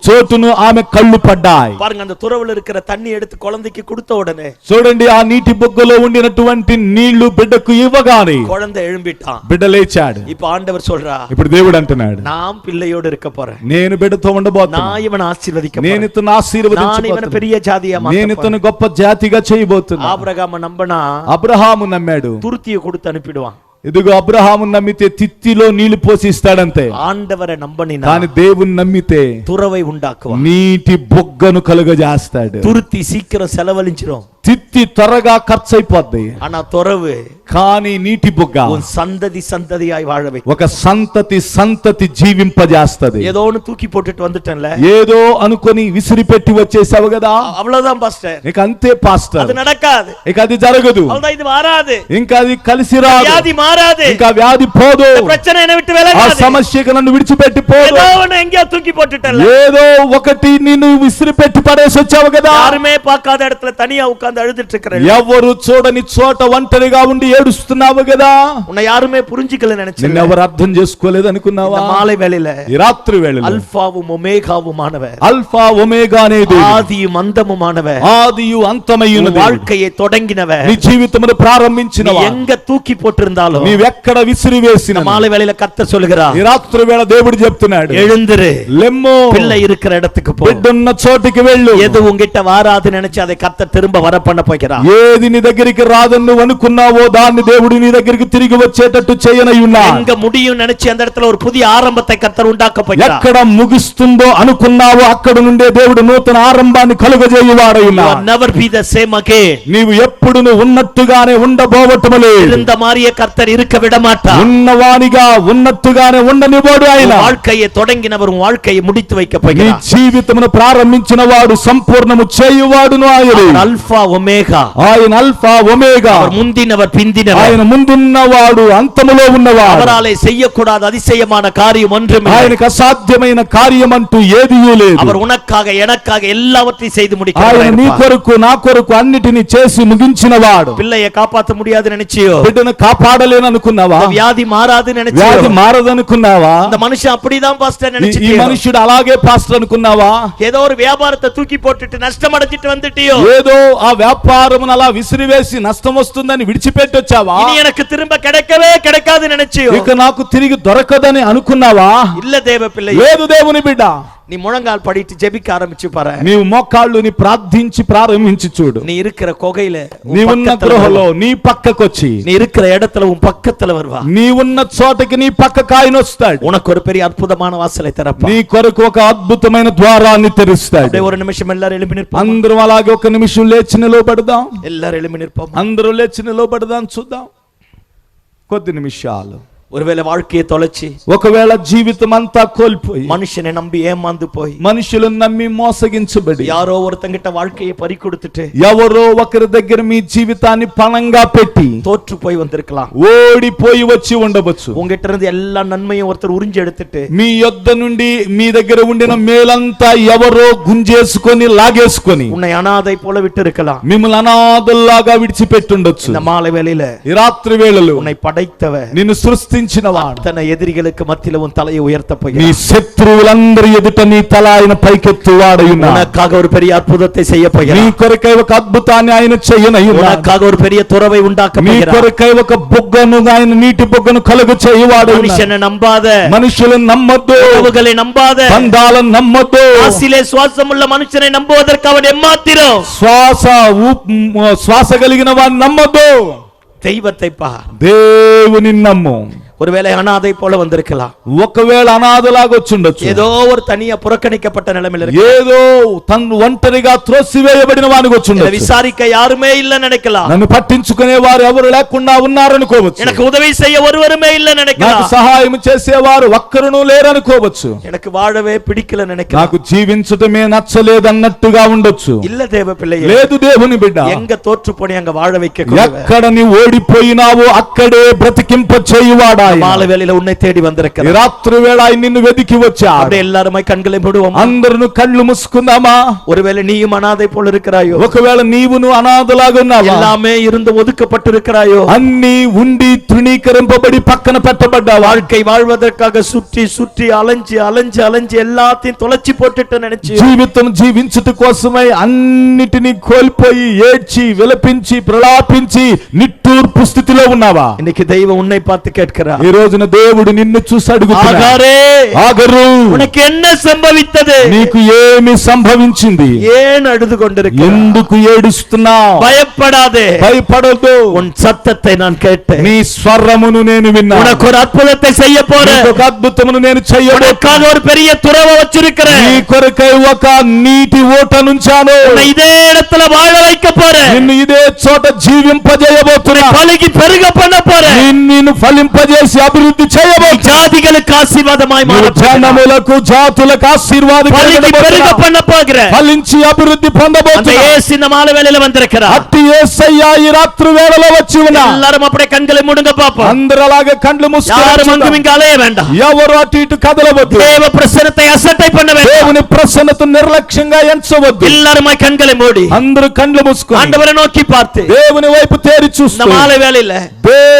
B: చోటును ఆమె కళ్ళు పడ్డాయి.
A: பாருங்க, அந்த துறவுல இருக்கிற தண்ணி எடுத்து குழந்தைக்கு கொடுத்த உடனே
B: చూడండి, ఆ నీటి బుగ్గలో ఉండినటువంటి నీళ్లు బిడ్డకు ఇవ్వగానే
A: குழந்தை எழும்பிட்டான்.
B: బిడ్డ లేచాడు.
A: இப்ப ఆண்டவர் சொல்றா,
B: ఇప్పుడు దేవుడు అంటున్నాడు,
A: நான் பிள்ளையோடு இருக்க போறேன்,
B: నేను బిడ్డతో ఉండబోతున్నా,
A: நான் இவனை ஆசீர்வதிக்க
B: నేను
A: போறேன்,
B: ఇతను
A: நான் இவனை
B: ఆశీర్వదించబోతున్నా,
A: பெரிய ஜாதியா
B: నేను
A: மாத்த
B: ఇతను
A: போறேன்.
B: గొప్ప జాతిగా చేయబోతున్నా.
A: ஆபிரகாம நம்பினா
B: అబ్రహాము నమ్మాడు.
A: துருத்தியை கொடுத்து அனுப்பிடுவான்,
B: ఇదిగో అబ్రహాము నమ్మితే తిత్తిలో నీళ్లు పోసి ఇస్తాడంతే.
A: ஆண்டவரை நம்பினா
B: కానీ దేవుని నమ్మితే
A: துறவை உண்டாக்குவான்,
B: నీటి బొగ్గను కలుగజేస్తాడు.
A: துருத்தி సీக்கிரம் செலவழிஞ்சிரும்,
B: తిత్తి త్వరగా ఖర్చు అయిపోద్ది,
A: ஆனா துறவு
B: కానీ నీటి బొగ్గ
A: உன் சந்ததி சந்ததியாய் வாழ வைக்கும்.
B: ఒక సంతతి జీవింపజేస్తది.
A: ஏதோ ஒன்னு தூக்கி போட்டுட்டு வந்துட்டேன்ல,
B: ఏదో అనుకొని విసిరిపెట్టి వచ్చేసావు కదా,
A: அவ்வளவுதான் பாஸ்டர்,
B: ఇక అంతే పాస్టర్,
A: அது நடக்காது,
B: ఇక అది జరగదు,
A: அவ்வளவுதான், இது வராது,
B: ఇంకా అది కలిసి రాదు,
A: வியாதி மாறாது,
B: ఇంకా వ్యాధి పోదు,
A: இந்த பிரச்சனை என்னை விட்டு
B: ఆ
A: விலகாது,
B: సమస్యకు నన్ను విడిచిపెట్టి పోదు.
A: ஏதோ ஒன்னு எங்கேயோ தூக்கி போட்டுட்டேன்ல,
B: ఏదో ఒకటి నిన్ను విసిరిపెట్టి పడేసి వచ్చావు కదా,
A: யாருமே பார்க்காத இடத்துல தனியா உட்கார்ந்து அழுதுட்டு இருக்கிறேன்,
B: ఎవరు చూడని చోట ఒంటరిగా ఉండి ఏడుస్తున్నావు కదా,
A: உன்னை யாருமே புரிஞ்சுக்கல நினைச்சேன்,
B: నిన్నెవరు అర్థం చేసుకోలేదు అనుకున్నావా,
A: இந்த மாலை வேளையில
B: ఈ రాత్రి వేళ
A: அல்பாவும் ஒமேகாவுமானவர்,
B: అల్ఫా ఒమేగా అనే దేవుడు,
A: ஆதியும் அந்தமுமானவர்,
B: ఆదియు అంతమయ్యున్న దేవుడు,
A: வாழ்க்கையை தொடங்கினவர்,
B: నీ జీవితమును ప్రారంభించిన
A: நீ எங்க தூக்கி போட்டிருந்தாலும்
B: నీవెక్కడ విసిరివేసిన
A: மாலை வேளையில கர்த்தர் சொல்லுகிறார்,
B: ఈ రాత్రి వేళ దేవుడు చెప్తున్నాడు,
A: எழுந்திரு,
B: లెమ్మో,
A: பிள்ளை இருக்கிற இடத்துக்கு போ,
B: బిడ్డున్న చోటికి వెళ్ళు.
A: எது உங்கிட்ட வாராது நினைச்சு அதை கர்த்தர் திரும்ப வர பண்ண போகிறார்.
B: ఏది నీ దగ్గరికి రాదని నువ్వు అనుకున్నావో జీవితాన్ని దేవుడు నీ దగ్గరికి తిరిగి వచ్చేటట్టు చేయనై ఉన్నాడు.
A: எங்க முடியும் நினைச்சு அந்த இடத்துல ஒரு புதிய ஆரம்பத்தை கர்த்தர் உண்டாக்க போகிறார்.
B: ఎక్కడ ముగిస్తుందో అనుకున్నావో అక్కడ నుండే దేవుడు నూతన ఆరంభాన్ని కలుగజేయువాడై ఉన్నాడు.
A: never be the same again.
B: నీవు ఎప్పుడు ఉన్నట్టుగానే ఉండబోవటము లేదు.
A: இருந்த மாதிரியே கர்த்தர் இருக்க விட மாட்டார்.
B: ఉన్నవానిగా ఉన్నట్టుగానే ఉండనివాడు ఆయన.
A: வாழ்க்கையை தொடங்கினவர் வாழ்க்கையை முடித்து வைக்க
B: నీ
A: போகிறார்.
B: జీవితమును ప్రారంభించిన వాడు సంపూర్ణము చేయువాడును ఆయనే.
A: Alpha omega.
B: ఆయన అల్ఫా ఒమేగా.
A: அவர் முந்தினவர் பிந்தினவர்.
B: ఆయన ముందున్నవాడు అంతములో ఉన్నవాడు.
A: அவராலே செய்யக்கூடாத அதிசயமான காரியம் ஒன்றுமில்லை.
B: ఆయనకు అసాధ్యమైన కార్యం అంటూ ఏదీయూ లేదు.
A: அவர் உனக்காக எனக்காக எல்லாவற்றையும் செய்து
B: ఆయన
A: முடிக்கிறார்.
B: నీ కొరకు నా కొరకు అన్నిటిని చేసి ముగించినవాడు.
A: பிள்ளையை காப்பாற்ற முடியாது நினைச்சியோ?
B: బిడ్డను కాపాడలేను అనుకున్నావా?
A: வியாதி మారాது நினைச்சியో?
B: వ్యాధి మారదనుకున్నావా?
A: அந்த మనిషి அப்படிதான் பாஸ்டர்
B: ఈ
A: நினைச்சிட்டியோ?
B: మనుషుడు అలాగే పాస్టర్ అనుకున్నావా?
A: ஏதோ ஒரு வியாபாரத்தை தூக்கி போட்டுட்டு நஷ்டம் அடைஞ்சிட்டு வந்துட்டியோ?
B: ఏదో ఆ వ్యాపారమును అలా విసిరివేసి నష్టం వస్తుందని విడిచిపెట్టి వచ్చావా?
A: இனி எனக்கு திரும்ப கிடைக்கவே கிடைக்காது நினைச்சியோ?
B: ఇక నాకు తిరిగి దొరకదని అనుకున్నావా?
A: இல்ல தேவ பிள்ளை,
B: లేదు దేవుని బిడ్డ.
A: நீ முழங்கால் படிட்டு ஜெபிக்க ஆரம்பிச்சு பாரு.
B: నీవు మోకాళ్ళుని ప్రార్థించి ప్రారంభించి చూడు.
A: நீ இருக்கிற கொகையில
B: నీవున్న గృహలో నీ పక్కకొచ్చి,
A: நீ இருக்கிற இடத்துல உன் பக்கத்துல வருவா.
B: నీవున్న చోటకి నీ పక్కకు ఆయన వస్తాడు.
A: உனக்கு ஒரு பெரிய அற்புதமான வாசலை திறப்பா.
B: నీ కొరకు ఒక అద్భుతమైన ద్వారాన్ని తెరుస్తాడు.
A: அப்படியே ஒரு நிமிஷம் எல்லாரும் எழும்பி நிற்போம்.
B: అందరం అలాగే ఒక నిమిషం లేచి నిలబడదాం.
A: எல்லாரும் எழும்பி நிற்போம்.
B: అందరూ లేచి నిలబడదాం. చూద్దాం కొద్ది నిమిషాలు.
A: ஒருவேளை வாழ்க்கையை தொலைச்சி,
B: ఒకవేళ జీవితం అంతా కోల్పోయి,
A: மனுஷனை நம்பி ஏமாந்து போய்,
B: మనుషులను నమ్మి మోసగించబడి,
A: யாரோ ஒருத்தங்கிட்ட வாழ்க்கையை பறி கொடுத்துட்டு,
B: ఎవరో ఒకరి దగ్గర మీ జీవితాన్ని పణంగా పెట్టి
A: தோற்று போய் வந்திருக்கலாம்.
B: ఓడిపోయి వచ్చి ఉండవచ్చు.
A: உங்ககிட்ட இருந்து எல்லா நன்மையும் ஒருத்தர் உறிஞ்சி எடுத்துட்டு
B: మీ యొద్ద నుండి మీ దగ్గర ఉండిన మేలంతా ఎవరో గుంజేసుకొని లాగేసుకొని
A: உன்னை அனாதை போல விட்டு இருக்கலாம்.
B: మిమ్మల్ని అనాథల్లాగా విడిచిపెట్టుండొచ్చు.
A: இந்த மாலை வேளையில
B: ఈ రాత్రి వేళలో
A: உன்னை పడైతவர்,
B: నిన్ను సృష్టించిన వాడు
A: తన ఎదిరిகளுக்கு మధ్యలో உன் தலையை உயர்த்த
B: నీ
A: போகிறார்.
B: శత్రువులందరి ఎదుట నీ తల ఆయన పైకెత్తువాడై ఉన్నాడు.
A: உனக்காக ஒரு பெரிய அற்புதத்தை செய்ய
B: నీ
A: போகிறார்.
B: కొరకై ఒక అద్భుతాన్ని ఆయన చేయనై ఉన్నాడు.
A: உனக்காக ஒரு பெரிய துறவை உண்டாக்க
B: నీ
A: போகிறார்.
B: కొరకై ఒక బొగ్గను ఆయన నీటి బొగ్గను కలుగు చేయువాడై ఉన్నాడు.
A: மனுஷனை நம்பாத,
B: మనుషులను నమ్మొద్దు,
A: உறவுகளை நம்பாத,
B: బంధాలను నమ్మొద్దు.
A: ஆசிலே சுவாசம் உள்ள மனுஷனை நம்புவதற்கு அவன் எம்மாத்திரம்.
B: శ్వాస కలిగిన వాడిని నమ్మొద్దు.
A: தெய்வத்தை பார்.
B: దేవుని నమ్ము.
A: ஒருவேளை அனாதை போல வந்திருக்கலாம்.
B: ఒకవేళ అనాథలాగా వచ్చుండొచ్చు.
A: ஏதோ ஒரு தனியா புறக்கணிக்கப்பட்ட நிலைமையில இருக்கு.
B: ఏదో తను ఒంటరిగా త్రోసివేయబడిన వానికి వచ్చుండొచ్చు.
A: விசாரிக்க யாருமே இல்ல நினைக்கலாம்.
B: నన్ను పట్టించుకునే వారు ఎవరు లేకుండా ఉన్నారనుకోవచ్చు.
A: எனக்கு உதவி செய்ய ஒருவருமே இல்ல
B: నాకు
A: நினைக்கலாம்.
B: సహాయం చేసేవారు ఒక్కరును లేరనుకోవచ్చు.
A: எனக்கு வாழவே பிடிக்கல நினைக்கலாம்.
B: నాకు జీవించటమే నచ్చలేదన్నట్టుగా ఉండొచ్చు.
A: இல்ல தேவ பிள்ளை,
B: లేదు దేవుని బిడ్డ.
A: எங்க தோற்று போனி அங்க வாழ வைக்க
B: ఎక్కడ నీ ఓడిపోయినావో అక్కడే బ్రతికింప చేయువాడా.
A: மாலை வேளையில உன்னை தேடி வந்திருக்கிறார்.
B: రాత్రి వేళ ఆయన నిన్ను వెదికి వచ్చాడు.
A: அப்படியே எல்லாருமே கண்களை மூடுவோம்.
B: అందరూ కళ్ళు మూసుకుందామా?
A: ஒருவேளை நீயும் அனாதை போல இருக்கிறாயோ,
B: ఒకవేళ నీవును అనాథలాగా ఉన్నావా?
A: எல்லாமே இருந்து ஒதுக்கப்பட்டு இருக்கிறாயோ,
B: అన్ని ఉండి తృణీకరింపబడి పక్కన పెట్టబడ్డావా?
A: வாழ்க்கை வாழ்வதற்காக சுற்றி சுற்றி அலைஞ்சு அலைஞ்சு அலைஞ்சு எல்லாத்தையும் தொலைச்சி போட்டுட்டு நினைச்சு,
B: జీవితం జీవించుట కోసమై అన్నిటినీ కోల్పోయి ఏడ్చి విలపించి ప్రలాపించి నిట్టూర్పు స్థితిలో ఉన్నావా?
A: இன்னைக்கு தெய்வம் உன்னை பார்த்து கேட்கிறார்.
B: ఈ రోజున దేవుడు నిన్ను చూసి అడుగుతున్నాడు.
A: ஆகாரே,
B: ఆగరు,
A: உனக்கு என்ன సంభవిத்தது?
B: నీకు ఏమి సంభవించింది?
A: ஏன் அழுது கொண்டிருக்கிறாய்?
B: ఎందుకు ఏడుస్తున్నావు?
A: பயப்படாதே,
B: భయపడొద్దు.
A: உன் சத்தத்தை நான் கேட்டேன்.
B: నీ స్వరమును నేను విన్నాను.
A: உனக்கு ஒரு அற்புதத்தை செய்ய போறேன்.
B: నీకు ఒక అద్భుతమును నేను చేయబోతున్నాను.
A: உனக்காக ஒரு பெரிய துறவை வச்சிருக்கிறேன்.
B: నీ కొరకై ఒక నీటి ఓట నుంచాను.
A: உன்னை இதே இடத்துல வாழ வைக்க போறேன்.
B: నిన్ను ఇదే చోట జీవింపజేయబోతున్నా.
A: பழகி பெருக பண்ண போறேன்.
B: నిన్ను ఫలింపజేసి అభివృద్ధి చేయబోతున్నా.
A: ஜாதிகளுக்கு ஆசீர்வாதமாய் மாற போறேன்.
B: జనములకు జాతులకు ఆశీర్వాదం
A: பழகி பெருக பண்ண போகிறேன்.
B: ఫలించి అభివృద్ధి
A: அந்த
B: పొందబోతున్నా.
A: இயேசு இந்த மாலை வேளையில வந்திருக்கிறார்.
B: అట్టి యేసయ్య ఈ రాత్రి వేళలో వచ్చి ఉన్నా.
A: எல்லாரும் அப்படியே கண்களை மூடுங்க பாப்போம்.
B: అందరూ అలాగే కళ్ళు
A: யாரும் அங்கும்
B: మూసుకొని
A: இங்கு அலைய வேண்டாம்.
B: ఎవరు అటు ఇటు కదలవద్దు.
A: தேவ பிரசன்னத்தை அசட்டை பண்ண வேண்டாம்.
B: దేవుని ప్రసన్నత నిర్లక్ష్యంగా ఎంచవద్దు.
A: எல்லாருமாய் கண்களை மூடி
B: అందరూ కళ్ళు మూసుకొని
A: ஆண்டவரை நோக்கி பார்த்து
B: దేవుని వైపు తేరి
A: இந்த
B: చూస్తూ
A: மாலை வேளையில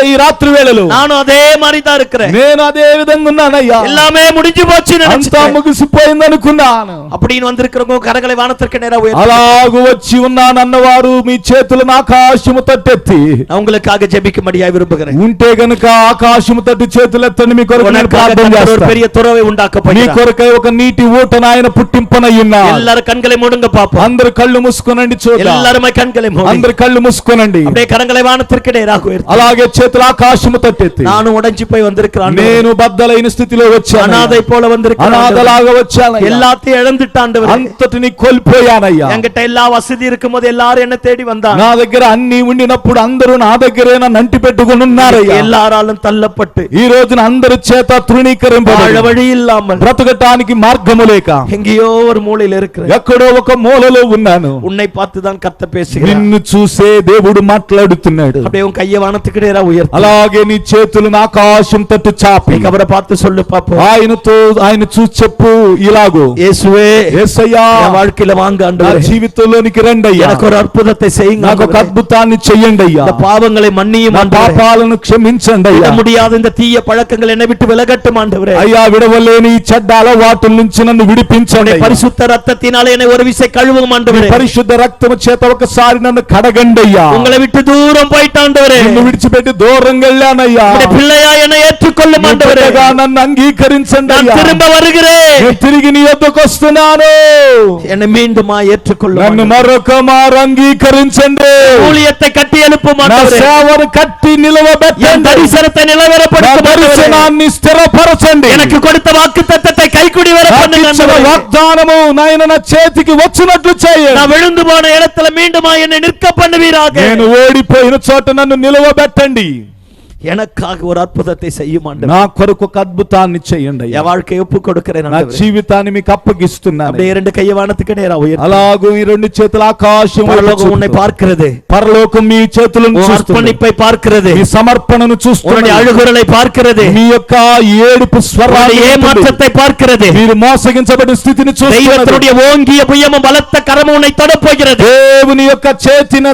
B: ఈ రాత్రి వేళలో
A: நானும் அதே மாதிரி தான் இருக்கிறேன்.
B: నేను అదే విధంగా ఉన్నానయ్యా.
A: எல்லாமே முடிஞ்சு போச்சு
B: అంతా
A: நினைச்சிட்டேன்
B: ముగిసిపోయింది అనుకున్నాను.
A: அப்படின்னு வந்திருக்கிறவங்க கரங்களை வானத்திற்கு நேரா உயர்த்தி
B: అలాగు వచ్చి ఉన్నానన్నవారు మీ చేతులను ఆకాశము తట్టెత్తి
A: நான் உங்களுக்காக ஜெபிக்கும்படியா விரும்புகிறேன்.
B: ఉంటే గనుక ఆకాశము తట్టి చేతులెత్తండి. మీ కొరకు నేను
A: உனக்காக
B: ప్రార్థన
A: கர்த்தர் ஒரு
B: చేస్తాను.
A: பெரிய துறவை உண்டாக்க
B: మీ
A: போகிறார்.
B: కొరకై ఒక నీటి ఊటను ఆయన పుట్టింపనయ్యున్నా.
A: எல்லாரும் கண்களை மூடுங்க பாப்போம்.
B: అందరు కళ్ళు మూసుకొనండి. చూద్దాం.
A: எல்லாருமே கண்களை மூடி
B: అందరు కళ్ళు మూసుకొనండి.
A: அப்படியே கரங்களை வானத்திற்கு நேராக உயர்த்தி
B: అలాగే అలాగే చేతులు ఆకాశము తట్టెత్తి,
A: நானும் உடைஞ்சு போய் வந்திருக்கிறேன்,
B: నేను బద్దలైన స్థితిలో వచ్చాను,
A: அனாதை போல வந்திருக்கிறேன்,
B: అనాథలాగా వచ్చాను,
A: எல்லாத்தையும் இழந்துட்டான்,
B: అంతటిని కోల్పోయానయ్యా.
A: என்கிட்ட எல்லா వసதி இருக்கும்போது எல்லாரும் என்ன தேடி வந்தாங்க,
B: నా దగ్గర అన్ని ఉండినప్పుడు అందరూ నా దగ్గరే నన్ను అంటి పెట్టుకుని ఉన్నారయ్యా.
A: எல்லாராலும் தள்ளப்பட்டு
B: ఈ రోజున అందరి చేత తృణీకరింపబడి
A: வழி ఇల్లాமல்
B: బ్రతకటానికి మార్గము లేక
A: எங்கேயో ஒரு மூலையில இருக்கிறேன்,
B: ఎక్కడో ఒక మూలలో ఉన్నాను.
A: உன்னை பார்த்து தான் கர்த்தர் பேசுகிறார்,
B: నిన్ను చూసే దేవుడు మాట్లాడుతున్నాడు.
A: அப்படியே உன் கையை வானத்துக்கு நேரா உயர்த்து,
B: అలాగే నీ చేతులను ఆకాశం తట్టు చాపి
A: அவரை பார்த்து சொல்லு பாப்போம்,
B: ఆయన చూసి చెప్పు ఇలాగో,
A: இயேசுவே
B: యేసయ్యా
A: என் வாழ்க்கையில வாங்க
B: నా
A: ஆண்டவரே,
B: జీవితంలోనికి రండి అయ్యా,
A: எனக்கு ஒரு అద్భుతத்தை செய்யுங்க,
B: నాకు ఒక అద్భుతాన్ని చెయ్యండి అయ్యా,
A: இந்த பாவங்களை மன்னியும்
B: నా
A: ஆண்டவரே,
B: పాపాలను క్షమించండి అయ్యా,
A: முடியாத இந்த தீய பழக்கங்கள் என்னை விட்டு விலகட்டும் ஆண்டவரே,
B: అయ్యా విడవలేని ఈ చెడ్డ అలవాటుల నుంచి నన్ను విడిపించండి అయ్యా.
A: பரிசுத்த ரத்தத்தினாலே என்னை ஒரு விசை கழுவும் ஆண்டவரே,
B: పరిశుద్ధ రక్తము చేత ఒకసారి నన్ను కడగండి అయ్యా.
A: உங்களை விட்டு தூரம் போயிட்டு ஆண்டவரே,
B: నిన్ను విడిచిపెట్టి దూరంగా వెళ్ళానయ్యా.
A: உம்முடைய பிள்ளையா என்னை ஏற்றுக்கொள்ளும் ஆண்டவரே,
B: బిడ్డగా నన్ను అంగీకరించండి
A: நான்
B: అయ్యా.
A: திரும்ப வருகிறேன்,
B: నేను తిరిగి నీ వద్దకు వస్తున్నాను,
A: என்னை மீண்டுமா ஏற்றுக்கொள்ளும்
B: నన్ను
A: ஆண்டவரே.
B: మరొక మారు అంగీకరించండి,
A: ஊழியத்தை கட்டி எழுப்பும்
B: నా
A: ஆண்டவரே,
B: సేవను కట్టి
A: என்
B: నిలవబెట్టండి,
A: தரிசனத்தை
B: నా
A: நிலவரப்படுத்தும் ஆண்டவரே,
B: దర్శనాన్ని స్థిరపరచండి,
A: எனக்கு கொடுத்த வாக்குத்தத்தத்தை கைக்குடி வர
B: నాకు
A: பண்ணுங்க
B: ఇచ్చిన
A: ஆண்டவரே.
B: వాగ్దానము నాయన నా చేతికి వచ్చినట్లు చేయండి.
A: நான் விழுந்து போன இடத்துல மீண்டுமா என்னை நிற்க பண்ணுவீராக,
B: నేను ఓడిపోయిన చోట నన్ను నిలవబెట్టండి,
A: எனக்காக ஒரு அற்புதத்தை செய்யும் ஆண்டவரே.
B: నా కొరకు ఒక అద్భుతాన్ని చేయండి అయ్యా.
A: என் வாழ்க்கையை ஒப்பு கொடுக்கிறேன்
B: నా
A: ஆண்டவரே.
B: జీవితాన్ని మీకు అప్పగిస్తున్నాను.
A: அப்படியே இரண்டு கையை வானத்துக்கு நேரா உயர்த்து.
B: అలాగూ ఈ రెండు చేతుల ఆకాశం
A: பரலோகம் உன்னை பார்க்கிறது,
B: పరలోకం మీ చేతులను
A: உன்
B: చూస్తుంది,
A: அர்ப்பணிப்பை பார்க்கிறது,
B: మీ సమర్పణను
A: உன்னுடைய
B: చూస్తుంది,
A: அழுகுரலை பார்க்கிறது,
B: మీ యొక్క ఏడుపు స్వరాన్ని
A: உன்னுடைய ఏమాற்றத்தை பார்க்கிறது,
B: మీరు మోసగించబడిన స్థితిని చూస్తున్నారు.
A: தெய்வத்தினுடைய ஓங்கிய புயமும் பலத்த கரமும் உன்னை தொடப் போகிறது.
B: దేవుని యొక్క చేతిన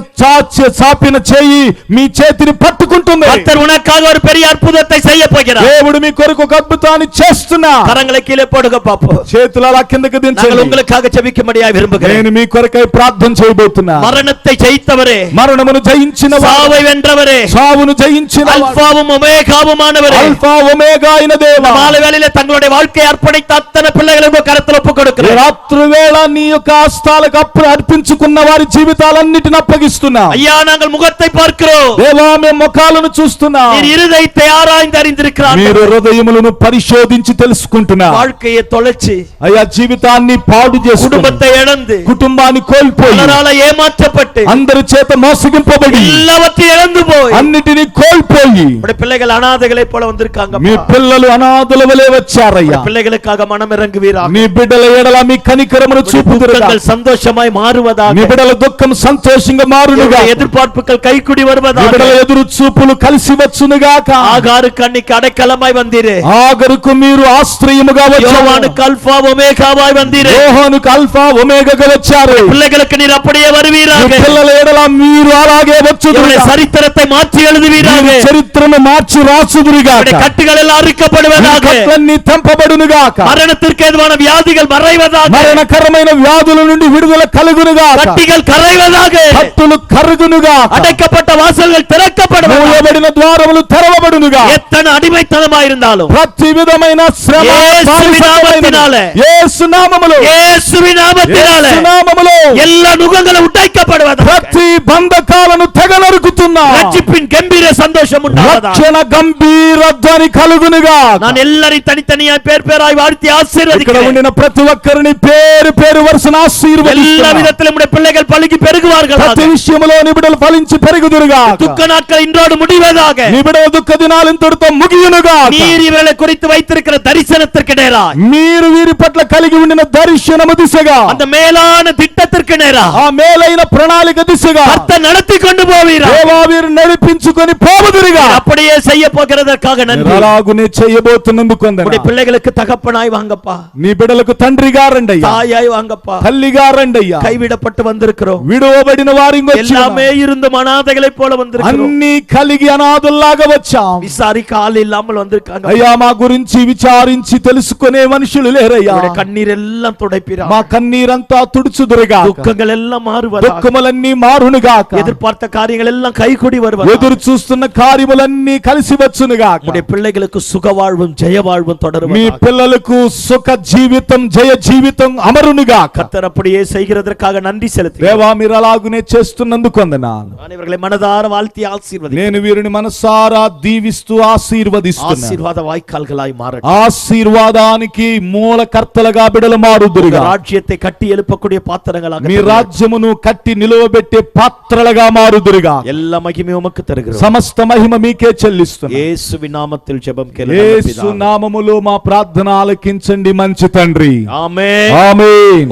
B: చాపిన చేయి మీ చేతిని పట్టుకుంటుంది.
A: கர்த்தர் உனக்காக ஒரு பெரிய అద్భుతத்தை செய்ய போகிறார்.
B: దేవుడు మీ కొరకు ఒక అద్భుతాన్ని చేస్తున్నా.
A: கரங்களை கீழே போடுங்க பாப்போம்.
B: చేతులు అలా కిందకి
A: நாங்கள்
B: దించండి.
A: உங்களுக்காக ஜெபிக்கும்படியாக விரும்புகிறேன்.
B: నేను మీ కొరకై ప్రార్థన చేయబోతున్నా.
A: மரணத்தை ஜெயித்தவரே,
B: మరణమును జయించిన
A: சாவை వెன்றவரே,
B: సావును జయించిన
A: அல்பாவும் ஒமேகாவுமானவரே,
B: అల్ఫా ఒమేగా అయిన దేవా,
A: மாலை வேளையிலே தங்களுடைய வாழ்க்கையை அர்ப்பணித்த அத்தனை பிள்ளைகளை உங்க கரத்தில் ஒப்புக்
B: ఈ
A: கொடுக்கிறேன்.
B: రాత్రి వేళ నీ యొక్క హస్తాలకు అర్పించుకున్న వారి జీవితాలన్నిటిని అప్పగిస్తున్నా.
A: ஐயா, நாங்கள் முகத்தை பார்க்கிறோம்,
B: దేవా మేము ముఖాలను చూస్తున్నా.
A: நீர் இருதயத்தை ஆராய்ந்து அறிந்திருக்கிறார்.
B: మీరు హృదయములను పరిశోధించి తెలుసుకుంటున్నా.
A: வாழ்க்கையை தொலைச்சு,
B: అయ్యా జీవితాన్ని పాడు చేసుకుని,
A: குடும்பத்தை இழந்து,
B: కుటుంబాన్ని కోల్పోయి,
A: பலரால ஏமாற்றப்பட்டு,
B: అందరి చేత మోసగింపబడి,
A: எல்லாவற்றையும் இழந்து போய்
B: అన్నిటినీ కోల్పోయి,
A: உடைய பிள்ளைகள் அனாதைகளை போல வந்திருக்காங்க.
B: మీ పిల్లలు అనాథుల వలె వచ్చారయ్యా.
A: பிள்ளைகளுக்காக மனம் இறங்குவீராக.
B: నీ బిడ్డల ఎడల మీ కనికరమును చూపుదురుగా.
A: துக்கங்கள் சந்தோஷமாய் மாறுவதாக.
B: నీ బిడ్డల దుఃఖం సంతోషంగా మారునుగా.
A: எதிர்பார்ப்புகள் கைக்குடி
B: నీ
A: வருவதாக.
B: బిడ్డల ఎదురు చూపులు కలిసి వచ్చునుగాక.
A: ஆகாருக்கு அன்னைக்கு அடைக்கலமாய் வந்தீரே,
B: ఆగరుకు మీరు ఆశ్రయముగా వచ్చారు.
A: யோவானுக்கு அல்பா ஒமேகாவாய் வந்தீரே,
B: యోహానుకు అల్ఫా ఒమేగాగా వచ్చారు.
A: பிள்ளைகளுக்கு நீர் அப்படியே
B: మీ
A: வருவீராக.
B: పిల్లల ఎడల మీరు అలాగే వచ్చుదురుగా.
A: இவருடைய சரித்திரத்தை மாற்றி எழுதுவீராக.
B: మీ చరిత్రను మార్చి రాసుదురుగాక.
A: இவருடைய கட்டுகள் எல்லாம் அறுக்கப்படுவதாக.
B: కట్లన్నీ తెంపబడునుగాక.
A: மரணத்திற்கு எதுவான வியாதிகள் மறைவதாக.
B: మరణకరమైన వ్యాధుల నుండి విడుదల కలుగునుగాక.
A: கட்டிகள் கரைவதாக.
B: కత్తులు కరుగునుగాక.
A: அடைக்கப்பட்ட வாசல்கள் திறக்கப்படுவதாக.
B: మూయబడిన ద్వారములు తెరవబడునుగా.
A: எத்தனை அடிமைத்தனமாயிருந்தாலும்
B: ప్రతి విధమైన శ్రమ
A: యేసువిன் నామమునాలే,
B: యేసు నామములో,
A: இயேசுவின் நாமத்தினாலே
B: యేసు నామములో
A: எல்லா நுகங்களும் உடைக்கப்படுவதாக.
B: ప్రతి బంధకాలను తెగనరుకుతున్నా.
A: ரட்சிப்பின் கம்பீர சந்தோஷம் உண்டாவதாக.
B: రక్షణ గంభీర ధ్వని కలుగునుగా.
A: நான் எல்லாரையும் தனித்தனியாய் பேர் பேராய் வாழ்த்தி
B: ఇక్కడ
A: ஆசீர்வதிக்கிறேன்.
B: ఉండిన ప్రతి ఒక్కరిని పేరు పేరు వరుసన
A: எல்லா
B: ఆశీర్వదిస్తున్నా.
A: விதத்திலும் உடைய பிள்ளைகள் பழுகி பெருகுவார்கள்.
B: ప్రతి విషయములో నిబిడలు ఫలించి పెరుగుదురుగా.
A: துக்க நாட்கள் இன்றோடு முடிவதாக.
B: నిబిడల దుఃఖ దినాలు ఇంతటితో ముగియునుగా.
A: நீர் இவர்களை குறித்து வைத்திருக்கிற தரிசனத்திற்கு நேராய்,
B: మీరు వీరి పట్ల కలిగి ఉండిన దర్శనము దిశగా,
A: அந்த மேலான திட்டத்திற்கு நேரா
B: ఆ మేలైన ప్రణాళిక దిశగా
A: கர்த்தர் நடத்தி கொண்டு போவீரா.
B: దేవా వీరు నడిపించుకొని పోవుదురుగా.
A: அப்படியே செய்ய போகிறதற்காக நன்றி.
B: అలాగునే చేయబోతున్నందుకు
A: உடைய
B: వందనాలు.
A: பிள்ளைகளுக்கு தகப்பனாய் வாங்கப்பா,
B: నీ బిడ్డలకు తండ్రిగా రండయ్యా,
A: தாயாய் வாங்கப்பா.
B: తల్లిగా రండయ్యా.
A: கைவிடப்பட்டு வந்திருக்கிறோம்,
B: విడువబడిన వారి
A: எல்லாமே இருந்து அனாதைகளைப் போல வந்திருக்கிறோம்.
B: అన్ని కలిగి అనాథుల్లాగా వచ్చాం.
A: விசாரிக்க ஆள் இல்லாமல் வந்திருக்காங்க.
B: అయ్యా మా గురించి విచారించి తెలుసుకునే మనుషులు లేరయ్యా.
A: உடைய கண்ணீர் எல்லாம் துடைப்பீரா.
B: మా కన్నీరంతా తుడుచుదురుగా.
A: துக்கங்கள் எல்லாம் மாறுவதாக.
B: దుఃఖములన్నీ మారునుగాక.
A: எதிர்பார்த்த காரியங்கள் எல்லாம் கைகூடி வருவதாக.
B: ఎదురు చూస్తున్న కార్యములన్నీ కలిసి వచ్చునుగాక.
A: உடைய பிள்ளைகளுக்கு சுகவாழ்வும் ஜெயவாழ்வும்
B: మీ
A: தொடருவதாக.
B: పిల్లలకు సుఖ జీవితం జయ జీవితం అమరునుగాక.
A: கர்த்தர் அப்படியே செய்கிறதற்காக நன்றி செலுத்துகிறேன்.
B: దేవా మీరు అలాగునే చేస్తున్నందుకు వందనాలు.
A: நான் இவர்களை மனதார வாழ்த்தி ஆசீர்வதிக்கிறேன்.
B: నేను వీరిని మనస్సారా మనసారా దీవిస్తూ ఆశీర్వదిస్తున్నా.
A: ஆசீர்வாத வாய்க்கால்களாய் மாறட்டும்.
B: ఆశీర్వాదానికి మూలకర్తలుగా బిడలు మారుదురుగా.
A: రాజ్యத்தை కట్టి எழுப்பக்கூடிய பாத்திரங்களாக
B: మీ రాజ్యమును కట్టి నిలువబెట్టే పాత్రలుగా మారుదురుగా.
A: எல்லா மகிமையும் உமக்கு தருகிறோம்.
B: సమస్త మహిమ మీకే చెల్లిస్తున్నాం.
A: యేసువిன் నామములో జెబం
B: యేసు నామములో మా ప్రార్థన ఆలకించండి మంచి తండ్రి.
A: ఆమేన్.
B: ఆమేన్.